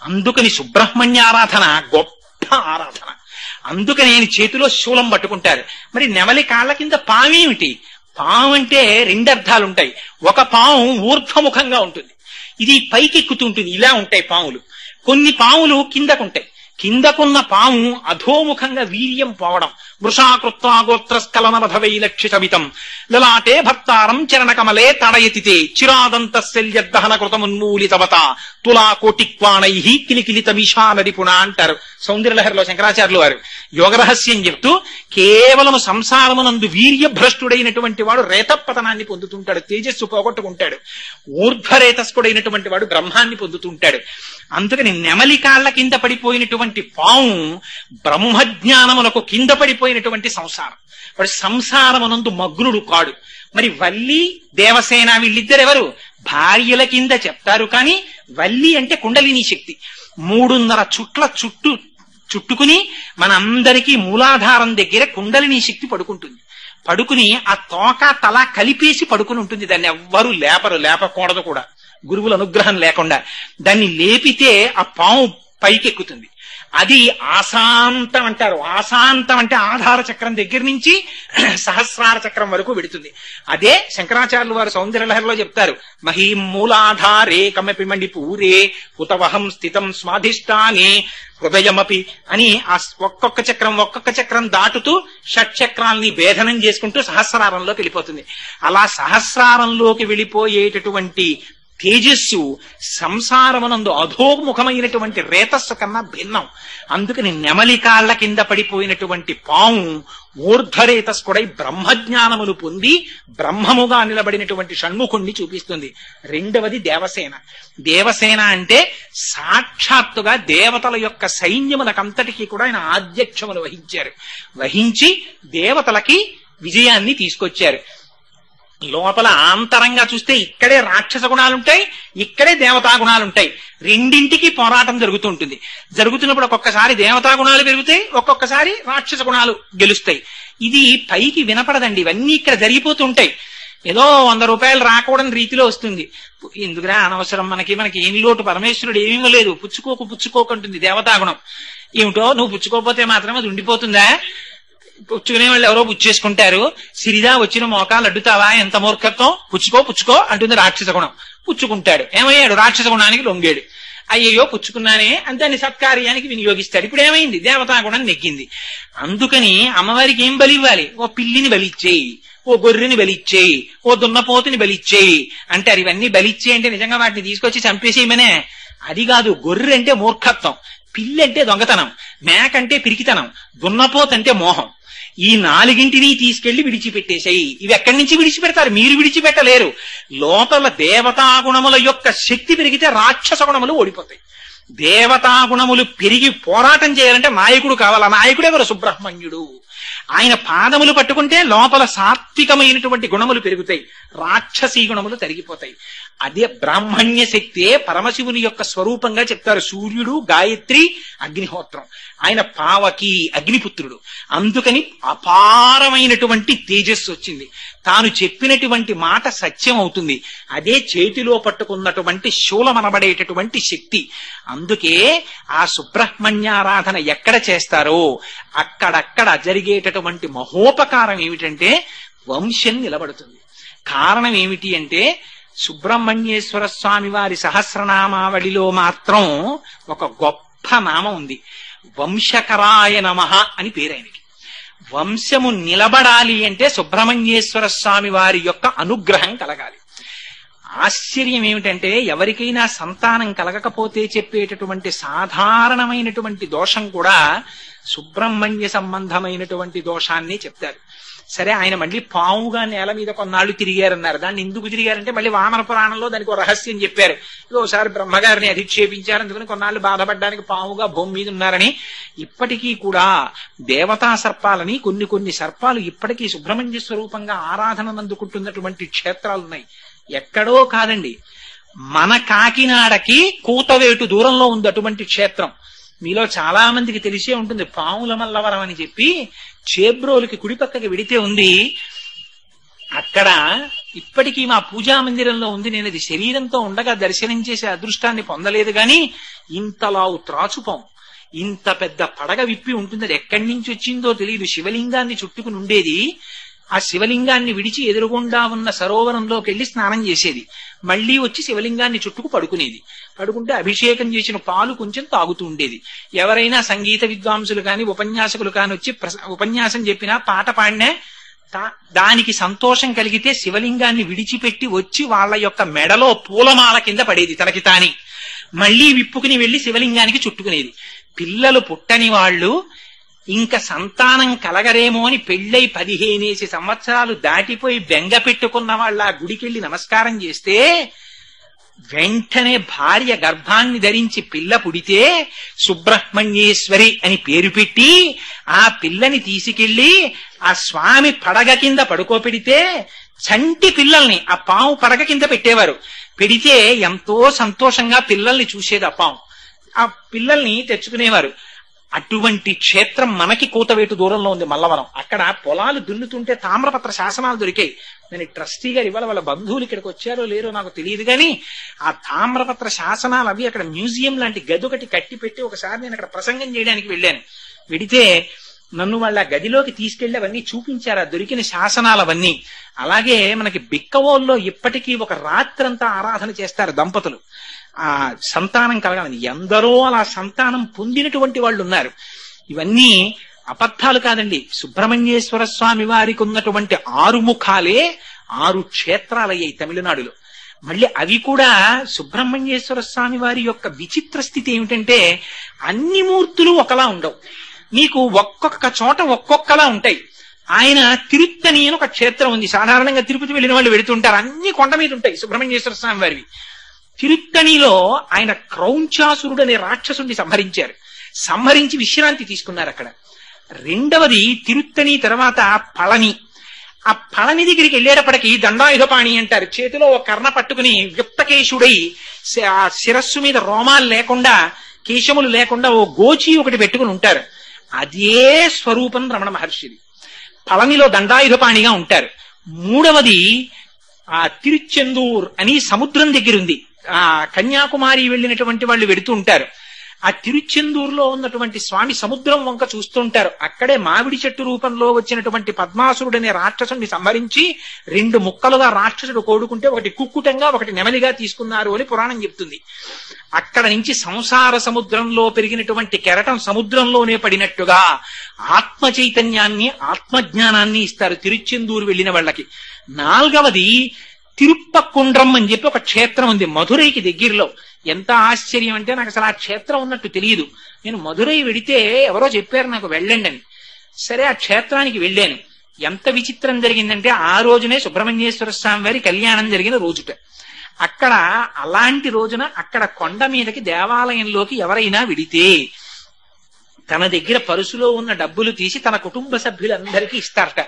అందుకని సుబ్రహ్మణ్య ఆరాధన గొప్ప ఆరాధన. అందుకని ఆయన చేతిలో శూలం పట్టుకుంటారు. మరి నెమలి కాళ్ళ కింద పావేమిటి? పాము అంటే రెండు అర్థాలు ఉంటాయి. ఒక పాము ఊర్ధ్వముఖంగా ఉంటుంది, ఇది పైకి ఎక్కుతూ ఉంటుంది. ఇలా ఉంటాయి పాములు. కొన్ని పాములు కిందకుంటాయి. కిందకున్న పాము అధోముఖంగా వీర్యం పోవడం. వృషాకృత్వా గోత్రస్కలనమధవైలక్షితమితం లలాటే భర్తారం చరణకమలే తడయతితే చిరాదంత శల్యదహన కృతమున్మూలితవత తులా కోటిక్వాణై కిలికిలితమిషానరిపుణ అంటారు సౌందర్యలహరిలో శంకరాచార్యులు వారు. యోగరహస్యం చెప్తూ కేవలము సంసారమునందు వీర్యభ్రష్టుడైనటువంటి వాడు రేతపతనాన్ని పొందుతుంటాడు, తేజస్సు పోగొట్టుకుంటాడు. ఊర్ధ్వరేతస్కుడైనటువంటి వాడు బ్రహ్మాన్ని పొందుతుంటాడు. అందుకని నెమలి కాళ్ల కింద పడిపోయినటువంటి పాము బ్రహ్మజ్ఞానములకు కింద పడిపోయినటువంటి సంసారం. వాడు సంసారమునందు మగ్నుడు కాడు. మరి వల్లి దేవసేన వీళ్ళిద్దరెవరు? భార్యల కింద చెప్తారు. కానీ వల్లి అంటే కుండలిని శక్తి. 3.5 చుట్ల చుట్టుకుని మనందరికీ మూలాధారం దగ్గర కుండలిని శక్తి పడుకుంటుంది. పడుకుని ఆ తోక తల కలిపేసి పడుకుని ఉంటుంది. దాన్ని ఎవ్వరూ లేపకూడదు కూడా, గురువుల అనుగ్రహం లేకుండా. దాన్ని లేపితే ఆ పాము పైకెక్కుతుంది. అది ఆశాంతం అంటారు. ఆశాంతం అంటే ఆధార చక్రం దగ్గర నుంచి సహస్రార చక్రం వరకు వెడుతుంది. అదే శంకరాచార్యులు వారు సౌందర్యలహరిలో చెప్తారు, మహీం మూలాధారే కమపి మణిపూరే ఉతవహం స్థితం స్వాధిష్టానే హృదయమపి అని ఆ ఒక్కొక్క చక్రం దాటుతూ షట్చక్రాల్ని భేదనం చేసుకుంటూ సహస్రారంలోకి వెళ్ళిపోతుంది. అలా సహస్రారంలోకి వెళ్ళిపోయేటటువంటి తేజస్సు సంసారమునందు అధోముఖమైనటువంటి రేతస్సు కన్నా భిన్నం. అందుకని నెమలి కాళ్ల కింద పడిపోయినటువంటి పాము ఊర్ధ్వరేతస్కుడై బ్రహ్మజ్ఞానమును పొంది బ్రహ్మముగా నిలబడినటువంటి షణ్ముఖుణ్ణి చూపిస్తుంది. రెండవది దేవసేన. దేవసేన అంటే సాక్షాత్తుగా దేవతల యొక్క సైన్యములకంతటికీ కూడా ఆయన ఆధ్యక్షమును వహించి దేవతలకి విజయాన్ని తీసుకొచ్చారు. లోపల ఆంతరంగా చూస్తే ఇక్కడే రాక్షస గుణాలుంటాయి, ఇక్కడే దేవతా గుణాలుంటాయి. రెండింటికి పోరాటం జరుగుతుంటుంది. జరుగుతున్నప్పుడు ఒక్కొక్కసారి దేవతా గుణాలు పెరుగుతాయి, ఒక్కొక్కసారి రాక్షస గుణాలు గెలుస్తాయి. ఇది పైకి వినపడదండి, ఇవన్నీ ఇక్కడ జరిగిపోతుంటాయి. ఏదో 100 రూపాయలు రాకూడని రీతిలో వస్తుంది. ఎందుకురా అనవసరం, మనకి ఏం లోటు, పరమేశ్వరుడు ఏమీ లేదు, పుచ్చుకోకంటుంది దేవతా గుణం. ఏమిటో నువ్వు పుచ్చుకోకపోతే మాత్రం అది ఉండిపోతుందా? పుచ్చుకునే వాళ్ళు ఎవరో పుచ్చేసుకుంటారు. సిరిదా వచ్చిన మోకాలు అడ్డుతావా, ఎంత మూర్ఖత్వం, పుచ్చుకో అంటుంది రాక్షస గుణం. పుచ్చుకుంటాడు, ఏమయ్యాడు? రాక్షస గుణానికి లొంగాడు. అయ్యయ్యో పుచ్చుకున్నానే అని దాన్ని సత్కార్యానికి వినియోగిస్తాడు. ఇప్పుడు ఏమైంది? దేవతా గుణం నెగ్గింది. అందుకని అమ్మవారికి ఏం బలి ఇవ్వాలి? ఓ పిల్లిని బలిచ్చేయి, ఓ గొర్రెని బలిచ్చేయి, ఓ దున్నపోతుని బలిచ్చేయి అంటారు. ఇవన్నీ బలిచ్చేయి అంటే నిజంగా వాటిని తీసుకొచ్చి చంపేసేయమనే? అది కాదు. గొర్రె అంటే మూర్ఖత్వం, పిల్లి అంటే దొంగతనం, మేకంటే పిరికితనం, దున్నపోతంటే మోహం. ఈ 4గింటిని తీసుకెళ్లి విడిచిపెట్టేశాయి. ఇవి ఎక్కడి నుంచి విడిచిపెడతారు? మీరు విడిచిపెట్టలేరు. లోపల దేవతా గుణముల యొక్క శక్తి పెరిగితే రాక్షస గుణములు ఓడిపోతాయి. దేవతా గుణములు పెరిగి పోరాటం చేయాలంటే నాయకుడు కావాలి. నాయకుడు ఎవరు? సుబ్రహ్మణ్యుడు. ఆయన పాదములు పట్టుకుంటే లోపల సాత్వికమైనటువంటి గుణములు పెరుగుతాయి, రాక్షసీ గుణములు తరిగిపోతాయి. అదే బ్రాహ్మణ్య శక్తే పరమశివుని యొక్క స్వరూపంగా చెప్తారు. సూర్యుడు, గాయత్రి, అగ్నిహోత్రం. ఆయన పావకి, అగ్నిపుత్రుడు. అందుకని అపారమైనటువంటి తేజస్సు వచ్చింది. తాను చెప్పినటువంటి మాట సత్యం అవుతుంది. అదే చేతిలో పట్టుకున్నటువంటి శూలమనబడేటటువంటి శక్తి. అందుకే ఆ సుబ్రహ్మణ్యారాధన ఎక్కడ చేస్తారో అక్కడక్కడ జరిగేటటువంటి మహోపకారం ఏమిటంటే వంశం నిలబడుతుంది. కారణం ఏమిటి అంటే సుబ్రహ్మణ్యేశ్వర స్వామి వారి సహస్రనామావళిలో మాత్రం ఒక గొప్ప నామం ఉంది, వంశకరాయ నమః అని పేరు ఆయనకి. వంశము నిలబడాలి అంటే సుబ్రహ్మణ్యేశ్వర స్వామి వారి యొక్క అనుగ్రహం కలగాలి. ఆశ్చర్యం ఏమిటంటే ఎవరికైనా సంతానం కలగకపోతే చెప్పేటటువంటి సాధారణమైనటువంటి దోషం కూడా సుబ్రహ్మణ్య సంబంధమైనటువంటి దోషాన్ని చెప్తారు. సరే ఆయన మళ్ళీ పావుగా నేల మీద కొన్నాళ్ళు తిరిగారన్నారు. దాన్ని ఎందుకు తిరిగారంటే మళ్ళీ వామన పురాణంలో దానికి ఒక రహస్యం చెప్పారు. ఒకసారి బ్రహ్మగారిని అధిక్షేపించారు, అందుకని కొన్నాళ్ళు బాధపడ్డానికి పావుగా భూమి మీద ఉన్నారని. ఇప్పటికీ కూడా దేవతా సర్పాలని కొన్ని సర్పాలు ఇప్పటికీ సుబ్రహ్మణ్య స్వరూపంగా ఆరాధన అందుకుంటున్నటువంటి క్షేత్రాలున్నాయి. ఎక్కడో కాదండి, మన కాకినాడకి కూతవేటు దూరంలో ఉంది అటువంటి క్షేత్రం. మీలో చాలా మందికి తెలిసే ఉంటుంది, పాముల మల్లవరం అని చెప్పి చేబ్రోలుకి కుడిపక్కకి వెడితే ఉంది. అక్కడ ఇప్పటికీ మా పూజా మందిరంలో ఉంది. నేను అది శరీరంతో ఉండగా దర్శనం చేసే అదృష్టాన్ని పొందలేదు గాని ఇంతలావు త్రాచుపాం, ఇంత పెద్ద పడగ విప్పి ఉంటుంది. అది ఎక్కడి నుంచి వచ్చిందో తెలియదు. శివలింగాన్ని చుట్టుకుని ఉండేది. ఆ శివలింగాన్ని విడిచి ఎదురుగుండా ఉన్న సరోవరంలోకి వెళ్లి స్నానం చేసేది. మళ్లీ వచ్చి శివలింగాన్ని చుట్టుకు పడుకునేది. పడుకుంటే అభిషేకం చేసిన పాలు కొంచెం తాగుతూ ఉండేది. ఎవరైనా సంగీత విద్వాంసులు కాని ఉపన్యాసకులు కాని వచ్చి ఉపన్యాసం చెప్పినా పాట పాడినా దానికి సంతోషం కలిగితే శివలింగాన్ని విడిచిపెట్టి వచ్చి వాళ్ళ యొక్క మెడలో పూలమాల కింద పడేది తనకి తాని. మళ్లీ విప్పుకుని వెళ్లి శివలింగానికి చుట్టుకునేది. పిల్లలు పుట్టని వాళ్ళు ఇంకా సంతానం కలగరేమో అని పెళ్ళై 15 సంవత్సరాలు దాటిపోయి బెంగ పెట్టుకున్న వాళ్ళ ఆ గుడికెళ్ళి నమస్కారం చేస్తే వెంటనే భార్య గర్భాన్ని ధరించి పిల్ల పుడితే సుబ్రహ్మణ్యేశ్వరి అని పేరు పెట్టి ఆ పిల్లని తీసుకెళ్లి ఆ స్వామి పడగ కింద పడుకోపెడితే చంటి పిల్లల్ని ఆ పాము పడగ కింద పెట్టేవారు. పెడితే ఎంతో సంతోషంగా పిల్లల్ని చూసేది ఆ పాము. ఆ పిల్లల్ని తెచ్చుకునేవారు. అటువంటి క్షేత్రం మనకి కూతవేటు దూరంలో ఉంది మల్లవరం. అక్కడ పొలాలు దున్నుతుంటే తామ్రపత్ర శాసనాలు దొరికాయి. నేను ట్రస్టీ గారు ఇవాళ వాళ్ళ బంధువులు ఇక్కడికి వచ్చారో లేరో నాకు తెలియదు కానీ ఆ తామ్రపత్ర శాసనాలు అవి అక్కడ మ్యూజియం లాంటి గది ఒకటి కట్టి పెట్టి ఒకసారి నేను అక్కడ ప్రసంగం చేయడానికి వెళ్ళాను. వెడితే నన్ను వాళ్ళ గదిలోకి తీసుకెళ్లి అవన్నీ చూపించారు, ఆ దొరికిన శాసనాలు అవన్నీ. అలాగే మనకి బిక్కవోల్లో ఇప్పటికీ ఒక రాత్రంతా ఆరాధన చేస్తారు దంపతులు ఆ సంతానం కలగాలని. ఎందరో అలా సంతానం పొందినటువంటి వాళ్ళు ఉన్నారు. ఇవన్నీ అబద్ధాలు కాదండి. సుబ్రహ్మణ్యేశ్వర స్వామి వారికి ఉన్నటువంటి 6 ముఖాలే 6 క్షేత్రాలయ్యాయి తమిళనాడులో. మళ్ళీ అవి కూడా సుబ్రహ్మణ్యేశ్వర స్వామి వారి యొక్క విచిత్ర స్థితి ఏమిటంటే అన్ని మూర్తులు ఒకలా ఉండవు. మీకు ఒక్కొక్క చోట ఒక్కొక్కలా ఉంటాయి. ఆయన తిరుత్తని అని ఒక క్షేత్రం ఉంది. సాధారణంగా తిరుపతి వెళ్ళిన వాళ్ళు వెళుతుంటారు. అన్ని కొండ మీద ఉంటాయి సుబ్రహ్మణ్యేశ్వర స్వామి వారివి. తిరుత్తణిలో ఆయన క్రౌంచాసురుడు అనే రాక్షసుడిని సంహరించి విశ్రాంతి తీసుకున్నారు అక్కడ. రెండవది తిరుత్తణి తర్వాత పళని. ఆ పళని దగ్గరికి వెళ్ళేటప్పటికి దండాయుధపాణి అంటారు. చేతిలో ఒక కర్ణ పట్టుకుని విప్తకేశుడై ఆ శిరస్సు మీద రోమాలు లేకుండా కేశములు లేకుండా ఓ గోచి ఒకటి పెట్టుకుని ఉంటారు. అదే స్వరూపం రమణ మహర్షిది. పళనిలో దండాయుధపాణిగా ఉంటారు. మూడవది ఆ తిరుచెందూర్ అని సముద్రం దగ్గర ఉంది. ఆ కన్యాకుమారి వెళ్ళినటువంటి వాళ్ళు వెడుతూ ఉంటారు. ఆ తిరుచెందూరులో ఉన్నటువంటి స్వామి సముద్రం వంక చూస్తుంటారు. అక్కడే మామిడి చెట్టు రూపంలో వచ్చినటువంటి పద్మాసురుడనే రాక్షసుని సంహరించి 2 ముక్కలుగా రాక్షసుడు కోడుకుంటే ఒకటి కుక్కుటంగా ఒకటి నెమలిగా తీసుకున్నారు అని పురాణం చెప్తుంది. అక్కడ నుంచి సంసార సముద్రంలో పెరిగినటువంటి కెరటం సముద్రంలోనే పడినట్టుగా ఆత్మ చైతన్యాన్ని ఆత్మజ్ఞానాన్ని ఇస్తారు తిరుచెందూరు వెళ్ళిన వాళ్ళకి. నాలుగవది తిరుప్పకుండ్రం అని చెప్పి ఒక క్షేత్రం ఉంది మధురైకి దగ్గరలో. ఎంత ఆశ్చర్యం అంటే నాకు అసలు ఆ క్షేత్రం ఉన్నట్టు తెలియదు. నేను మధురై వెడితే ఎవరో చెప్పారు నాకు వెళ్ళండి అని. సరే ఆ క్షేత్రానికి వెళ్ళాను. ఎంత విచిత్రం జరిగిందంటే ఆ రోజునే సుబ్రహ్మణ్యేశ్వర స్వామి వారి కళ్యాణం జరిగిన రోజుట. అక్కడ అలాంటి రోజున అక్కడ కొండ మీదకి దేవాలయంలోకి ఎవరైనా వెడితే తన దగ్గర పరుసులో ఉన్న డబ్బులు తీసి తన కుటుంబ సభ్యులందరికీ ఇస్తారట.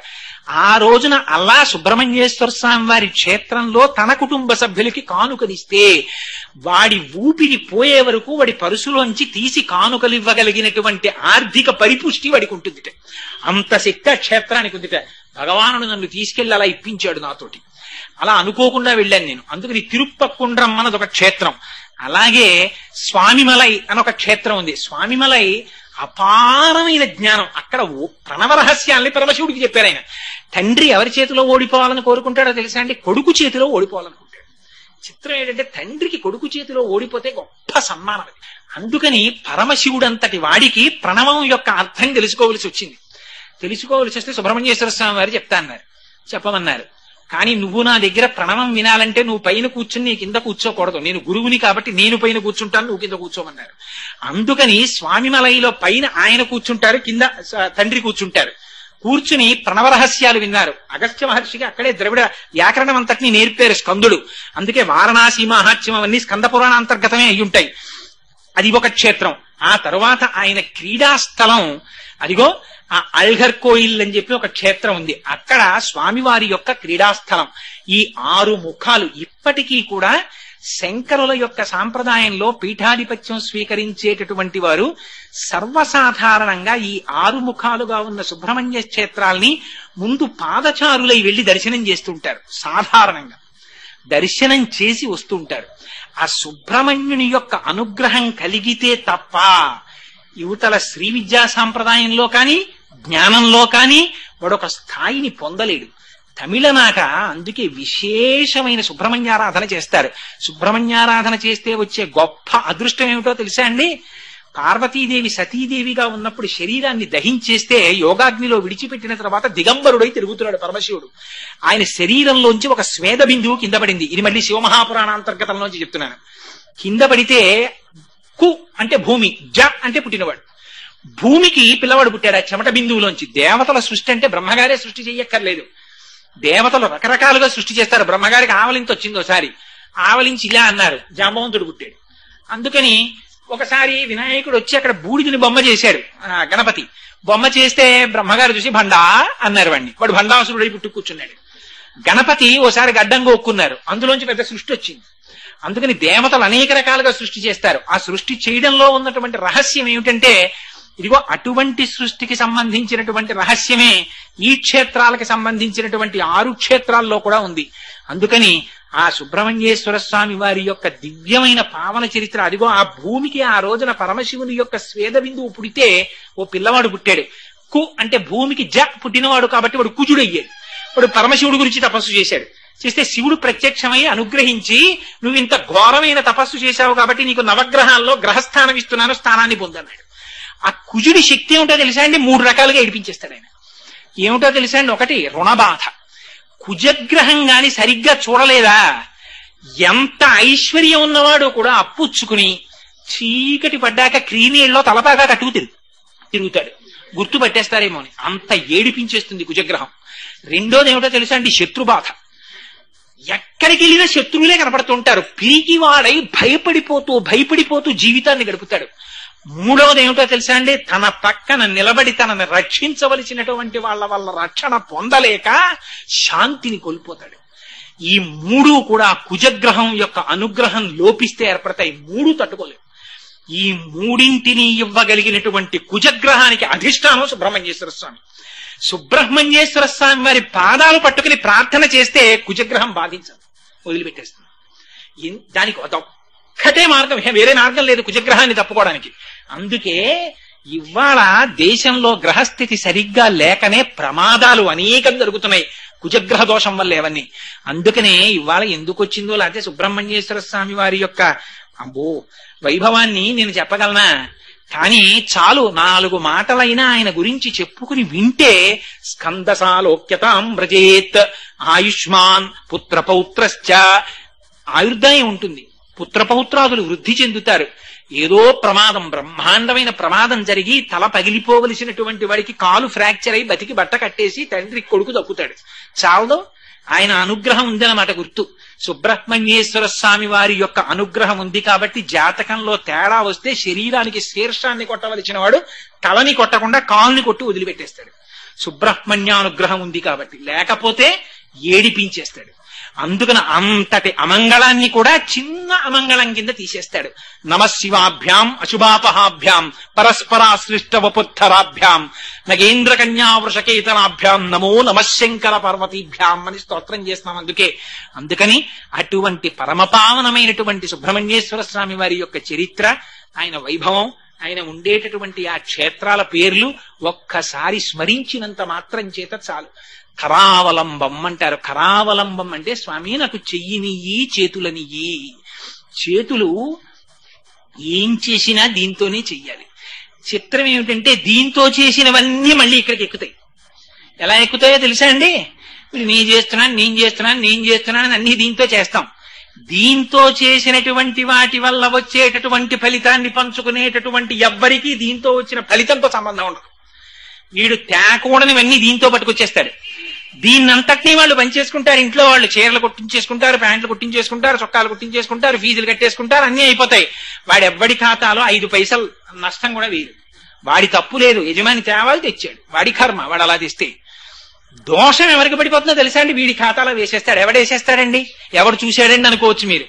ఆ రోజున అలా సుబ్రహ్మణ్యేశ్వర స్వామి వారి క్షేత్రంలో తన కుటుంబ సభ్యులకి కానుకనిస్తే వాడి ఊపిరి పోయే వరకు వాడి పరుసులోంచి తీసి కానుకలు ఇవ్వగలిగినటువంటి ఆర్థిక పరిపుష్టి వాడికి ఉంటుందిట. అంత శక్తి ఆ క్షేత్రానికి ఉందిట. భగవానుడు నన్ను తీసుకెళ్లి అలా ఇప్పించాడు నాతోటి. అలా అనుకోకుండా వెళ్ళాను నేను. అందుకని తిరుప్పకుండ్రం అన్నది ఒక క్షేత్రం. అలాగే స్వామిమలై అని ఒక క్షేత్రం ఉంది. స్వామిమలై అపారమైన జ్ఞానం. అక్కడ ప్రణవ రహస్యాల్ని పరమశివుడికి చెప్పారు ఆయన. తండ్రి ఎవరి చేతిలో ఓడిపోవాలని కోరుకుంటాడో తెలుసా అండి? కొడుకు చేతిలో ఓడిపోవాలనుకుంటాడు. చిత్రం ఏంటంటే తండ్రికి కొడుకు చేతిలో ఓడిపోతే గొప్ప సన్మానం అది. అందుకని పరమశివుడంతటి వాడికి ప్రణవం యొక్క అర్థం తెలుసుకోవలసి వచ్చింది. తెలుసుకోవలసి వస్తే సుబ్రహ్మణ్యేశ్వర స్వామి వారు చెప్పమన్నారు. కానీ నువ్వు నా దగ్గర ప్రణవం వినాలంటే నువ్వు పైన కూర్చుని నీ కింద కూర్చోకూడదు. నేను గురువుని కాబట్టి నేను పైన కూర్చుంటాను, నువ్వు కింద కూర్చోమన్నారు. అందుకని స్వామిమలైలో పైన ఆయన కూర్చుంటారు, కింద తండ్రి కూర్చుంటారు. కూర్చుని ప్రణవరహస్యాలు విన్నారు. అగస్త్య మహర్షికి అక్కడే ద్రవిడ వ్యాకరణం అంతటినీ నేర్పారు స్కందుడు. అందుకే వారణాసి మహాత్మ్యం అవన్నీ స్కంద పురాణాంతర్గతమే అయ్యుంటాయి. అది ఒక క్షేత్రం. ఆ తరువాత ఆయన క్రీడాస్థలం అదిగో ఆ అల్ఘర్ కోయిల్ అని చెప్పి ఒక క్షేత్రం ఉంది. అక్కడ స్వామివారి యొక్క క్రీడాస్థలం. ఈ 6 ముఖాలు ఇప్పటికీ కూడా శంకరుల యొక్క సాంప్రదాయంలో పీఠాధిపత్యం స్వీకరించేటటువంటి వారు సర్వసాధారణంగా ఈ 6 ముఖాలుగా ఉన్న సుబ్రహ్మణ్య క్షేత్రాల్ని ముందు పాదచారులై వెళ్లి దర్శనం చేస్తుంటారు. సాధారణంగా దర్శనం చేసి వస్తుంటారు. ఆ సుబ్రహ్మణ్యుని యొక్క అనుగ్రహం కలిగితే తప్ప యువతల శ్రీ విద్యా సాంప్రదాయంలో కానీ జ్ఞానంలో కానీ వాడొక స్థాయిని పొందలేడు. తమిళనాట అందుకే విశేషమైన సుబ్రహ్మణ్యారాధన చేస్తారు. సుబ్రహ్మణ్యారాధన చేస్తే వచ్చే గొప్ప అదృష్టం ఏమిటో తెలుసా అండి? పార్వతీదేవి సతీదేవిగా ఉన్నప్పుడు శరీరాన్ని దహించేస్తే యోగాగ్నిలో విడిచిపెట్టిన తర్వాత దిగంబరుడై తిరుగుతున్నాడు పరమశివుడు. ఆయన శరీరంలోంచి ఒక స్వేద బిందువు కింద పడింది. ఇది మళ్ళీ శివమహాపురాణాంతర్గతంలోంచి చెప్తున్నాను. కింద పడితే కు అంటే భూమి, జ అంటే పుట్టినవాడు. భూమికి పిల్లవాడు పుట్టాడు ఆ చెమట బిందువులోంచి. దేవతల సృష్టి అంటే బ్రహ్మగారే సృష్టి చెయ్యక్కర్లేదు. దేవతలు రకరకాలుగా సృష్టి చేస్తారు. బ్రహ్మగారికి ఆవలింత వచ్చింది. ఒకసారి ఆవలించి ఇలా అన్నారు, జాంబవంతుడు పుట్టాడు. అందుకని ఒకసారి వినాయకుడు వచ్చి అక్కడ బూడిదని బొమ్మ చేశాడు. గణపతి బొమ్మ చేస్తే బ్రహ్మగారు చూసి భండా అన్నారు వాడిని. వాడు భండాసురుడై పుట్టు కూర్చున్నాడు. గణపతి ఓసారి గడ్డంగా ఒక్కున్నారు. అందులోంచి పెద్ద సృష్టి వచ్చింది. అందుకని దేవతలు అనేక రకాలుగా సృష్టి చేస్తారు. ఆ సృష్టి చేయడంలో ఉన్నటువంటి రహస్యం ఏమిటంటే ఇదిగో అటువంటి సృష్టికి సంబంధించినటువంటి రహస్యమే ఈ క్షేత్రాలకు సంబంధించినటువంటి 6 క్షేత్రాల్లో కూడా ఉంది. అందుకని ఆ సుబ్రహ్మణ్యేశ్వర స్వామి వారి యొక్క దివ్యమైన పావన చరిత్ర అదిగో ఆ భూమికి ఆ రోజున పరమశివుని యొక్క స్వేద బిందువు పుడితే ఓ పిల్లవాడు పుట్టాడు. కు అంటే భూమికి జ పుట్టినవాడు కాబట్టి వాడు కుజుడు అయ్యాడు. వాడు పరమశివుడి గురించి తపస్సు చేశాడు. చేస్తే శివుడు ప్రత్యక్షమై అనుగ్రహించి నువ్వు ఇంత ఘోరమైన తపస్సు చేశావు కాబట్టి నీకు నవగ్రహాల్లో గ్రహస్థానం ఇస్తున్నాను, స్థానాన్ని పొందన్నాడు. ఆ కుజుడి శక్తి ఏమిటో తెలుసా అండి? 3 రకాలుగా ఏడిపించేస్తాడు ఆయన. ఏమిటో తెలుసా అండి? ఒకటి రుణబాధ. కుజగ్రహం గాని సరిగ్గా చూడలేదా, ఎంత ఐశ్వర్యం ఉన్నవాడు కూడా అప్పుచ్చుకుని చీకటి పడ్డాక క్రీనీళ్ళలో తలపాగా కట్టుకు తిరుగుతాడు. గుర్తు పట్టేస్తారేమో అని అంత ఏడిపించేస్తుంది కుజగ్రహం. రెండోది ఏమిటో తెలుసా అండి? శత్రుబాధ. ఎక్కడికి వెళ్ళినా శత్రువులే కనపడుతుంటారు. పిరికివాడై భయపడిపోతూ జీవితాన్ని గడుపుతాడు. మూడవది ఏమిటో తెలుసా అండి? తన పక్కన నిలబడి తనని రక్షించవలసినటువంటి వాళ్ళ వల్ల రక్షణ పొందలేక శాంతిని కోల్పోతాడు. ఈ 3 కూడా కుజగ్రహం యొక్క అనుగ్రహం లోపిస్తే ఏర్పడతాయి. 3 తట్టుకోలేవు. ఈ 3ంటిని ఇవ్వగలిగినటువంటి కుజగ్రహానికి అధిష్టానం సుబ్రహ్మణ్యేశ్వర స్వామి. సుబ్రహ్మణ్యేశ్వర స్వామి వారి పాదాలు పట్టుకుని ప్రార్థన చేస్తే కుజగ్రహం బాధించదు, వదిలిపెట్టేస్తుంది. దానికి ఒక్కటే మార్గం, వేరే మార్గం లేదు కుజగ్రహాన్ని తప్పుకోవడానికి. అందుకే ఇవాళ దేశంలో గ్రహస్థితి సరిగ్గా లేకనే ప్రమాదాలు అనేకం జరుగుతున్నాయి కుజగ్రహ దోషం వల్ల ఇవన్నీ. అందుకనే ఇవాళ ఎందుకు వచ్చిందో, లేకపోతే సుబ్రహ్మణ్యేశ్వర స్వామి వారి యొక్క వైభవాన్ని నేను చెప్పగలనా? కానీ చాలు 4 మాటలైనా ఆయన గురించి చెప్పుకుని వింటే స్కందసాలోక్యతాం వ్రజేత్ ఆయుష్మాన్ పుత్రపౌత్రశ్చ, ఆయుర్దాయం ఉంటుంది, పుత్రపౌత్రాదులు వృద్ధి చెందుతారు. ఏదో ప్రమాదం, బ్రహ్మాండమైన ప్రమాదం జరిగి తల పగిలిపోవలసినటువంటి వాడికి కాలు ఫ్రాక్చర్ అయి బతికి బట్ట కట్టేసి తండ్రి కొడుకు దక్కుతాడు. చాలదో ఆయన అనుగ్రహం ఉందన్నమాట గుర్తు. సుబ్రహ్మణ్యేశ్వర స్వామి వారి యొక్క అనుగ్రహం ఉంది కాబట్టి జాతకంలో తేడా వస్తే శరీరానికి శీర్షాన్ని కొట్టవలసిన వాడు తలని కొట్టకుండా కాలుని కొట్టి వదిలిపెట్టేస్తాడు. సుబ్రహ్మణ్యానుగ్రహం ఉంది కాబట్టి, లేకపోతే ఏడిపించేస్తాడు. అందుకని అంతటి అమంగళాన్ని కూడా చిన్న అమంగళం కింద తీసేస్తాడు. నమశివాభ్యాం అశుభాపహాభ్యాం పరస్పరాశ్లిష్ట వపుత్తరాభ్యాం నగేంద్ర కన్యా వృషకేతనాభ్యాం నమో నమశంకర పార్వతీభ్యాం అని స్తోత్రం చేస్తున్నాం. అందుకని అటువంటి పరమపావనమైనటువంటి సుబ్రహ్మణ్యేశ్వర స్వామి వారి యొక్క చరిత్ర, ఆయన వైభవం, ఆయన ఉండేటటువంటి ఆ క్షేత్రాల పేర్లు ఒక్కసారి స్మరించినంత మాత్రం చేత చాలు. కరావలంబం అంటారు. కరావలంబం అంటే స్వామి నాకు చెయ్యినియ్యి, చేతులనియ్యి. చేతులు ఏం చేసినా దీంతోనే చెయ్యాలి. చిత్రం ఏమిటంటే దీంతో చేసినవన్నీ మళ్ళీ ఇక్కడికి ఎక్కుతాయి. ఎలా ఎక్కుతాయో తెలుసా అండి? ఇప్పుడు నేను చేస్తున్నాను అన్ని దీంతో చేస్తాం. దీంతో చేసినటువంటి వాటి వల్ల వచ్చేటటువంటి ఫలితాన్ని పంచుకునేటటువంటి ఎవ్వరికీ దీంతో వచ్చిన ఫలితంతో సంబంధం ఉండదు. వీడు తేకూడనివన్నీ దీంతో పట్టుకొచ్చేస్తాడు. దీన్నంతటినీ వాళ్ళు పనిచేసుకుంటారు. ఇంట్లో వాళ్ళు చీరలు కుట్టించేసుకుంటారు, ప్యాంట్లు కుట్టించేసుకుంటారు, చొక్కాలు కుట్టించేసుకుంటారు, ఫీజులు కట్టేసుకుంటారు, అన్నీ అయిపోతాయి. వాడి ఎవ్వడి ఖాతాలో 5 పైసలు నష్టం కూడా వేయదు. వాడి తప్పు లేదు, యజమాని తేవాలి, తెచ్చాడు, వాడి కర్మ, వాడు అలా తెస్తే. దోషం ఎవరికి పడిపోతుందో తెలుసా అండి? వీడి ఖాతాలో వేసేస్తాడు. ఎవడేసేస్తాడండి? ఎవడు చూశాడండి అనుకోవచ్చు మీరు.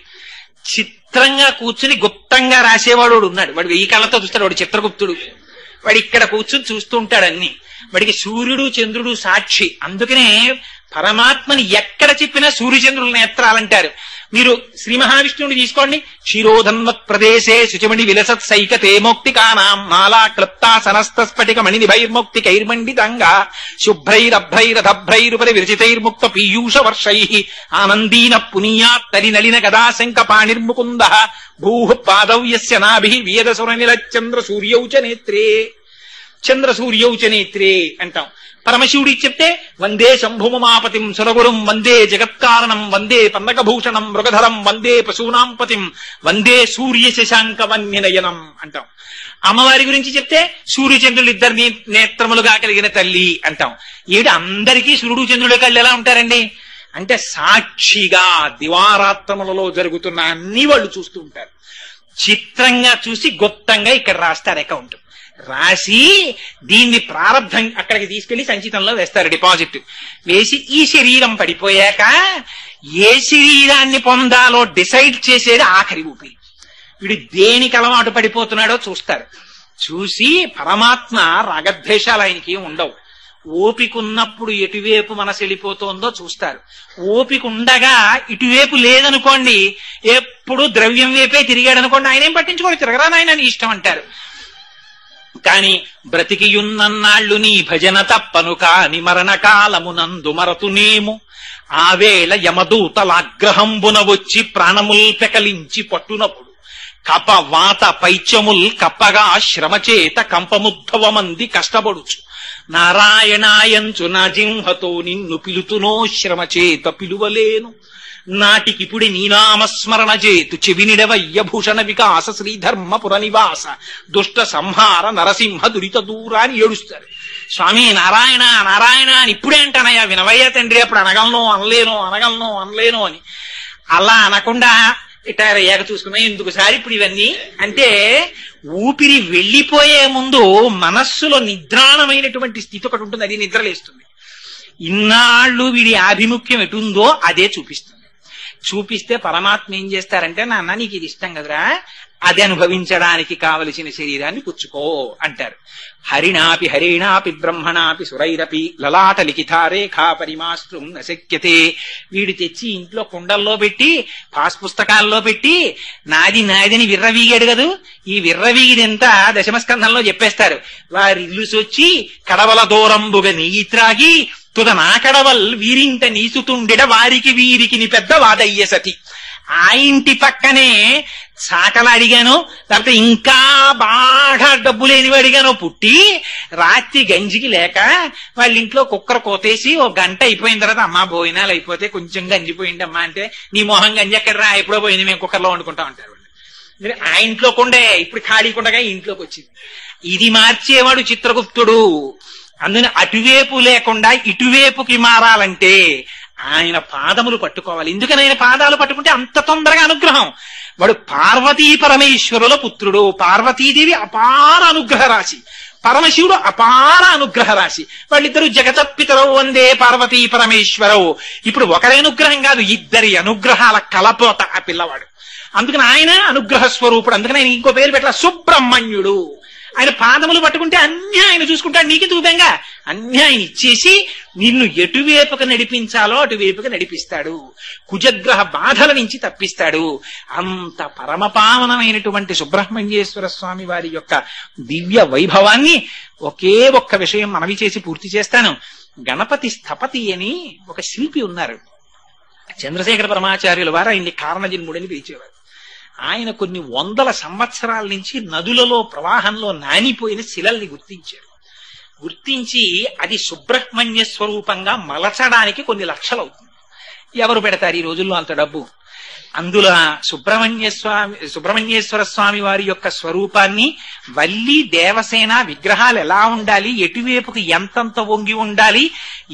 చిత్రంగా కూర్చుని గుప్తంగా రాసేవాడు ఉన్నాడు. వాడు 1000 కళ్ళతో చూస్తాడు. వాడు చిత్రగుప్తుడు. వాడు ఇక్కడ కూర్చుని చూస్తూ ఉంటాడు అన్ని. వాడికి సూర్యుడు చంద్రుడు సాక్షి. అందుకనే పరమాత్మని ఎక్కడ చెప్పినా సూర్యచంద్రుల నేత్రాలంటారు. మీరు శ్రీ మహావిష్ణువుని తీసుకోండి. క్షీరోధన్వత్ ప్రదేశే శుచిమణి విలసత్ సైకతే మౌక్తికానాం మాలా క్లుప్తా సనస్త స్ఫటిక మణినిభైర్మౌక్తి కైర్మండితంగా శుభ్రైరభ్రైరధభ్రైరుపరి విరచితైర్ముక్త పీయూష వర్షై ఆనందీన పునీయాత్ తరి నలిన గదాశంక పాణిర్ముకుంద భూః పాదవ్యస్య నాభి వియదసురనిల చంద్ర సూర్యౌ చ నేత్రే. చంద్ర సూర్యౌ చ నేత్రే అంటాం. పరమశివుడి చెప్తే వందే శంభుమమాపతిం సురగురుం వందే జగత్కారణం వందే పన్నకభూషణం మృగధరం వందే పశూనాం పతిం వందే సూర్య శశాంక వన్యనయనం అంటాం. అమ్మవారి గురించి చెప్తే సూర్యచంద్రులు ఇద్దరు నేత్రములుగా కలిగిన తల్లి అంటాం. ఏడు అందరికీ సూర్యుడు చంద్రుడి కళ్ళు ఎలా ఉంటారండి అంటే సాక్షిగా దివారాత్రములలో జరుగుతున్న అన్ని వాళ్ళు చూస్తూ ఉంటారు. చిత్రంగా చూసి గుప్తంగా ఇక్కడ రాస్తారు అకౌంట్. రాసి దీన్ని ప్రారంభం అక్కడికి తీసుకెళ్లి సంచితంలో వేస్తారు, డిపాజిట్ వేసి. ఈ శరీరం పడిపోయాక ఏ శరీరాన్ని పొందాలో డిసైడ్ చేసేది ఆఖరి ఊపిరి. వీడు దేనికి అలవాటు పడిపోతున్నాడో చూస్తారు. చూసి పరమాత్మ రాగద్వేషాలు ఆయనకి ఏం ఉండవు. ఓపికున్నప్పుడు ఎటువైపు మనసు వెళ్ళిపోతుందో చూస్తారు. ఓపిక ఉండగా ఇటువైపు లేదనుకోండి, ఎప్పుడు ద్రవ్యం వైపే తిరిగాడు అనుకోండి, ఆయన ఏం పట్టించుకోడు, తిరగరా నాయన నీ ఇష్టం అంటారు. కాని బ్రతికియున్నన్నాళ్ళు నీ భజన తప్పను కాని మరణకాలమునందు మరతునేము ఆవేళ యమదూతలాగ్రహంబున వచ్చి ప్రాణముల్ పెకలించి పట్టునప్పుడు కప వాత పైత్యముల్ కప్పగా శ్రమచేత కంపముద్ధవమంది కష్టపడుచు నారాయణాయంచు నా జింహతో నిన్ను పిలుతునో శ్రమచేత పిలువలేను నాటికిపుడి నీనామస్మరణ చేతు చెవినిడవయ్య భూషణ వికాస శ్రీధర్మపుర నివాస దుష్ట సంహార నరసింహ దురిత దూరాన్ని ఏడుస్తారు. స్వామి నారాయణ నారాయణ అని ఇప్పుడే అంటానయ్యా, వినవయ్యా తండ్రి, అప్పుడు అనగలను అని. అలా అనకుండా ఇట్లా ఏక చూసుకున్నా ఎందుకు సార్ ఇప్పుడు ఇవన్నీ అంటే, ఊపిరి వెళ్లిపోయే ముందు మనస్సులో నిద్రాణమైనటువంటి స్థితి ఒకటి ఉంటుంది, అది నిద్రలేస్తుంది. ఇన్నాళ్ళు వీడి ఆభిముఖ్యం ఎటుందో అదే చూపిస్తుంది. చూపిస్తే పరమాత్మ ఏం చేస్తారంటే, నాన్న నీకు ఇది ఇష్టం కదరా, అది అనుభవించడానికి కావలసిన శరీరాన్ని పుచ్చుకో అంటారు. హరిణాపి హరిణాపి బ్రహ్మణాపి సురైరపి లలాట లిఖితారేఖా పరిమాశ్రం నశక్యతే. వీడు తెచ్చి ఇంట్లో కుండల్లో పెట్టి పాస్ పుస్తకాల్లో పెట్టి నాది నాదిని విర్రవీగాడు కదూ, ఈ విర్రవీగిదంతా దశమస్కంధంలో చెప్పేస్తారు. వారి ఇల్లు సొచ్చి కడవల దూరంబుగా నెయ్యి త్రాగి తుద నా కడవల్ వీరింట నీసుతుండెడ వారికి వీరికి ని పెద్ద వాదయ్య సతి. ఆ ఇంటి పక్కనే చాకలు అడిగాను, లేకపోతే ఇంకా బాగా డబ్బు లేనివి అడిగాను పుట్టి రాత్రి గంజికి లేక వాళ్ళ ఇంట్లో కుక్కర కోతేసి 1 గంట అయిపోయిన తర్వాత అమ్మా భోజనాలు అయిపోతే కొంచెం గంజిపోయింది అమ్మా అంటే, నీ మొహం గంజి ఎక్కడ రా, ఎప్పుడో పోయింది, మేము కుక్కర్లో వండుకుంటాం అంటారు. ఆ ఇంట్లో కొండే ఇప్పుడు ఖాళీ కొండగా ఇంట్లోకి వచ్చింది. ఇది మార్చేవాడు చిత్రగుప్తుడు. అందుకని అటువైపు లేకుండా ఇటువైపుకి మారాలంటే ఆయన పాదములు పట్టుకోవాలి. ఎందుకని ఆయన పాదాలు పట్టుకుంటే అంత తొందరగా అనుగ్రహం. వాడు పార్వతీ పరమేశ్వరుల పుత్రుడు. పార్వతీదేవి అపార అనుగ్రహ రాశి, పరమశివుడు అపార అనుగ్రహ రాశి. వాళ్ళిద్దరూ జగతపితరవు వందే పార్వతీ పరమేశ్వరవు. ఇప్పుడు ఒకరి అనుగ్రహం కాదు, ఇద్దరి అనుగ్రహాల కలపోత ఆ పిల్లవాడు. అందుకని ఆయన అనుగ్రహ స్వరూపుడు. అందుకని ఆయన ఇంకో పేరు పెట్టాల, సుబ్రహ్మణ్యుడు. ఆయన పాదములు పట్టుకుంటే అన్ని ఆయన చూసుకుంటాడు. నీకు దూపంగా అన్ని ఆయన ఇచ్చేసి నిన్ను ఎటువైపుగా నడిపించాలో అటువైపుగా నడిపిస్తాడు. కుజగ్రహ బాధల నుంచి తప్పిస్తాడు. అంత పరమపావనమైనటువంటి సుబ్రహ్మణ్యేశ్వర స్వామి వారి యొక్క దివ్య వైభవాన్ని ఒకే ఒక్క విషయం మనవి చేసి పూర్తి చేస్తాను. గణపతి స్థపతి అని ఒక శిల్పి ఉన్నారు. చంద్రశేఖర పరమాచార్యుల వారు ఆయన్ని కారణజన్ముడని పిలిచేవారు. ఆయన కొన్ని 100 సంవత్సరాల నుంచి నదులలో ప్రవాహంలో నానిపోయిన శిలల్ని గుర్తించారు. గుర్తించి అది సుబ్రహ్మణ్య స్వరూపంగా మలచడానికి కొన్ని లక్షలు అవుతుంది. ఎవరు పెడతారు ఈ రోజుల్లో అంత డబ్బు? అందులో సుబ్రహ్మణ్యేశ్వర స్వామి వారి యొక్క స్వరూపాన్ని, వల్లి దేవసేన విగ్రహాలు ఎలా ఉండాలి, ఎటువైపుకి ఎంతంత వంగి ఉండాలి,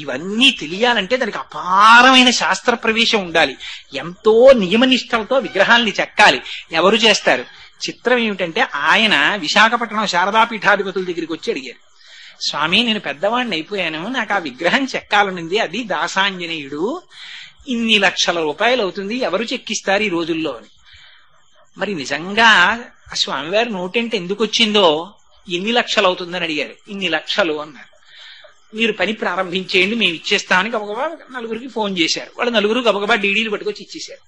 ఇవన్నీ తెలియాలంటే దానికి అపారమైన శాస్త్ర ప్రవేశం ఉండాలి. ఎంతో నియమనిష్టలతో విగ్రహాల్ని చెక్కాలి. ఎవరు చేస్తారు? చిత్రం ఏమిటంటే ఆయన విశాఖపట్నం శారదాపీఠాధిపతుల దగ్గరికి వచ్చి అడిగారు, స్వామి నేను పెద్దవాడిని అయిపోయాను, నాకు ఆ విగ్రహం చెక్కాలనుంది, అది దాసాంజనేయుడు, ఇన్ని లక్షల రూపాయలు అవుతుంది, ఎవరు చెక్కిస్తారు ఈ రోజుల్లో అని. మరి నిజంగా ఆ స్వామివారి నోటంటే ఎందుకు వచ్చిందో, ఎన్ని లక్షలు అవుతుందని అడిగారు. ఇన్ని లక్షలు అన్నారు. మీరు పని ప్రారంభించేయండి, మేము ఇచ్చేస్తామని గబగబా నలుగురికి ఫోన్ చేశారు. వాళ్ళు నలుగురు గబగబా డీడీలు పట్టుకొచ్చి ఇచ్చేశారు.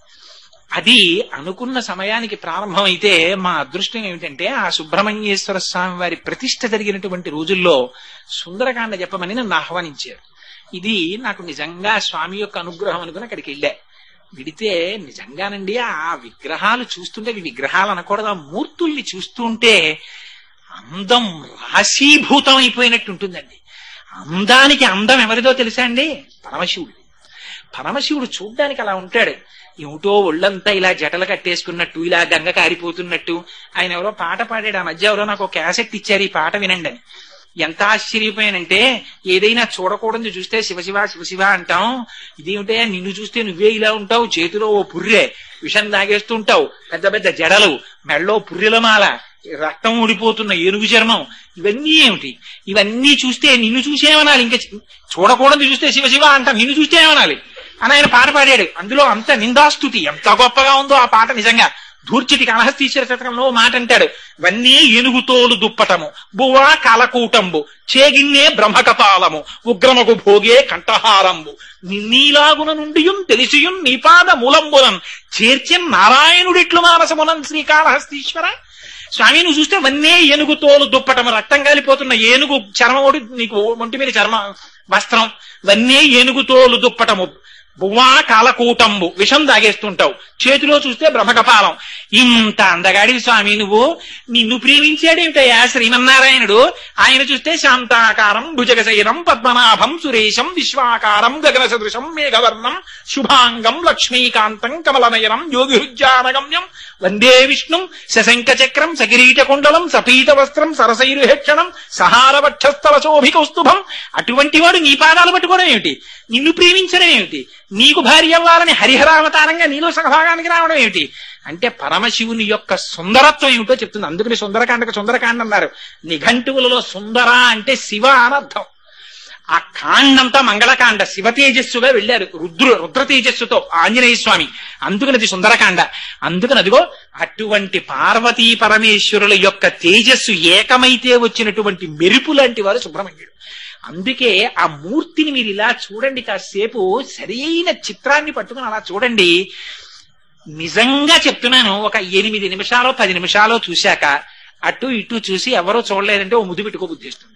అది అనుకున్న సమయానికి ప్రారంభమైతే మా అదృష్టం ఏమిటంటే ఆ సుబ్రహ్మణ్యేశ్వర స్వామి వారి ప్రతిష్ఠ జరిగినటువంటి రోజుల్లో సుందరకాండ చెప్పమని నన్ను ఆహ్వానించారు. ఇది నాకు నిజంగా స్వామి యొక్క అనుగ్రహం అనుకుని అక్కడికి వెళ్ళా. విడితే నిజంగానండి ఆ విగ్రహాలు చూస్తుంటే, విగ్రహాలు అనకూడదు, ఆ మూర్తుల్ని చూస్తుంటే అందం రాశీభూతం అయిపోయినట్టు ఉంటుందండి. అందానికి అందం ఎవరిదో తెలుసా అండి? పరమశివుడు. పరమశివుడు చూడ్డానికి అలా ఉంటాడు. ఏమిటో ఒళ్ళంతా ఇలా జటలు కట్టేసుకున్నట్టు, ఇలా గంగ కారిపోతున్నట్టు. ఆయన ఎవరో పాట పాడాడు, ఆ మధ్య ఎవరో నాకు క్యాసెట్ ఇచ్చారు, ఈ పాట వినండి అని. ఎంత ఆశ్చర్యపోయానంటే, ఏదైనా చూడకూడదు చూస్తే శివశివ శివశివ అంటాం, ఇదేమిటే నిన్ను చూస్తే నువ్వే ఇలా ఉంటావు, చేతిలో ఓ పుర్రె, విషం తాగేస్తుంటావు, పెద్ద పెద్ద జడలు, మెళ్ళో పుర్రెల మాల, రక్తం ఊడిపోతున్న ఏనుగు చర్మం, ఇవన్నీ ఏమిటి? ఇవన్నీ చూస్తే నిన్ను చూసేమనాలి, ఇంకా చూడకూడదు చూస్తే శివశివ అంటాం, నిన్ను చూస్తే ఏమనాలి అని ఆయన పాట పాడాడు. అందులో అంత నిందాస్తుతి, ఎంత గొప్పగా ఉందో ఆ పాట. నిజంగా ధూర్చిటి కాళహస్తీశ్వర శతకంలో మాట అంటాడు, వన్నీ ఏనుగుతోలు దుప్పటము, బువ్వా కాలకూటంబు, చేగిన్నే బ్రహ్మకపాలము, ఉగ్రమగు భోగే కంఠహారంబు, నిన్నీలాగున నుండియున్ తెలిసియున్ నీపాద మూలంబులం చేర్చెన్ నారాయణుడిట్లు మానసమునం శ్రీకాళహస్తీశ్వర. స్వామి నువ్వు చూస్తే వన్నే ఏనుగు తోలు దుప్పటము, రక్తం కాలిపోతున్న ఏనుగు చర్మం ఒకటి నీకు ఒంటి మీద చర్మ వస్త్రం, వన్నే ఏనుగు తోలు దుప్పటము, బువ్వా కాలకూటంబు, విషం దాగేస్తుంటావు, చేతిలో చూస్తే బ్రహ్మకపాలం. ఇంత అందగాడి స్వామి నువ్వు, నిన్ను ప్రేమించాడేమిటయ్యా శ్రీమన్నారాయణుడు. ఆయన చూస్తే శాంతాకారం భుజగశయనం పద్మనాభం సురేశం విశ్వాకారం గగన సదృశం మేఘవర్ణం శుభాంగం లక్ష్మీకాంతం కమలనయనం యోగిహృజ్జానగమ్యం వందే విష్ణుం శశంక చక్రం సకిరీట కుండలం సపీత వస్త్రం సరసైరుహేక్షణం సహారవక్షస్థల శోభికౌస్తుభం. అటువంటి వాడు నీ పాదాలు పట్టుకోవడం ఏమిటి? నిన్ను ప్రేమించడం ఏమిటి? నీకు భార్య అవ్వాలని హరిహరావతారంగా నీలో సహభాగానికి రావడం ఏమిటి? అంటే పరమశివుని యొక్క సుందరత్వం ఏమిటో చెప్తుంది. అందుకని సుందరకాండకు సుందరకాండ అన్నారు. నిఘంటువులలో సుందర అంటే శివ అనర్థం. ఆ కాండంతా మంగళకాండ, శివ తేజస్సుగా వెళ్ళారు, రుద్ర తేజస్సుతో ఆంజనేయ స్వామి. అందుకని అది సుందరకాండ. అందుకని అదిగో అటువంటి పార్వతీ పరమేశ్వరుల యొక్క తేజస్సు ఏకమైతే వచ్చినటువంటి మెరుపు లాంటి వారు సుబ్రహ్మణ్యుడు. అందుకే ఆ మూర్తిని మీరు ఇలా చూడండి, కాసేపు సరైన చిత్రాన్ని పట్టుకుని అలా చూడండి. నిజంగా చెప్తున్నాను, ఒక 8 నిమిషాలు 10 నిమిషాలు చూశాక అటు ఇటు చూసి ఎవరో చూడలేదంటే ఓ ముద్దు పెట్టుకో బుద్ధి వస్తుంది.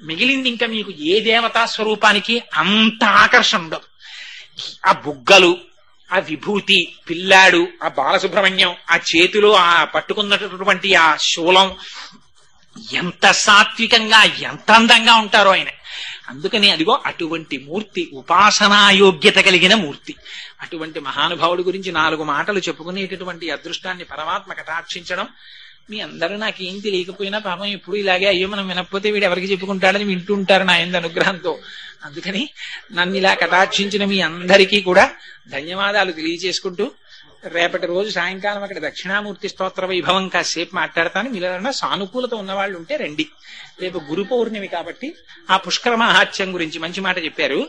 మిగిలింది ఇంకా మీకు ఏ దేవతా స్వరూపానికి అంత ఆకర్షణ ఉండదు. ఆ బుగ్గలు, ఆ విభూతి, పిల్లాడు, ఆ బాలసుబ్రహ్మణ్యం, ఆ చేతిలో ఆ పట్టుకున్నటువంటి ఆ శూలం, ఎంత సాత్వికంగా ఎంత అందంగా ఉంటారో ఆయన. అందుకని అదిగో అటువంటి మూర్తి, ఉపాసనాయోగ్యత కలిగిన మూర్తి. అటువంటి మహానుభావుడి గురించి 4 మాటలు చెప్పుకునేటటువంటి అదృష్టాన్ని పరమాత్మ కటాక్షించడం. మీ అందరూ నాకేం తెలియకపోయినా పాపం ఎప్పుడు ఇలాగే అయ్యో మనం వినకపోతే వీడు ఎవరికి చెప్పుకుంటాడని వింటూ ఉంటారు నా ఆయన అనుగ్రహంతో. అందుకని నన్ను ఇలా కటాక్షించిన మీ అందరికీ కూడా ధన్యవాదాలు తెలియజేసుకుంటూ, రేపటి రోజు సాయంకాలం అక్కడ దక్షిణామూర్తి స్తోత్ర వైభవం కాసేపు మాట్లాడతాను. మీరేమన్నా సానుకూలత ఉన్నవాళ్ళు ఉంటే రండి. రేపు గురు పౌర్ణమి కాబట్టి ఆ పుష్కర మహాత్యం గురించి మంచి మాట చెప్పారు.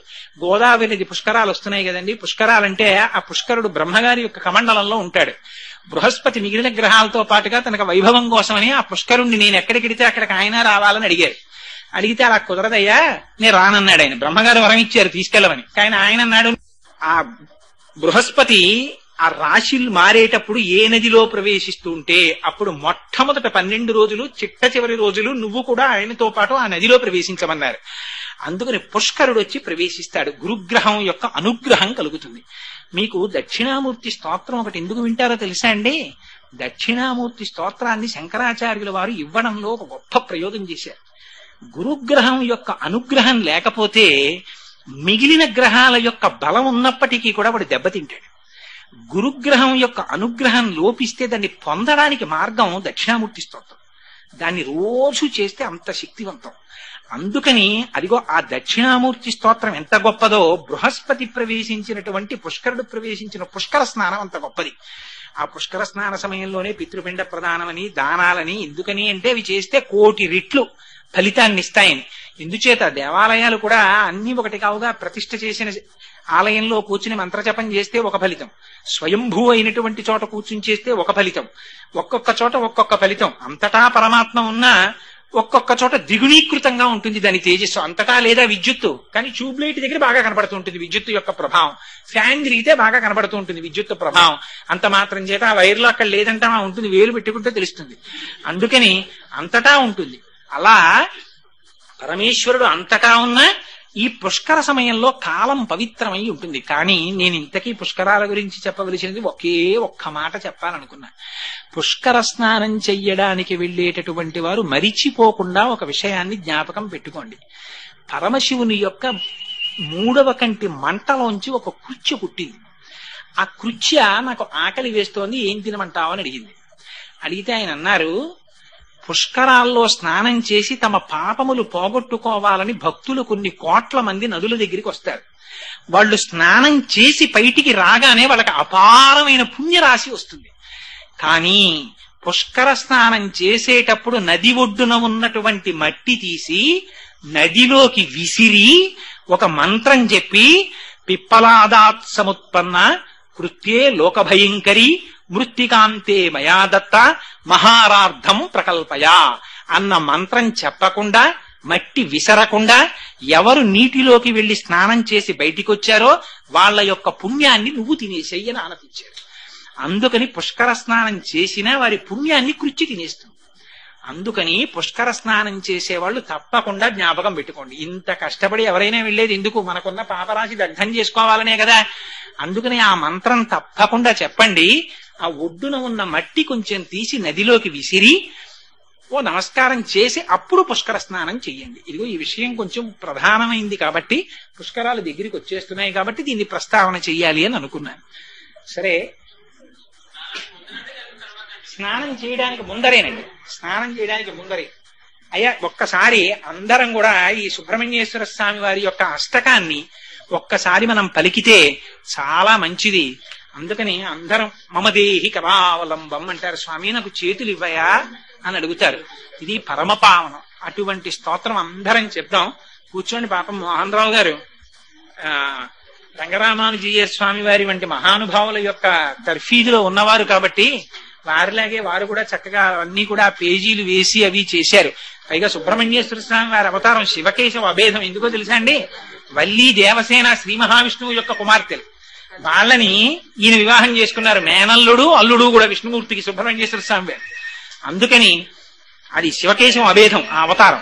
గోదావరి పుష్కరాలు వస్తున్నాయి కదండి. పుష్కరాలంటే ఆ పుష్కరుడు బ్రహ్మగారి యొక్క కమండలంలో ఉంటాడు. బృహస్పతి మిగిలిన గ్రహాలతో పాటుగా తనకు వైభవం కోసమని ఆ పుష్కరుణ్ణి నేను ఎక్కడికిడితే అక్కడికి ఆయన రావాలని అడిగారు. అడిగితే అలా కుదరదయ్యా, నేను రానన్నాడు ఆయన. బ్రహ్మగారు వరం ఇచ్చారు తీసుకెళ్ళమని. కానీ ఆయన అన్నాడు, ఆ బృహస్పతి ఆ రాశిలు మారేటప్పుడు ఏ నదిలో ప్రవేశిస్తూ ఉంటే అప్పుడు మొట్టమొదట 12 రోజులు, చిట్ట చివరి రోజులు నువ్వు కూడా ఆయనతో పాటు ఆ నదిలో ప్రవేశించమన్నారు. అందుకని పుష్కరుడు వచ్చి ప్రవేశిస్తాడు. గురుగ్రహం యొక్క అనుగ్రహం కలుగుతుంది. మీకు దక్షిణామూర్తి స్తోత్రం ఒకటి ఎందుకు వింటారో తెలుసా అండి? దక్షిణామూర్తి స్తోత్రాన్ని శంకరాచార్యుల వారు ఇవ్వడంలో ఒక గొప్ప ప్రయోగం చేశారు. గురుగ్రహం యొక్క అనుగ్రహం లేకపోతే మిగిలిన గ్రహాల యొక్క బలం ఉన్నప్పటికీ కూడా వాడు దెబ్బతింటాడు. గురుగ్రహం యొక్క అనుగ్రహం లోపిస్తే దాన్ని పొందడానికి మార్గం దక్షిణామూర్తి స్తోత్రం. దాన్ని రోజు చేస్తే అంత శక్తివంతం. అందుకని అదిగో ఆ దక్షిణామూర్తి స్తోత్రం ఎంత గొప్పదో, బృహస్పతి ప్రవేశించినటువంటి పుష్కరుడు ప్రవేశించిన పుష్కర స్నానం అంత గొప్పది. ఆ పుష్కర స్నాన సమయంలోనే పితృపిండ ప్రదానమని, దానాలని, ఎందుకని అంటే అవి చేస్తే 1,000,000 రెట్లు ఫలితాన్ని ఇస్తాయని. ఎందుచేత దేవాలయాలు కూడా అన్ని ఒకటి కావుగా. ప్రతిష్ఠ చేసిన ఆలయంలో కూర్చుని మంత్రజపం చేస్తే ఒక ఫలితం, స్వయంభూ అయినటువంటి చోట కూర్చుని చేస్తే ఒక ఫలితం, ఒక్కొక్క చోట ఒక్కొక్క ఫలితం. అంతటా పరమాత్మ ఉన్నా ఒక్కొక్క చోట ద్విగుణీకృతంగా ఉంటుంది దాని తేజస్సు. అంతటా లేదా విద్యుత్తు, కానీ ట్యూబ్లైట్ దగ్గర బాగా కనబడుతూ ఉంటుంది విద్యుత్తు యొక్క ప్రభావం. ఫ్యాన్ తిరిగితే బాగా కనబడుతూ ఉంటుంది విద్యుత్తు ప్రభావం. అంత మాత్రం చేత ఆ వైర్లో అక్కడ లేదంటే ఉంటుంది, వేలు పెట్టుకుంటే తెలుస్తుంది. అందుకని అంతటా ఉంటుంది. అలా పరమేశ్వరుడు అంతటా ఉన్న ఈ పుష్కర సమయంలో కాలం పవిత్రమై ఉంటుంది. కానీ నేను ఇంతకీ పుష్కరాల గురించి చెప్పవలసినది ఒకే ఒక్క మాట చెప్పాలనుకున్నా. పుష్కర స్నానం చెయ్యడానికి వెళ్ళేటటువంటి వారు మరిచిపోకుండా ఒక విషయాన్ని జ్ఞాపకం పెట్టుకోండి. పరమశివుని యొక్క 3వ కంటి మంటలోంచి ఒక కృత్య పుట్టింది. ఆ కృత్య నాకు ఆకలి వేస్తోంది, ఏం తినమంటావు అని అడిగింది. అడిగితే ఆయన అన్నారు, పుష్కరాల్లో స్నానం చేసి తమ పాపములు పోగొట్టుకోవాలని భక్తులు కొన్ని కోట్ల మంది నదుల దగ్గరికి వస్తారు. వాళ్ళు స్నానం చేసి బయటికి రాగానే వాళ్ళకి అపారమైన పుణ్యరాశి వస్తుంది. కానీ పుష్కర స్నానం చేసేటప్పుడు నది ఒడ్డున ఉన్నటువంటి మట్టి తీసి నదిలోకి విసిరి ఒక మంత్రం చెప్పి, పిప్పలాదాత్ సముత్పన్న కృత్యే లోకభయంకరి మృత్తికాంతే మయాదత్త మహారార్థం ప్రకల్పయా అన్న మంత్రం చెప్పకుండా, మట్టి విసరకుండా ఎవరు నీటిలోకి వెళ్లి స్నానం చేసి బయటికి వచ్చారో వాళ్ళ యొక్క పుణ్యాన్ని నువ్వు తినేసేయని ఆనతిచ్చారు. అందుకని పుష్కర స్నానం చేసినా వారి పుణ్యాన్ని కృచ్చి తినేస్తుంది. అందుకని పుష్కర స్నానం చేసేవాళ్ళు తప్పకుండా జ్ఞాపకం పెట్టుకోండి. ఇంత కష్టపడి ఎవరైనా వెళ్ళేది ఎందుకు? మనకున్న పాపరాశి దగ్ధం చేసుకోవాలనే కదా. అందుకని ఆ మంత్రం తప్పకుండా చెప్పండి. ఆ ఒడ్డున ఉన్న మట్టి కొంచెం తీసి నదిలోకి విసిరి ఓ నమస్కారం చేసి అప్పుడు పుష్కర స్నానం చెయ్యండి. ఇదిగో ఈ విషయం కొంచెం ప్రధానమైంది కాబట్టి, పుష్కరాలు దగ్గరికి వచ్చేస్తున్నాయి కాబట్టి దీన్ని ప్రస్తావన చెయ్యాలి అని అనుకున్నాను. సరే, స్నానం చేయడానికి ముందరేనండి, స్నానం చేయడానికి ముందరే అయ్యా ఒక్కసారి అందరం కూడా ఈ సుబ్రహ్మణ్యేశ్వర స్వామి వారి యొక్క అష్టకాన్ని ఒక్కసారి మనం పలికితే చాలా మంచిది. అందుకని అందరం మమదేహి కరావలంబం అంటారు. స్వామి నాకు చేతులు ఇవ్వయా అని అడుగుతారు. ఇది పరమపావనం. అటువంటి స్తోత్రం అందరం చెప్దాం. కూర్చోండి. పాపం మోహన్ రావు గారు రంగరామానుజీయ స్వామి వారి వంటి మహానుభావుల యొక్క తర్ఫీదులో ఉన్నవారు కాబట్టి వారిలాగే వారు కూడా చక్కగా అన్ని కూడా పేజీలు వేసి అవి చేశారు. పైగా సుబ్రహ్మణ్యేశ్వర స్వామి వారి అవతారం శివకేశవ అభేదం. ఎందుకో తెలుసా అండి? వల్లీ దేవసేన శ్రీ మహావిష్ణువు యొక్క కుమార్తెలు. వాళ్ళని ఈయన వివాహం చేసుకున్నారు. మేనల్లుడు అల్లుడు కూడా విష్ణుమూర్తికి సుబ్రహ్మణ్యేశ్వర స్వామి వారు. అందుకని అది శివకేశవ అభేదం ఆ అవతారం.